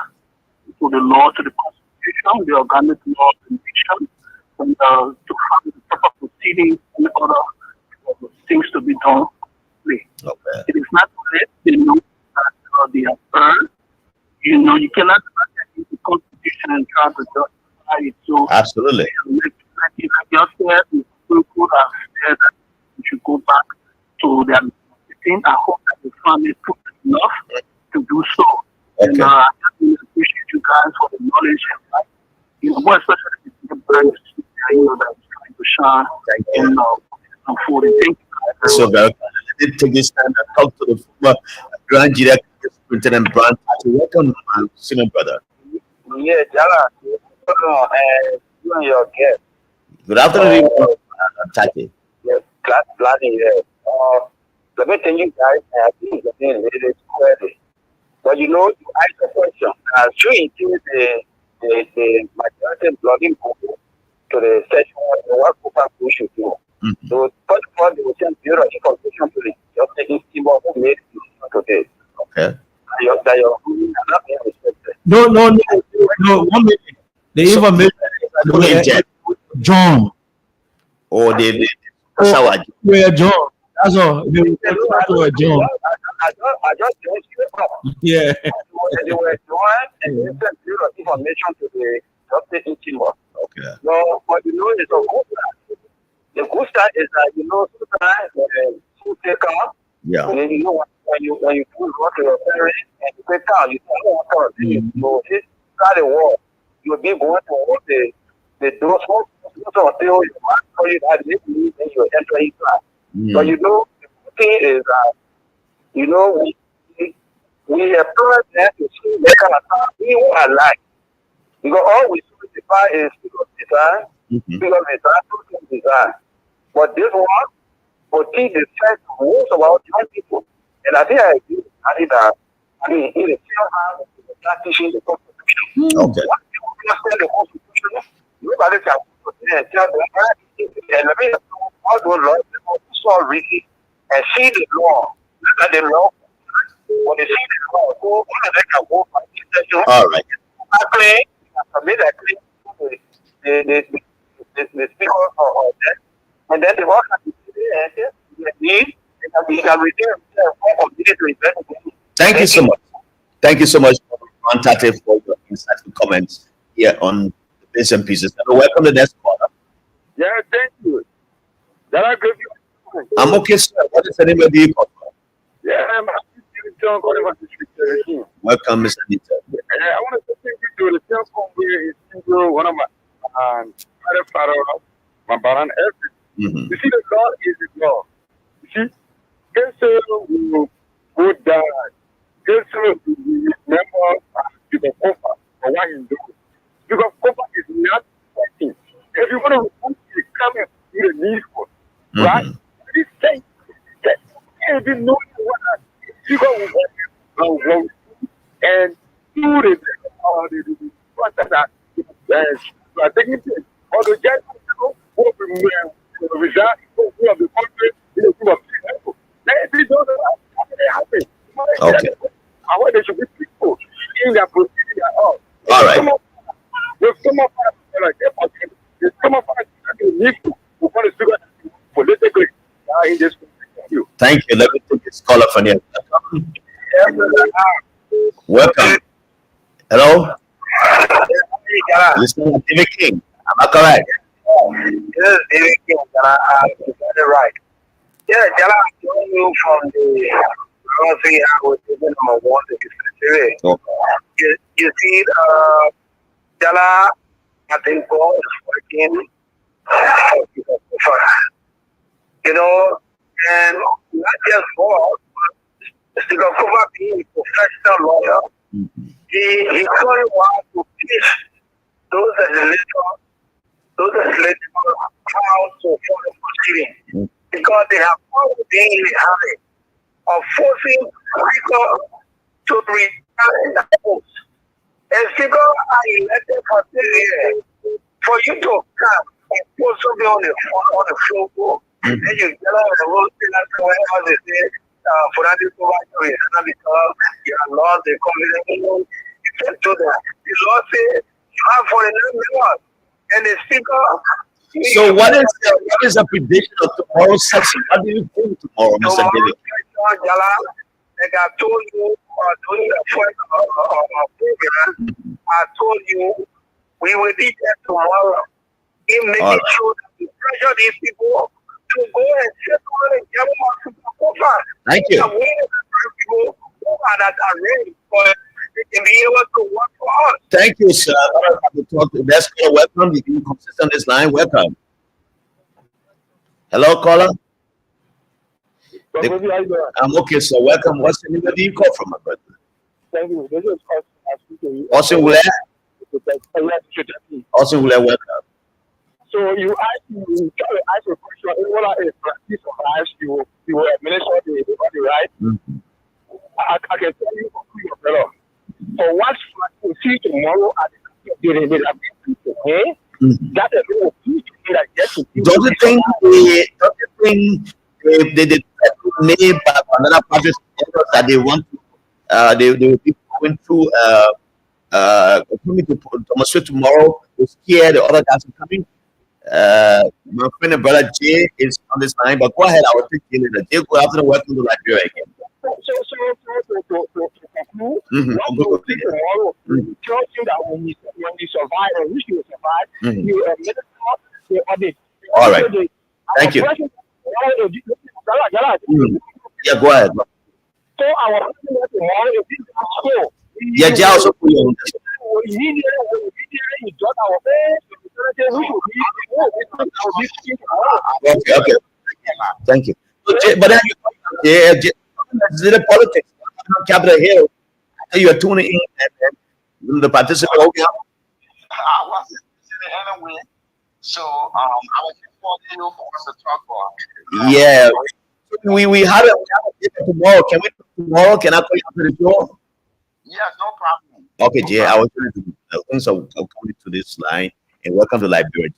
to the law, to the constitution, the organic law of the nation, and to have the proper proceedings and other things to be done. Okay. It is not late. They know that they have earned. You cannot look at the constitution and try to justify it. So absolutely. Like you just said, the Supreme Court has said that we should go back to their meeting. I hope that the family took enough to do so. Okay. And I really appreciate you guys for the knowledge and more especially the brands that's trying to shine. Thank you. For the thank you. So very I did take this time and talk to the former Grand Director Superintendent Brand. Welcome, senior brother. Yeah, Jala. You and your guest. Good afternoon, Tati. Yes, glad to hear. Let me tell you guys, I think the thing is clearly. But you asked the question. Should include the majority blogging people to the session what Kupa should do. So first of all, they will send Bureau of Information to the just taking people who made it today. Okay. That your ruling are not being respected. No. 1 minute. The information. John. Or they Where John. That's all. They were John. I just changed it up. Yeah. They were joined and they sent Bureau of Information to the just taking people. Okay. No, but you know, it's a good start. The good start is that sometimes you take out. Yeah. And then when you do what your parents and you take out, you don't want to so this start a war. You'll be going to all the doors until your man tell you that this means then you enter in class. So the good thing is that we employ them to see the kind of time we are like. Because all we specify is because design, because design. But this one, for teach the sense most of our young people. And I think it is still hard to start teaching the Constitution. Okay. Once people understand the Constitution, nobody can tell them, and let me all those laws, people saw reading and see the law. Look at the law. When they see the law, so all of them can go for the all right. I claim, submit a claim to the speaker of that. And then the work can be Thank you so much. Thank you so much, Tate, for your insightful comments here on the Bits and Pieces. And welcome to the next caller. Yeah, thank you. I'm okay, sir. What is the name of the call? Yeah, I'm John calling from District 17. Welcome, Mr. Nita. I want to thank you to the telephone where it's one of my father, my baron, everything. You see, the law is the law. You see, Kessel will go down. Kessel will remember the Kofa for what he's doing. Because Kofa is not fighting. If you want to remove the coming to the needful, right? This thing, that didn't know what you go and do the taking place. Or the judge will result of the country in a group of people. They don't know how they happen. Okay. I want they should be people in their proceeding at all. All right. There's some of us like there's some of us that need to want to figure politically in this country. Thank you. Let me take this caller from here. Welcome. Hello? Listen to David King. Am I correct? This is David King. You got it right. Yeah, Jala, I'm joining you from the Rosary Hour, number 1 to 53. You see, Jala, I think God is working. And not just God, but Speaker Kofa being a professional lawyer, he clearly wants to teach those legislators how to follow proceedings. Because they have always been in the habit of forcing Speaker to resign in the post. And Speaker are elected for 3 years. For you to come and put something on the floor, then you get on the road, wherever they say, for that to resign because you have lost the confidence. Except to that, the law says you have 49 members, and the Speaker. So what is the prediction of tomorrow's session? What do you think tomorrow, Mr. David? Like I told you during the first program, I told you we will be there tomorrow in making sure that we pressure these people to go and settle and get more Kofa. Thank you. People who are that are ready for they can be able to work for us. Thank you, sir. Let's go. Welcome. You can consist on this line. Welcome. Hello, caller. I'm okay, sir. Welcome. What's the name? Where do you call from, my brother? Thank you. This is Austin Wule. Austin Wule, welcome. So you try to ask a question, and what is practice of life you will administer the body, right? I can tell you for free, brother. So what you see tomorrow at the that is will teach me that yes, don't you think they made by another party that they want to they will be going through coming to demonstrate tomorrow to scare the other guys from coming? My friend and brother Jay is on this line, but go ahead. I will take you later. Jay, go after the welcome to Liberia again. What we will see tomorrow, trusting that when we survive and we should survive, you the audit. All right. Thank you. Yeah, go ahead. So our president tomorrow is this show. Yeah, Jay also put you on this. Okay. Thank you. So, Jay, but then Jay, the politics on Capitol Hill. You are tuning in and the participant. I wasn't anyway, so I was just calling you for us to talk about. Yeah, we have it tomorrow. Can we tomorrow? Can I call you after the show? Yeah, no problem. Okay, Jay. I was going to come to this line and welcome to Liberia.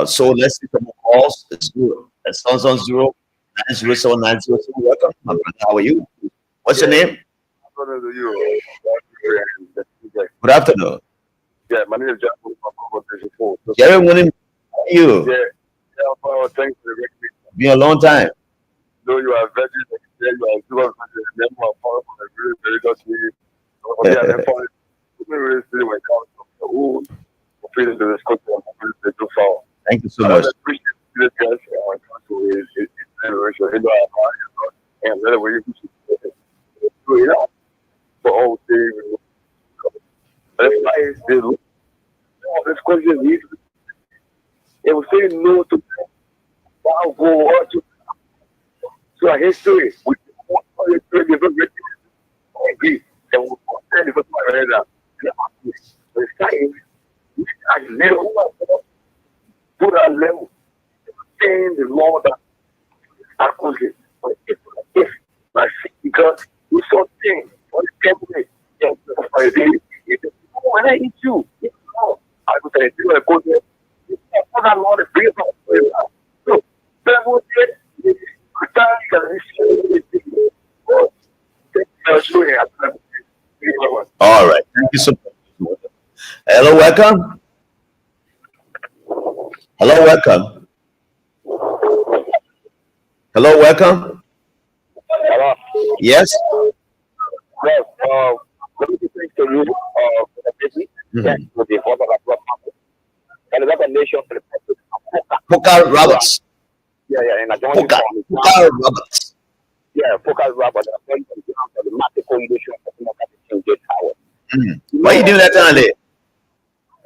So let's see some more calls. It's good. It's on 090790790. Welcome, my brother. How are you? What's your name? Good afternoon. Yeah, my name is Jack from Jerry, winning you. Yeah, thanks for the recognition. Been a long time. No, you are very you are super member of the very good team. Yeah, feeling the respect too far. Thank you so much. I appreciate this guys is generation. And that way you know. For all things. That's why they look. This question is it was saying no to wow, go on to a history. We agree. And we'll send it for my head up. The science, we are level to that level. Saying the law that our country. But if I see because we saw things for the cabinet. When I eat you, I would say, you are good. It's not a lot of freedom. So, that was it. All right. Thank you so much. Hello, welcome. Hello, welcome. Hello, welcome. Hello. Yes. Well, let me just say to you, the father of and another nation, Pokal Roberts. Yeah, and I don't Pokal Roberts. Yeah, Pokal Roberts. The market coalition for democratic change power. Why are you doing that time like this?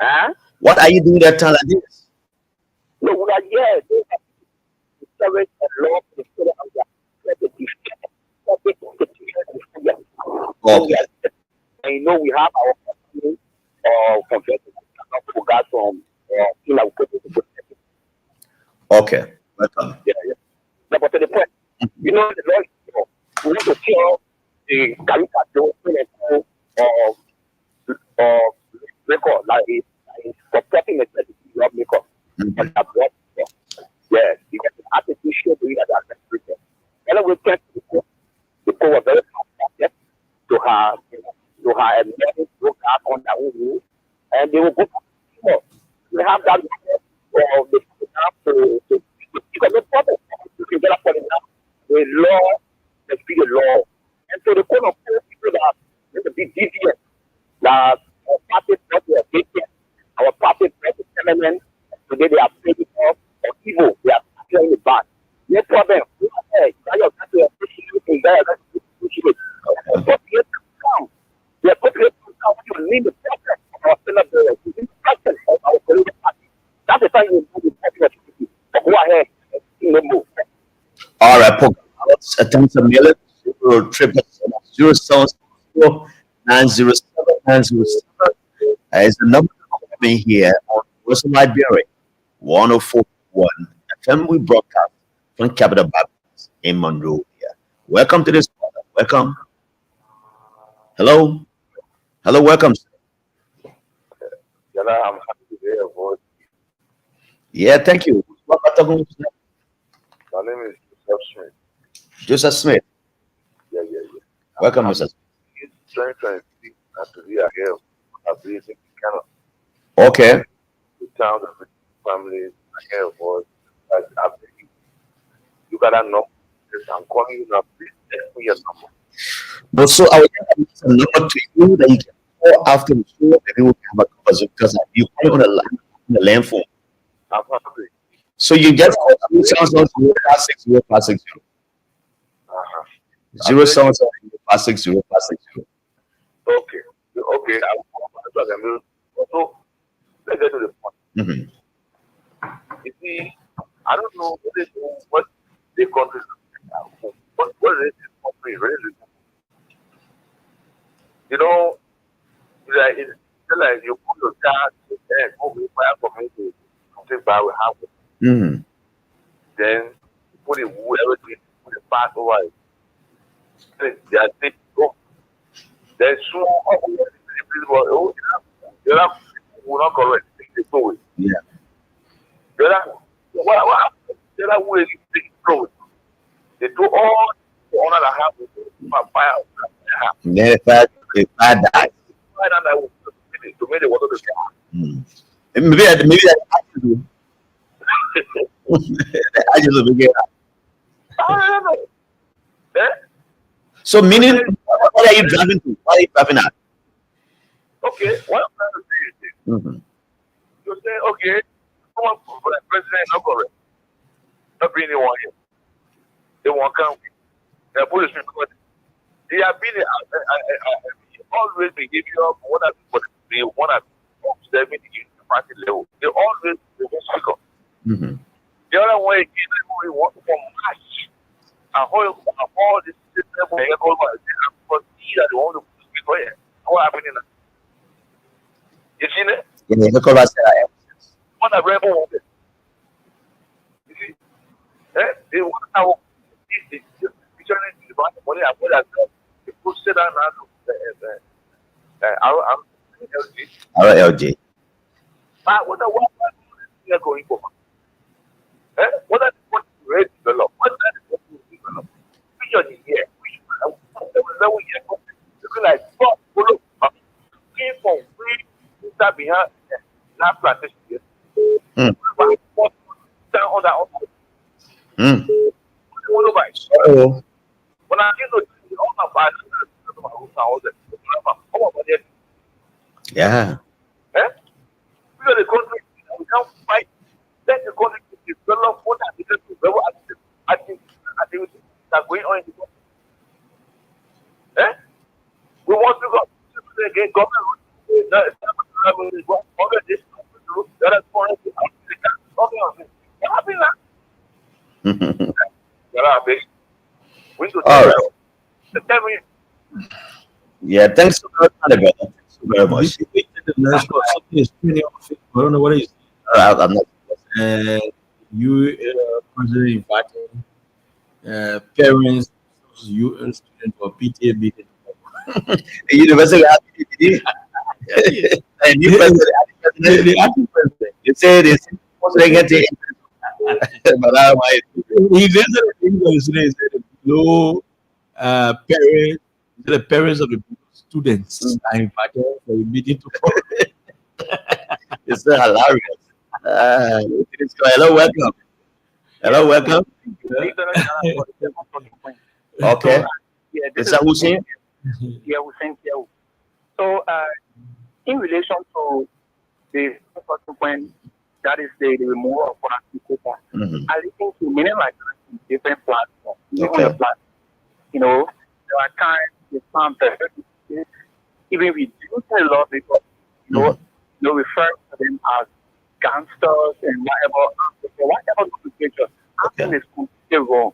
Huh? What are you doing that time like this? No, we are here. Discourage a law to okay. And you know we have our company confession from okay. Welcome. Yeah. But to the point, you know the law we need to tell the caricature record like supporting the record. Yes, you get the artificial doing that administration. And we tend to the power very fast to have a many work out on their own rule, and they will go more. We have that or they have to because the problem you can get up for the law, let's be the law. And so the kind of people that there's a big deviant that our party president our party president today they are paying off or evil, they are clearing the back. No problem. We are there. They are going to appreciate it. We are going to lead the process of our senator, the process of our political party. That's the time you do the go ahead and no more. All right, Pokal. Attempt a million 0 907 is the number coming here on Western Liberia 104.1 FM. We broadcast from Capital Baptist in Monrovia. Welcome to this. Welcome. Hello. Hello. Welcome. I'm happy to hear your voice. Yeah, thank you. What am I talking to? My name is Joseph Smith. Joseph Smith. Yeah, yeah, yeah. Welcome, I'm Mr. Smith. 2023 and to be ahead of in Canada. Okay. The town of families ahead of us. I think you got that number. Yes, I'm calling you now. Please text me your number. But so I will just a number to you that you can call after the show. Maybe we can have a conversation because you call on the land phone. I'm happy. So you just call 070 Uh-huh. 070 Okay. Okay. I'll call back to them. So let's get to the point. You see, I don't know what the country what is this country really? You know, it's like you put your child and go with fire for me to take by with half. Then you put it everything, put it fast over it. They are saying, oh, there's so the other will not correct. They throw it. Yeah. The other, what happened? The other way they throw it. They throw all the honor that have fire. Then if I die. To make the water to Maybe that I should do. I just will get So meaning, what are you driving to? What are you driving at? Okay, what I'm trying to say is this. You say, okay, come on, president, not correct. Not bring anyone here. They won't come. They're police because they have been always be giving up what they want to observe in the party level. They always speak up. The other way is we want for March. And all this system will go over because see that they want to speak for it. What happened in that? You seen it? Yeah, look at that. What a rebel want it. You see? They want to have this picturing the money I put that they put sit down now RLG. But what are going for? What are what to develop? What are what to develop? Which are the year? Which level year? Looking like follow came from free that behind that plantation. Down on that Oh. When I get to all my body, Yeah. We are the country, we can't fight. Let the country develop what are the level activities that are going on in the country. We want to go to the government. All right. Yeah, thanks so much, brother. Thanks so very much. I don't know what it is. I'm not. You constantly inviting parents, you students or PTA meeting. The university and you president. They say they get it. But I might. He said that no parents, the parents of the students are invited for a meeting to come. It's so hilarious. Hello, welcome. Hello, welcome. Okay. Yeah, Is that Hussein? Yeah, Hussein. So, in relation to the first point, that is the removal of policy quota, I listen to many like different platforms. Okay. You know, there are times they sound very even reducing a lot because you know refer to them as gangsters and whatever nomenclature. I think it's completely wrong.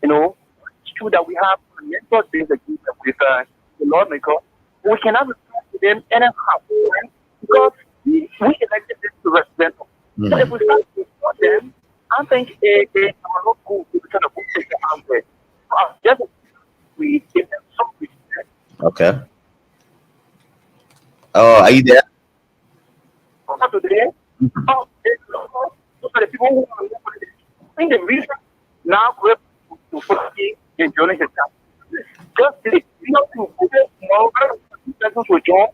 You know, it's true that we have a mentor based agreement with the lawmaker, we cannot refer to them anyhow, right? Because we elected them to represent us. So if we start to support them, I think they are not good to kind of take the answer. Just we give them some respect. Okay. Oh, are you there? Today, Those are the people who want to move for this. I think the reason now we're to put in joining his time. Just you know, to put it tomorrow, persons will join,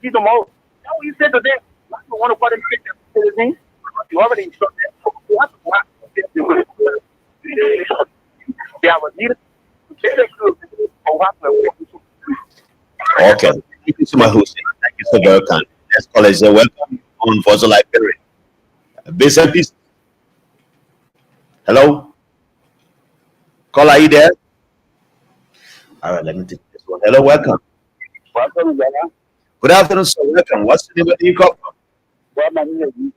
see tomorrow. Now you said to them, you want to put in the thing, you already instructed them. So you have to work with them. They have a leader. Okay. Thank you so much, Hussein. Thank you so very much. Let's call it a welcome on Voice of Liberia. Bitz and Pieces. Hello? Caller, are you there? All right, let me take this one. Hello, welcome. Welcome, Ghana. Good afternoon, sir. Welcome. What's the name? Where do you come from? Well, my name is Bitz.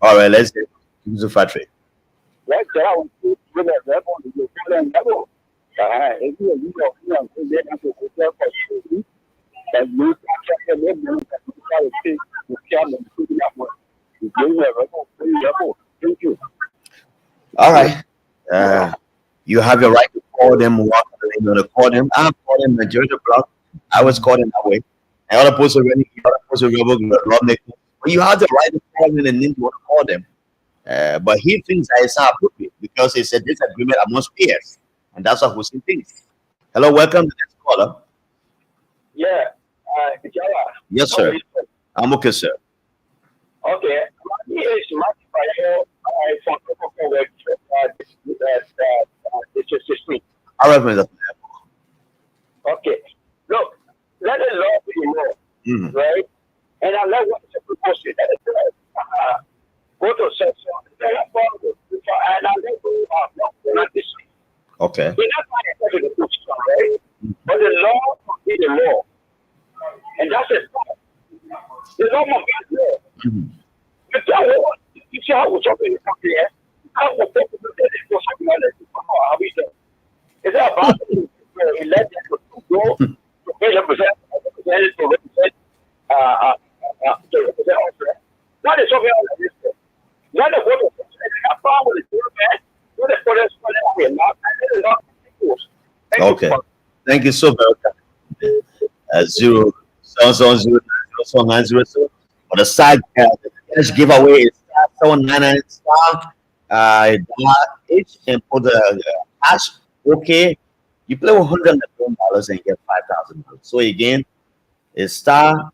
All right, let's get to the factory. Right, so I want to with a level, you feel and level. If you are they have to hotel for sure. And you can check them and take the camera and put it up. You bring a level. Thank you. All right. You have your right to call them. What you want to call them? I'm calling majority block. I was calling that way. I other person really, other person lawmaker. But you have the right to call them and then you want to call them. But he thinks that it's not appropriate because it's a disagreement amongst peers, and that's what Hussein thinks. Hello, welcome to the next caller. Yeah, Yes, sir. I'm okay, sir. Okay, my is All right, Mr. Okay, look, let the law be law, right? And I love what the proposal that go to section, and I let go not this. Okay. We're not trying to the position, right? But the law must be the law. And that's it. The law must be the law. You see how we're talking here? How we're talking about this? How we do? Is that about elected to go to represent to represent what is talking about this? Not the water. That problem is bad. What is okay. Thank you so very much. 0 770 900. On the side, the cash giveaway is *799 each and for the hash. Okay, you play $100 and get $5,000. So again, it's *799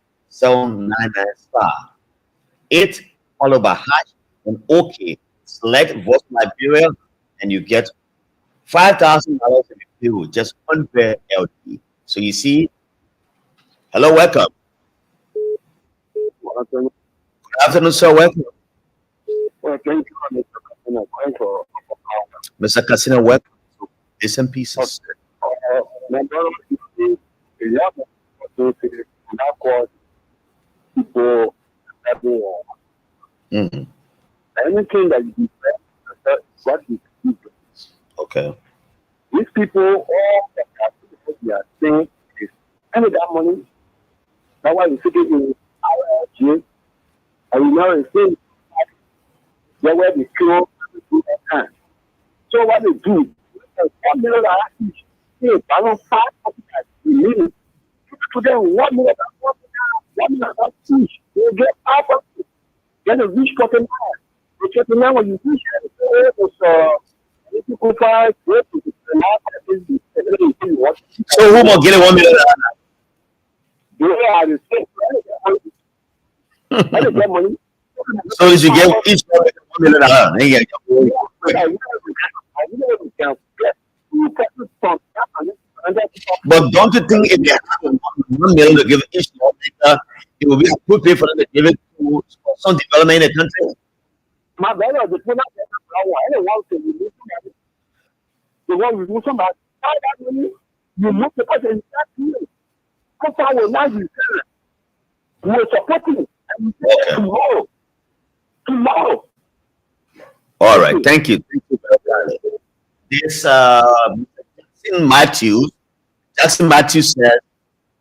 8 followed by hash and okay. Select Voice Liberia and you get $5,000 in the field, just one pair LD. So you see, hello, welcome. Good afternoon, sir. Welcome. Well, thank you, Mr. Casino, welcome to Bitz and Pieces. My brother, a lot of those people everywhere. Anything that you do, what you do. Okay. These people, all that they are saying is, any that money, that's why you see it in our jail, and you know, it's saying, they were the kill and do their time. So what they do, $1 million each, they balance 5 million. To them, $1 million each, they get half of it. Then a rich cotton because now when you reach it was so who will get $1 million? So you get each $1 million. But don't you think if they have $1 million to give each lawmaker, it will be appropriate for them to give it to some development in the country? My brother, the people I don't want to remove somebody. They want to remove somebody. You look at the person that you. How far will not be we're supporting and we say tomorrow. All right, thank you. Thank you very much. This Jackson Matthews said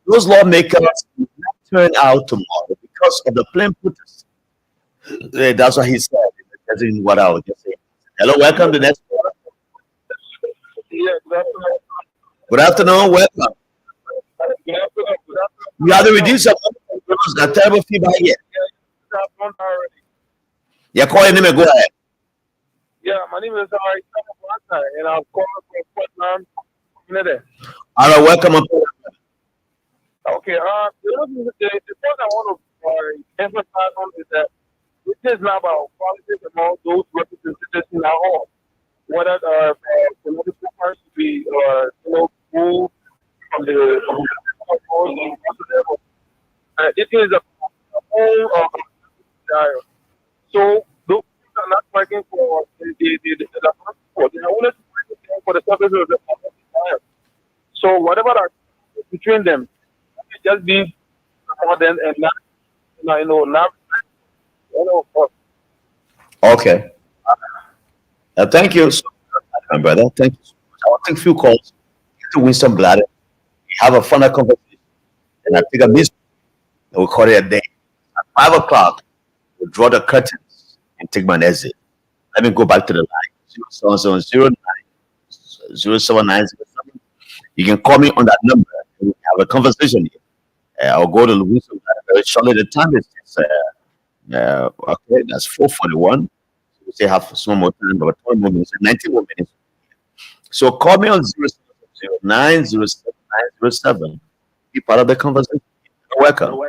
those lawmakers will not turn out tomorrow because of the plain protest. That's what he said. That's what I was just saying. Hello, welcome to the next caller. Good afternoon, welcome. You have to reduce your a terrible feedback here. Yeah, call your name and go ahead. Yeah, my name is and I'm calling from Portland. All right, welcome. Okay, the point I want to emphasize on is that this is not about politics among those representatives in our hall. Whether political parties be moved from the it is a whole desire. So those people are not fighting for the people. They are only fighting for the service of the public desire. So whatever that between them, it just be for them and not Okay. Thank you so much, my brother. Thank you so much. I will take a few calls to Winston Bladder. We have a fun conversation. And I take a miss. We'll call it a day. At 5 o'clock, we'll draw the curtains and take my exit. Let me go back to the line. 07907. You can call me on that number. And we have a conversation here. I'll go to Winston Bladder very shortly. The time is okay, that's 4:41. We still have some more time, about 20 more minutes, 19 more minutes. So call me on 070907907. Be part of the conversation. You're welcome.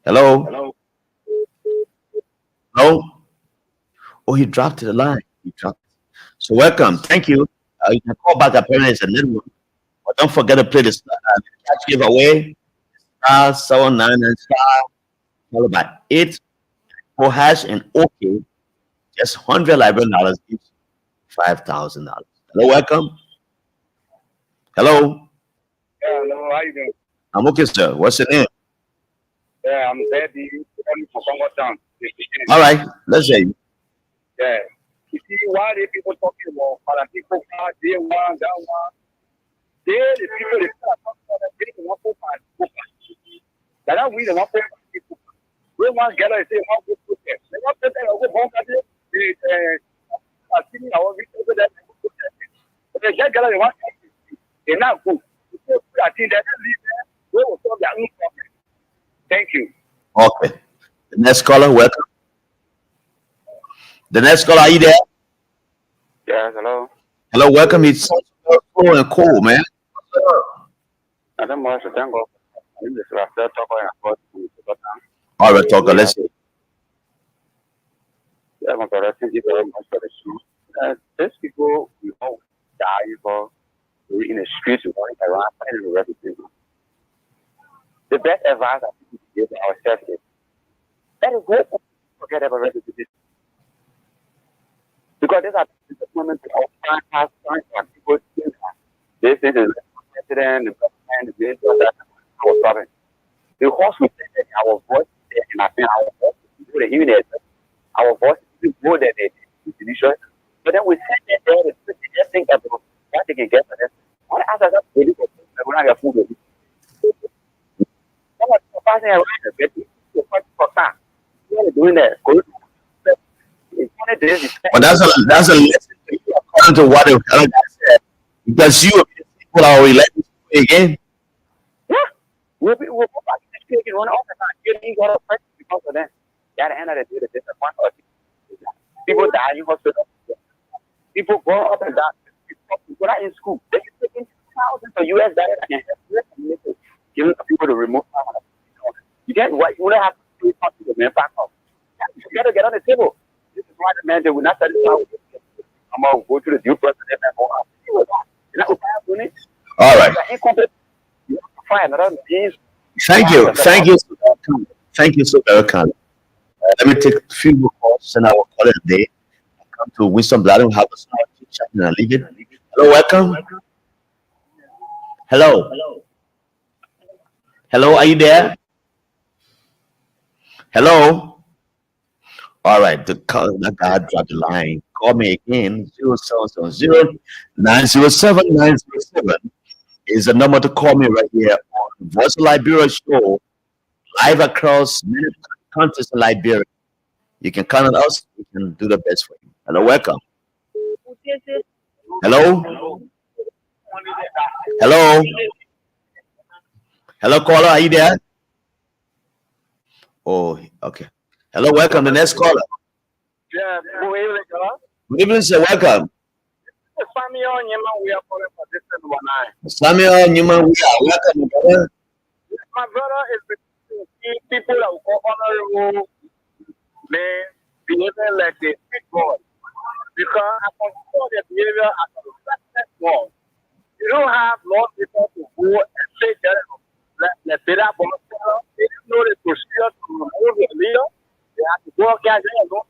Hello? Hello? Oh, he dropped the line. He dropped. So welcome. Thank you. You can call back apparently it's a little one. But don't forget to play this catch giveaway. *799 followed by 8 for hash and OK. Just $100 Liberian dollars each, $5,000. Hello, welcome. Hello. Yeah, hello, how you doing? I'm okay, sir. What's your name? Yeah, I'm Daddy from Congo Town. All right, let's hear you. Yeah. You see, why the people talking about people, they want that one. They the people they talk about that they want to find. That we the one people. We want gather say one good protest. They want to tell us one country. They see our people that they get gather they want. They not good. I think that leave there. We will solve their own problem. Thank you. Okay. The next caller, welcome. The next caller, are you there? Yes, hello. Hello, welcome. It's cool and cool, man. I don't want to thank God. All right, talker, let's see. Yeah, my brother, thank you very much for the show. These people, die for in the streets, running around, finding everything. The best advice I think we give ourselves is that is great. Forget about everything. Because these are the moments of time and people think this is the president, the president, this, that, our problem. The horse we say that our voice and I think our voice is good, even if our voice is more than the initial. But then we say that there is just think about what they can get for this. When I ask us really good, when I get food with it. Doing that. But that's a lesson according to what the guy said. Because you people are elected again. Yeah. We'll go back to speaking one all the time. Getting got a because of that. At the end of the day, the disappointment. People die in hospital. People go up and down. People are in school. They're taking thousands of US dollars and giving people to remove power. You get what you would have to talk to the man back up. You gotta get on the table. This is why the man they will not satisfy with it. I'm gonna go to the due process and go up. All right. Thank you. Thank you. Thank you so very much. Let me take a few more calls and I will call it a day. Come to Winston Bladder and have a small chat and I'll leave it. Hello, welcome. Hello. Hello, are you there? Hello. All right, the guy dropped the line. Call me again. 0770-907-907 is the number to call me right here on Voice of Liberia show, live across many countries in Liberia. You can count on us. We can do the best for you. Hello, welcome. Hello. Hello. Hello, caller. Are you there? Oh, okay. Hello, welcome. The next caller. Yeah, good evening, sir. Good evening, sir. Welcome. Samuel Nyema, we are calling for this one. Samuel Newman, welcome, brother. My brother is between people that will call honorable men behaving like they speak God. Because I consider their behavior as a respected God. You don't have law people to go and say that the better boss, they didn't know the procedure to remove the leader. They have to go against them.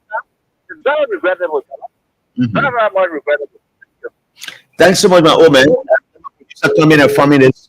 It's very regrettable. Very, very much regrettable. Thanks so much, my old man. Come in and farming this.